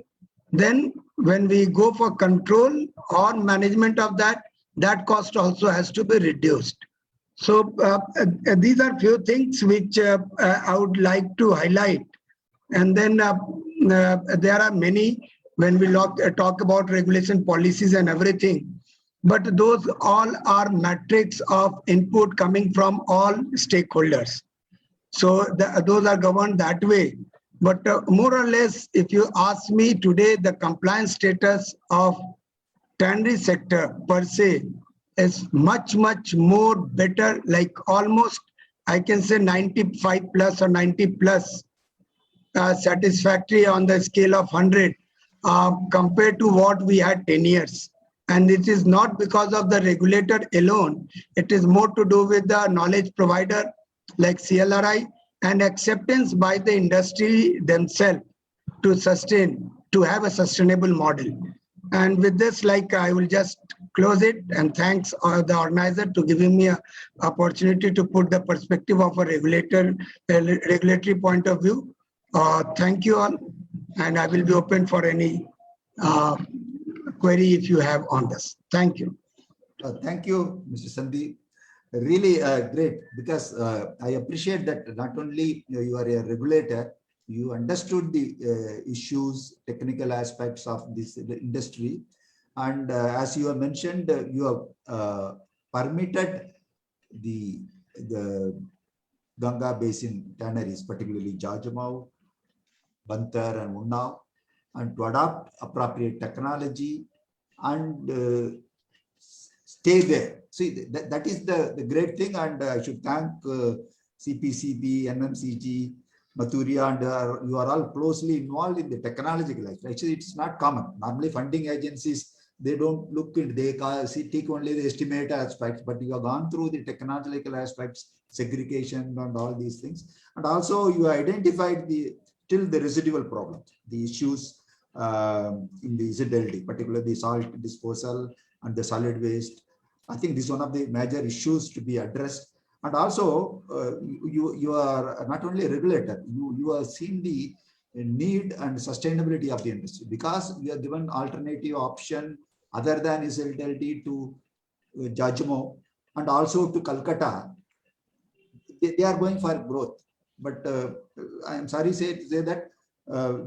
P: then when we go for control or management of that, that cost also has to be reduced. So these are few things which I would like to highlight. And then there are many when we talk about regulation policies and everything. But those all are metrics of input coming from all stakeholders. So those are governed that way. But more or less, if you ask me today, the compliance status of tannery sector per se is much more better, like almost I can say 95 plus or 90 plus satisfactory on the scale of 100 compared to what we had 10 years. And it is not because of the regulator alone. It is more to do with the knowledge provider like CLRI and acceptance by the industry themselves to sustain, to have a sustainable model. And with this, like, I will just close it, and thanks the organizer to giving me an opportunity to put the perspective of a regulatory point of view. Thank you all, and I will be open for any query if you have on this. Thank you.
C: Thank you, Mr. Sandeep. Really great, because I appreciate that not only you are a regulator, you understood the issues, technical aspects of this industry. And as you have mentioned, you have permitted the Ganga Basin tanneries, particularly Jajamau, Bantar and Unnao, and to adopt appropriate technology and stay there. See, that is the great thing, and I should thank CPCB, NMCG, Mathuria, and you are all closely involved in the technological aspect. Actually, it's not common. Normally, funding agencies, they don't look into, they take only the estimate aspects, but you have gone through the technological aspects, segregation and all these things. And also you identified the residual problems, the issues in the ZLD, particularly the salt disposal and the solid waste. I think this is one of the major issues to be addressed. And also you are not only a regulator, you are seeing the need and sustainability of the industry, because we are given alternative option other than ZLD to Jajamau and also to Calcutta. They are going for growth, but I am sorry to say that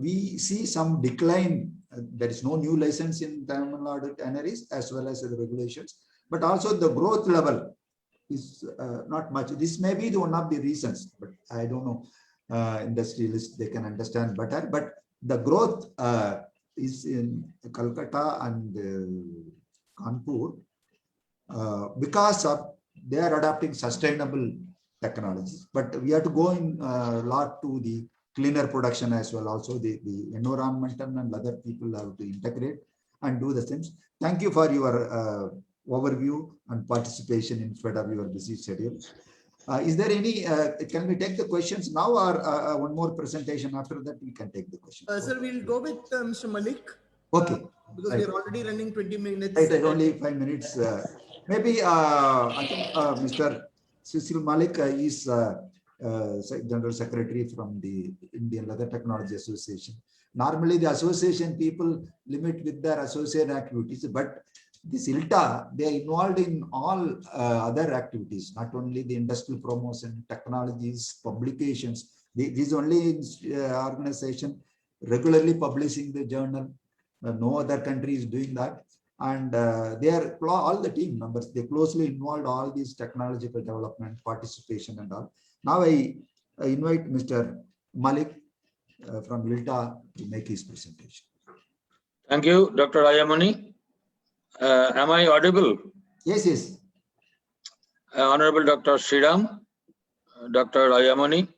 C: we see some decline. There is no new license in Tamil Nadu tanneries as well as the regulations, but also the growth level is not much. This may be one of the reasons, but I don't know. Industrialists, they can understand better, but the growth is in Calcutta and Kanpur because of they are adopting sustainable technologies. But we have to go in a lot to the cleaner production as well. Also, the environmental and other people have to integrate and do the things. Thank you for your overview and participation in spite of your busy schedule. Is there any, can we take the questions now, or one more presentation after that we can take the questions?
A: Sir, we'll go with Mr. Malik.
C: Okay.
A: Because
C: right.
A: we're already running 20 minutes.
C: Right, only 5 minutes. Maybe I think Mr. Cecil Malik is General Secretary from the Indian Leather Technology Association. Normally the association people limit with their associate activities, but this ILTA, they are involved in all other activities, not only the industrial promotion, technologies, publications. This only organization regularly publishing the journal. No other country is doing that. And they are all the team members. They closely involved all these technological development, participation and all. Now I invite Mr. Malik from ILTA to make his presentation.
D: Thank you, Dr. Rajamani. Am I audible?
C: Yes, yes.
D: Honorable Dr. Sriram, Dr. Rajamani,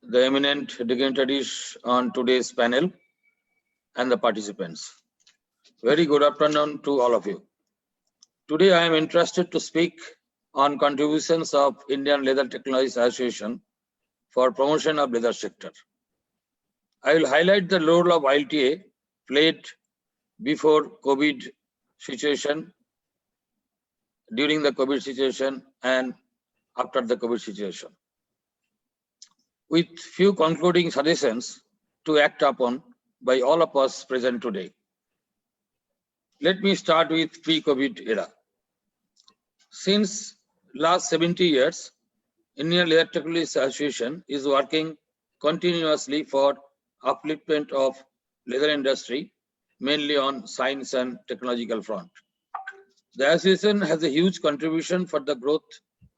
D: the eminent dignitaries on today's panel, and the participants. Very good afternoon to all of you. Today I am interested to speak on contributions of Indian Leather Technology Association for promotion of leather sector. I will highlight the role of ILTA played before COVID situation, during the COVID situation, and after the COVID situation, with few concluding suggestions to act upon by all of us present today. Let me start with pre-COVID era. Since last 70 years, Indian Leather Technology Association is working continuously for upliftment of leather industry, mainly on science and technological front. The association has a huge contribution for the growth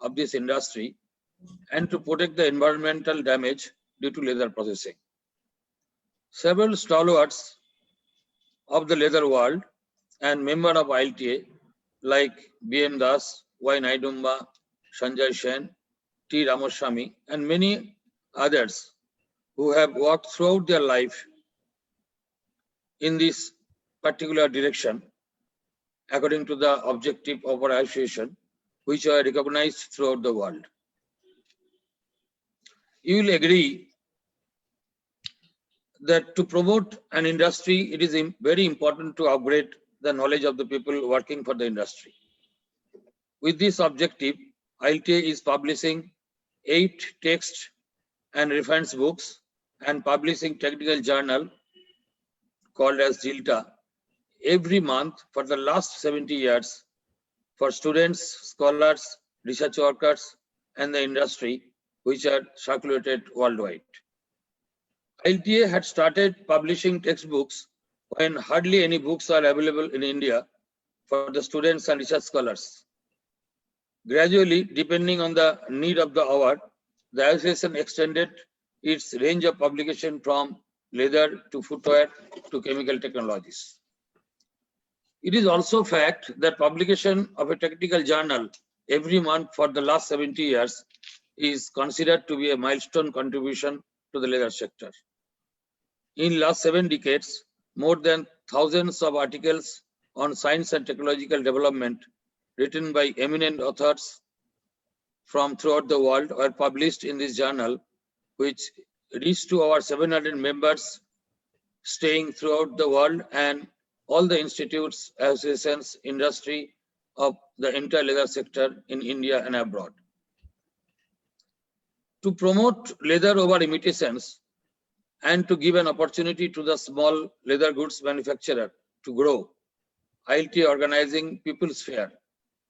D: of this industry and to protect the environmental damage due to leather processing. Several stalwarts of the leather world and member of ILTA like B.M. Das, Y. Naidumba, Sanjay Sen, T. Ramaswamy, and many others who have worked throughout their life in this particular direction, according to the objective of our association, which are recognized throughout the world. You will agree that to promote an industry, it is very important to upgrade the knowledge of the people working for the industry. With this objective, ILTA is publishing 8 text and reference books and publishing technical journal called as JILTA every month for the last 70 years for students, scholars, research workers, and the industry, which are circulated worldwide. ILTA had started publishing textbooks when hardly any books are available in India for the students and research scholars. Gradually, depending on the need of the hour, the association extended its range of publication from leather to footwear to chemical technologies. It is also a fact that publication of a technical journal every month for the last 70 years is considered to be a milestone contribution to the leather sector. In last 7 decades, more than thousands of articles on science and technological development written by eminent authors from throughout the world were published in this journal, which reached to our 700 members staying throughout the world and all the institutes, associations, industry of the entire leather sector in India and abroad. To promote leather over imitations and to give an opportunity to the small leather goods manufacturer to grow, ILTA organizing People's Fair,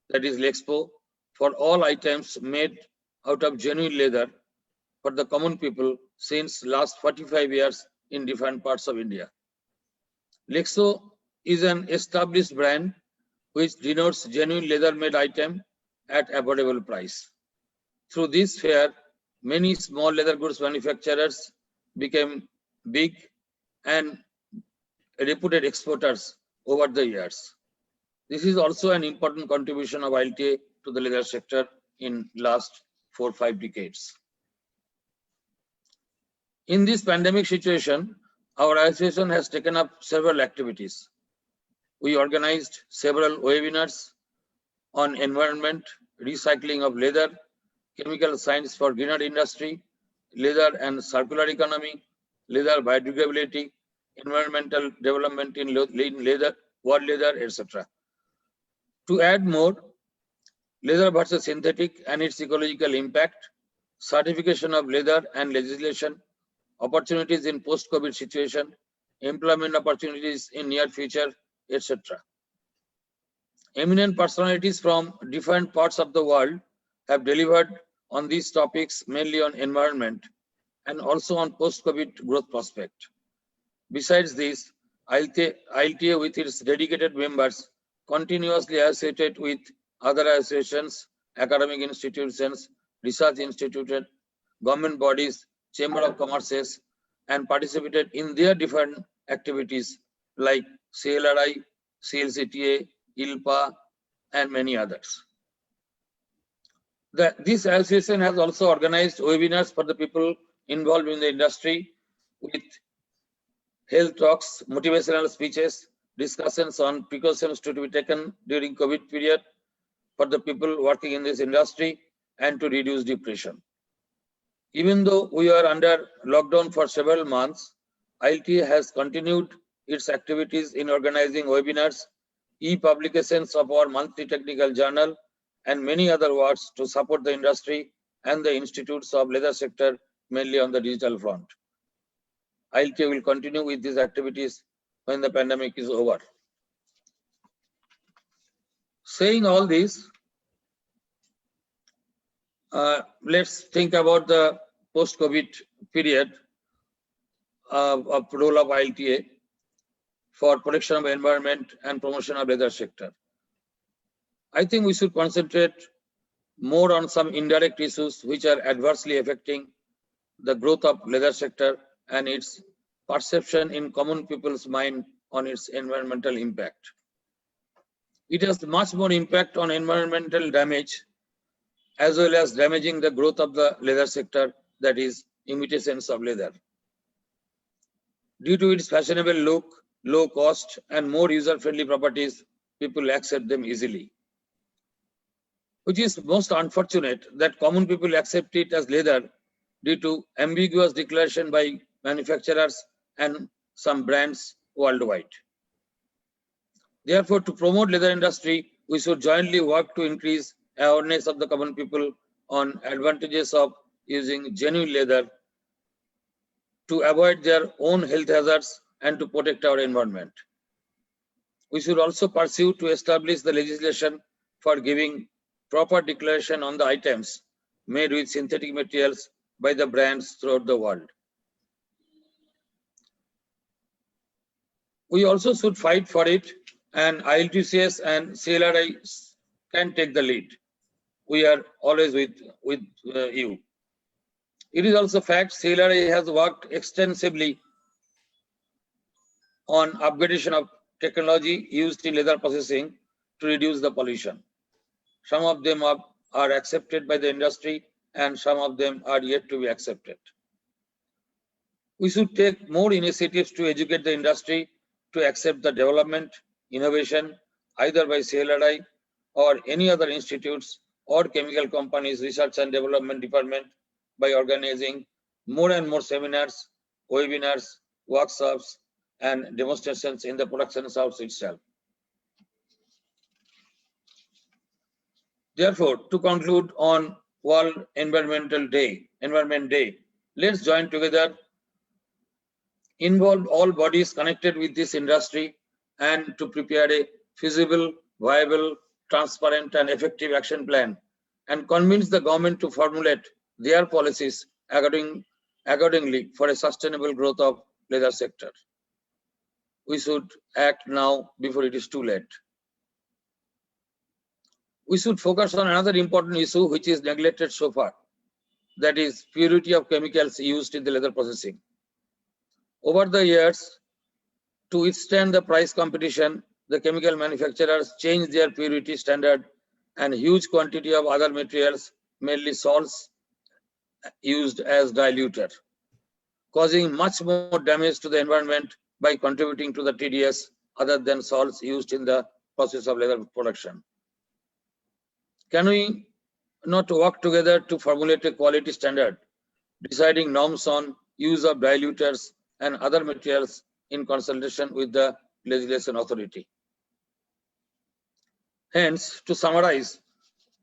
D: that is Lexpo, for all items made out of genuine leather for the common people since last 45 years in different parts of India. Lexo is an established brand which denotes genuine leather made item at affordable price. Through this fair, many small leather goods manufacturers became big and reputed exporters over the years. This is also an important contribution of ILTA to the leather sector in last 4 or 5 decades. In this pandemic situation, our association has taken up several activities. We organized several webinars on environment, recycling of leather, chemical science for greener industry, leather and circular economy, leather biodegradability, environmental development in leather, world leather, etc. To add more, leather versus synthetic and its ecological impact, certification of leather and legislation, opportunities in post-COVID situation, employment opportunities in near future, etc. Eminent personalities from different parts of the world have delivered on these topics, mainly on environment and also on post-COVID growth prospect. Besides this, ILTA with its dedicated members continuously associated with other associations, academic institutions, research institutes, government bodies, Chamber of Commerces, and participated in their different activities like CLRI, CLCTA, ILPA, and many others. This association has also organized webinars for the people involved in the industry with health talks, motivational speeches, discussions on precautions to be taken during COVID period for the people working in this industry and to reduce depression. Even though we are under lockdown for several months, ILTA has continued its activities in organizing webinars, e-publications of our monthly technical journal, and many other works to support the industry and the institutes of leather sector, mainly on the digital front. ILTA will continue with these activities when the pandemic is over. Saying all this, let's think about the post-COVID period of role of ILTA for protection of environment and promotion of leather sector. I think we should concentrate more on some indirect issues which are adversely affecting the growth of leather sector and its perception in common people's mind on its environmental impact. It has much more impact on environmental damage as well as damaging the growth of the leather sector, that is imitations of leather. Due to its fashionable look, low cost, and more user-friendly properties, people accept them easily. Which is most unfortunate that common people accept it as leather due to ambiguous declaration by manufacturers and some brands worldwide. Therefore, to promote leather industry, we should jointly work to increase awareness of the common people on advantages of using genuine leather, to avoid their own health hazards and to protect our environment. We should also pursue to establish the legislation for giving proper declaration on the items made with synthetic materials by the brands throughout the world. We also should fight for it, and ILTCS and CLRI can take the lead. We are always with you. It is also fact CLRI has worked extensively on upgradation of technology used in leather processing to reduce the pollution. Some of them are accepted by the industry and some of them are yet to be accepted. We should take more initiatives to educate the industry to accept the development, innovation, either by CLRI or any other institutes or chemical companies research and development department, by organizing more and more seminars, webinars, workshops, and demonstrations in the production house itself. Therefore, to conclude on World Environment Day, let's join together, involve all bodies connected with this industry, and to prepare a feasible, viable, transparent, and effective action plan, and convince the government to formulate their policies accordingly for a sustainable growth of leather sector. We should act now before it is too late. We should focus on another important issue which is neglected so far, that is purity of chemicals used in the leather processing. Over the years, to withstand the price competition, the chemical manufacturers changed their purity standard, and huge quantity of other materials, mainly salts, used as diluter, causing much more damage to the environment by contributing to the TDS other than salts used in the process of leather production. Can we not work together to formulate a quality standard, deciding norms on use of diluters and other materials in consultation with the legislation authority? Hence, to summarize,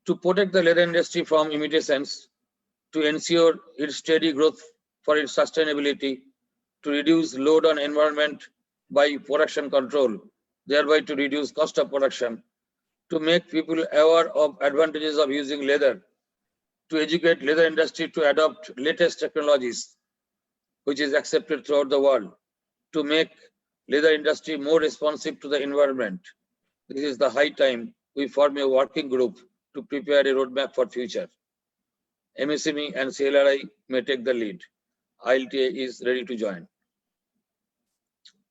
D: to protect the leather industry from imitations, to ensure its steady growth for its sustainability, to reduce load on environment by production control, thereby to reduce cost of production, to make people aware of advantages of using leather, to educate leather industry to adopt latest technologies, which is accepted throughout the world, to make leather industry more responsive to the environment. This is the high time we form a working group to prepare a roadmap for future. MSME and CLRI may take the lead. ILTA is ready to join.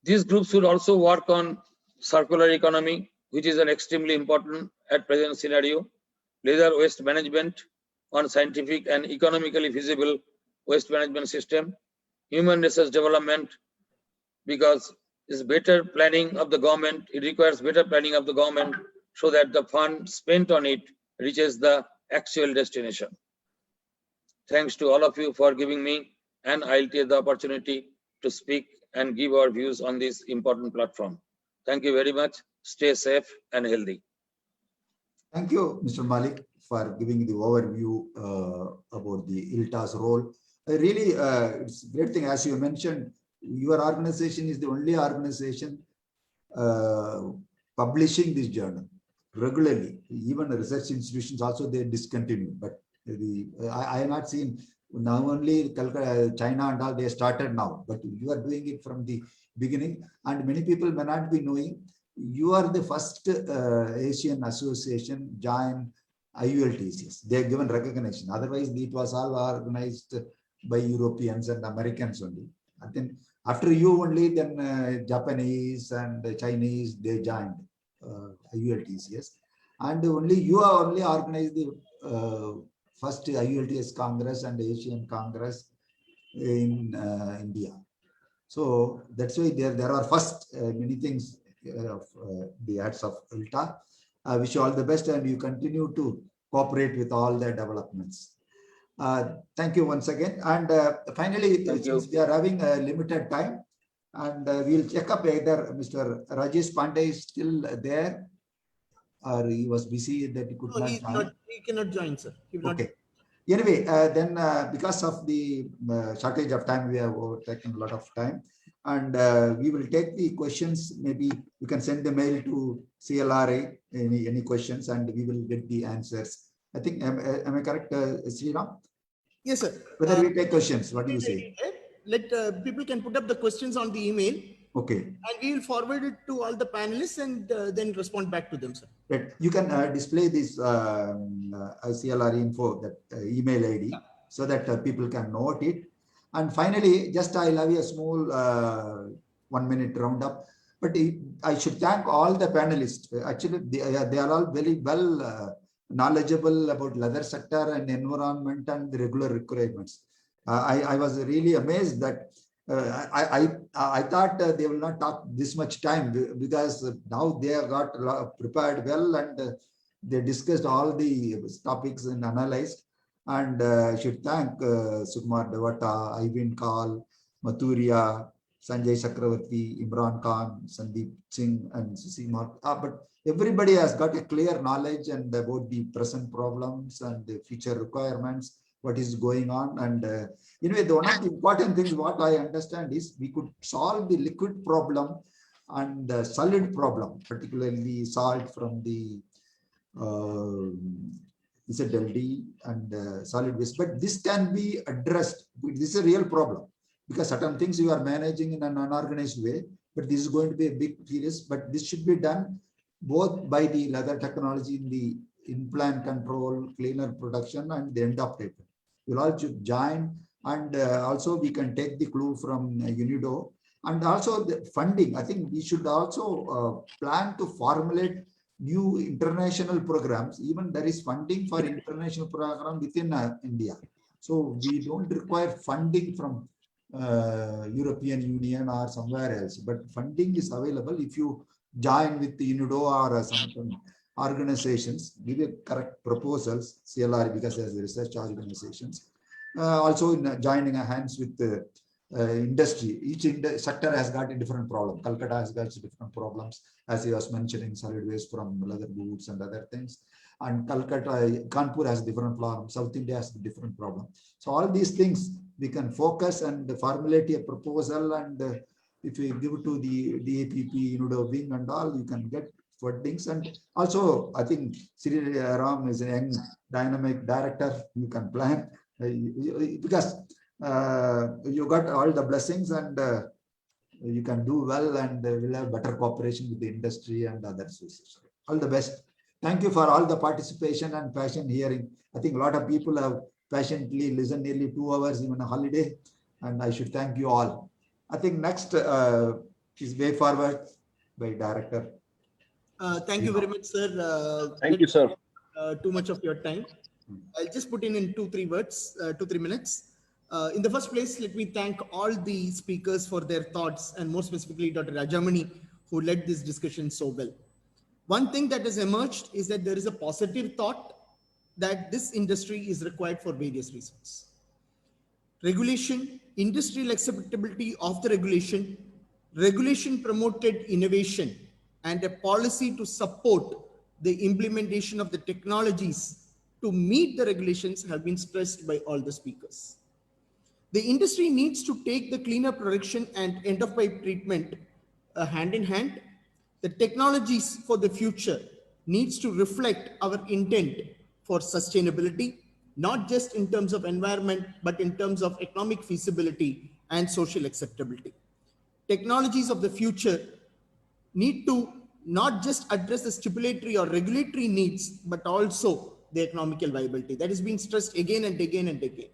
D: These groups should also work on circular economy, which is an extremely important at present scenario, leather waste management, on scientific and economically feasible waste management system, human resource development, because it's better planning of the government, it requires better planning of the government so that the fund spent on it reaches the actual destination. Thanks to all of you for giving me and ILTA the opportunity to speak and give our views on this important platform. Thank you very much. Stay safe and healthy.
C: Thank you, Mr. Malik, for giving the overview about the ILTA's role. Really, it's a great thing. As you mentioned, your organization is the only organization publishing this journal regularly. Even the research institutions also, they discontinue. But I have not seen, now only China and all, they started now. But you are doing it from the beginning. And many people may not be knowing, you are the first Asian association join IULTCS. They are given recognition. Otherwise, it was all organized by Europeans and Americans only. And then after you only, then Japanese and Chinese, they joined IULTCS. And only you are only organized the first IULTS Congress and Asian Congress in India. So that's why there are first many things of the heads of ILTA. I wish you all the best and you continue to cooperate with all the developments. Thank you once again. And finally, since we are having a limited time, and we'll check up either Mr. Rajesh Pandey is still there or he was busy that he could
A: No,
C: not
A: he's
C: join.
A: not, he cannot join, sir. He will
C: Okay. Anyway, then because of the shortage of time, we have taken a lot of time. And we will take the questions. Maybe you can send the mail to CLRA, any questions, and we will get the answers. I think, am I correct, Sriram?
A: Yes, sir.
C: Whether we take questions, what do you say?
A: Let people can put up the questions on the email.
C: Okay.
A: And we will forward it to all the panelists and then respond back to them, sir.
C: Right. You can display this CLR info, that email ID, so that people can note it. And finally, just I'll have a small 1 minute roundup. But I should thank all the panelists. Actually, they are all very well knowledgeable about leather sector and environment and the regular requirements. I was really amazed that I thought they will not talk this much time because now they have got prepared well and they discussed all the topics and analyzed. And I should thank Sukumar Devata, Ivan Kal, Mathuria, Sanjay Chakravarti, Imran Khan, Sandeep Singh, and Susi. But everybody has got a clear knowledge and about the present problems and the future requirements, what is going on. And anyway, the one of the important things what I understand is we could solve the liquid problem and the solid problem, particularly salt from the ZLD and solid waste. But this can be addressed. This is a real problem because certain things you are managing in an unorganized way, but this is going to be a big serious. But this should be done both by the leather technology in the in-plant control, cleaner production, and the end of paper. We'll all join, and also we can take the clue from UNIDO, and also the funding. I think we should also plan to formulate new international programs. Even there is funding for international program within India. So we don't require funding from European Union or somewhere else, but funding is available if you join with the UNIDO or some organizations, give a correct proposals, CLR, because as research organizations, also in joining hands with the industry. Each sector has got a different problem. Calcutta has got different problems, as he was mentioning, solid waste from leather goods and other things. And Calcutta, Kanpur has different problems. South India has a different problem. So all these things we can focus and formulate a proposal, and if we give it to the DAPP, UNIDO wing and all, you can get fundings. And also, I think Sri Ram is a young dynamic director. You can plan because you got all the blessings and you can do well, and we'll have better cooperation with the industry and others. All the best. Thank you for all the participation and passion hearing. I think a lot of people have patiently listened nearly 2 hours, even a holiday, and I should thank you all. I think next is way forward by director.
A: Thank you very much, sir.
O: Thank you, sir.
A: Too much of your time. I'll just put in 2-3 words, 2-3 minutes. In the first place, let me thank all the speakers for their thoughts, and more specifically Dr. Rajamani, who led this discussion so well. One thing that has emerged is that there is a positive thought that this industry is required for various reasons. Regulation, industrial acceptability of the regulation, regulation promoted innovation, and a policy to support the implementation of the technologies to meet the regulations have been stressed by all the speakers. The industry needs to take the cleaner production and end of pipe treatment hand in hand. The technologies for the future needs to reflect our intent for sustainability, not just in terms of environment, but in terms of economic feasibility and social acceptability. Technologies of the future need to not just address the stipulatory or regulatory needs, but also the economical viability. That is being stressed again and again and again.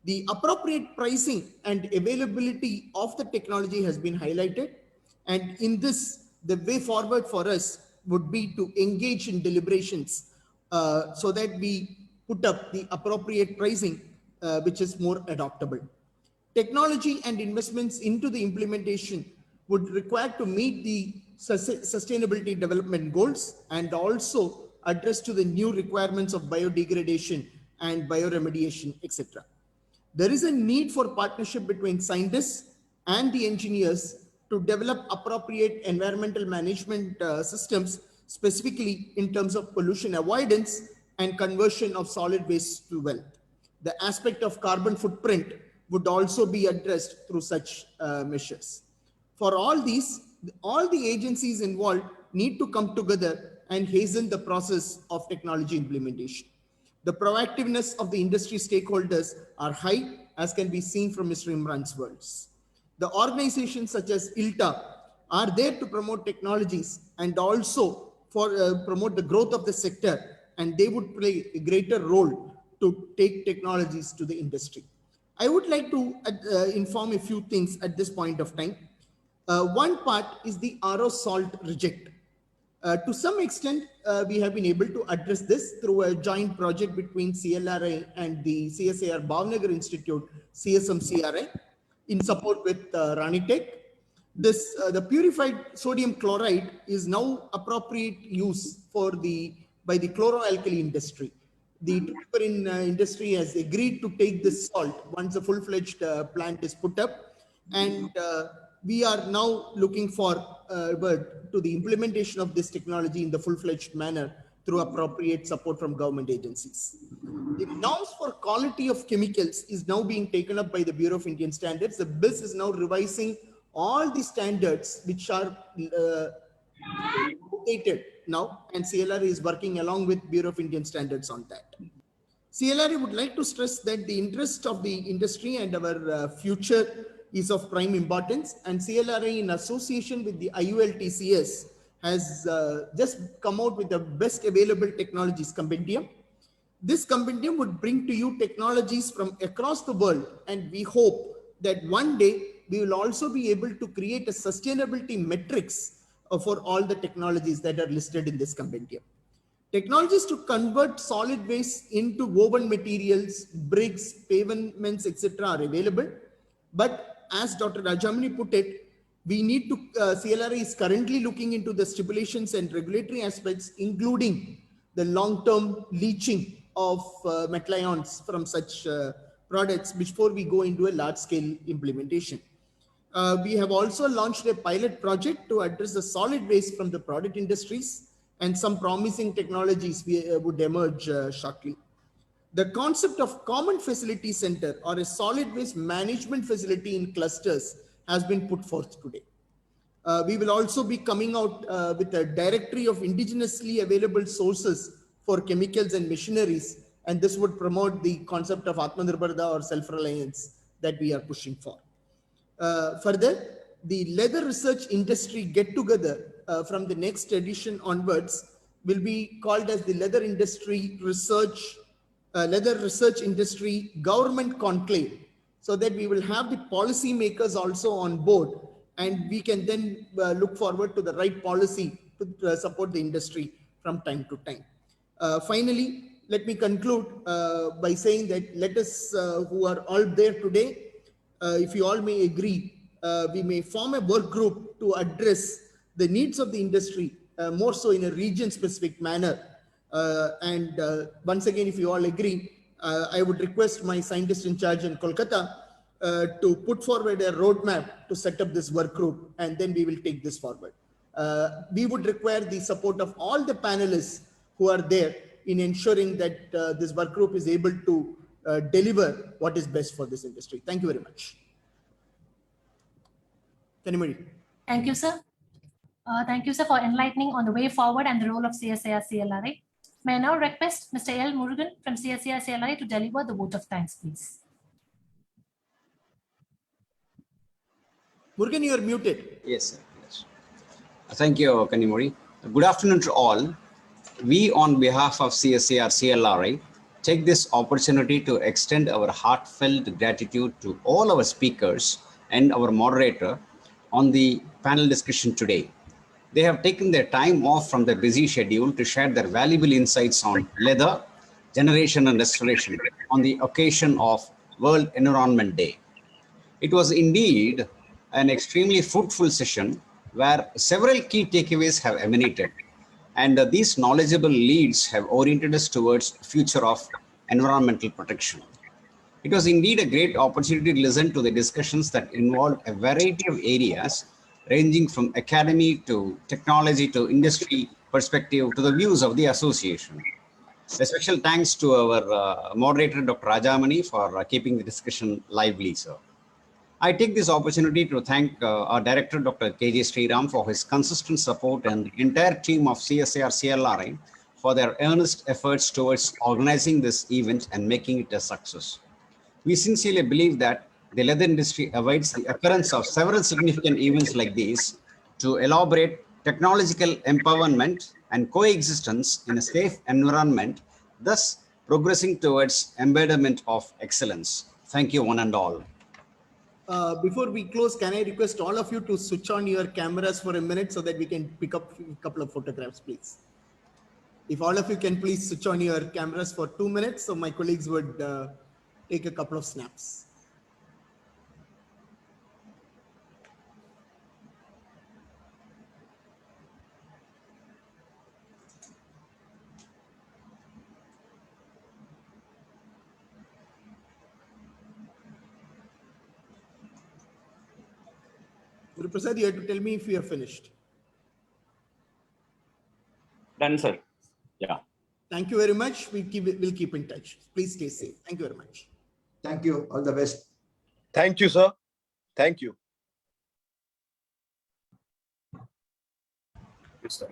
A: The appropriate pricing and availability of the technology has been highlighted. And in this, the way forward for us would be to engage in deliberations so that we put up the appropriate pricing, which is more adoptable. Technology and investments into the implementation would require to meet the sustainability development goals and also address to the new requirements of biodegradation and bioremediation, etc. There is a need for partnership between scientists and the engineers to develop appropriate environmental management systems, specifically in terms of pollution avoidance and conversion of solid waste to wealth. The aspect of carbon footprint would also be addressed through such measures. For all these, all the agencies involved need to come together and hasten the process of technology implementation. The proactiveness of the industry stakeholders are high, as can be seen from Mr. Imran's words. The organizations such as ILTA are there to promote technologies and also for promote the growth of the sector, and they would play a greater role to take technologies to the industry. I would like to inform a few things at this point of time. One part is the RO salt reject. To some extent, we have been able to address this through a joint project between CLRI and the CSIR Bhavnagar Institute, CSMCRI, in support with Ranitech. This, the purified sodium chloride is now appropriate use for by the chloroalkali industry. The Tuticorin industry has agreed to take this salt once a full-fledged plant is put up, and we are now looking forward to the implementation of this technology in the full-fledged manner through appropriate support from government agencies. The norms for quality of chemicals is now being taken up by the Bureau of Indian Standards. The BIS is now revising all the standards which are outdated now, and CLRI is working along with Bureau of Indian Standards on that. CLRI would like to stress that the interest of the industry and our future is of prime importance, and CLRI in association with the IULTCS has just come out with the best available technologies compendium. This compendium would bring to you technologies from across the world, and we hope that one day we will also be able to create a sustainability metrics for all the technologies that are listed in this compendium. Technologies to convert solid waste into woven materials, bricks, pavements, etc. are available, but as Dr. Rajamani put it, we need to, CLRI is currently looking into the stipulations and regulatory aspects, including the long-term leaching of metal ions from such products before we go into a large-scale implementation. We have also launched a pilot project to address the solid waste from the product industries, and some promising technologies would emerge shortly. The concept of common facility center or a solid waste management facility in clusters has been put forth today. We will also be coming out with a directory of indigenously available sources for chemicals and machineries, and this would promote the concept of Atmanirbharta or self-reliance that we are pushing for. Further, the leather research industry get-together from the next edition onwards will be called as the Leather Research Industry Government Conclave, so that we will have the policy makers also on board, and we can then look forward to the right policy to support the industry from time to time. Finally, let me conclude by saying that let us who are all there today, if you all may agree, we may form a work group to address the needs of the industry more so in a region specific manner. Once again, if you all agree, I would request my scientist in charge in Kolkata to put forward a roadmap to set up this work group, and then we will take this forward. We would require the support of all the panelists who are there in ensuring that this work group is able to deliver what is best for this industry. Thank you very much.
L: Thank you, sir. Thank you, sir, for enlightening on the way forward and the role of CSIR CLRI. May I now request Mr. L. Murugan from CSIR CLRI to deliver the vote of thanks, please.
A: Murugan, you are muted.
Q: Yes, sir. Yes. Thank you, Kanimuri. Good afternoon to all. We, on behalf of CSIR CLRI, take this opportunity to extend our heartfelt gratitude to all our speakers and our moderator on the panel discussion today. They have taken their time off from their busy schedule to share their valuable insights on leather, generation and restoration on the occasion of World Environment Day. It was indeed an extremely fruitful session where several key takeaways have emanated, and these knowledgeable leads have oriented us towards future of environmental protection. It was indeed a great opportunity to listen to the discussions that involved a variety of areas ranging from academy to technology to industry perspective to the views of the association. A special thanks to our moderator, Dr. Rajamani, for keeping the discussion lively, sir. I take this opportunity to thank our director, Dr. KJ Sriram, for his consistent support and the entire team of CSIR CLRI for their earnest efforts towards organizing this event and making it a success. We sincerely believe that the leather industry awaits the occurrence of several significant events like these to elaborate technological empowerment and coexistence in a safe environment, thus progressing towards embedment of excellence. Thank you, one and all.
A: Before we close, can I request all of you to switch on your cameras for a minute so that we can pick up a couple of photographs, please? If all of you can please switch on your cameras for 2 minutes, so my colleagues would take a couple of snaps. Guru Prasad, you have to tell me if you have finished.
E: Done, sir. Yeah.
A: Thank you very much. We'll keep in touch. Please stay safe. Thank you very much.
C: Thank you. All the best.
O: Thank you, sir. Thank you.
E: Yes, sir.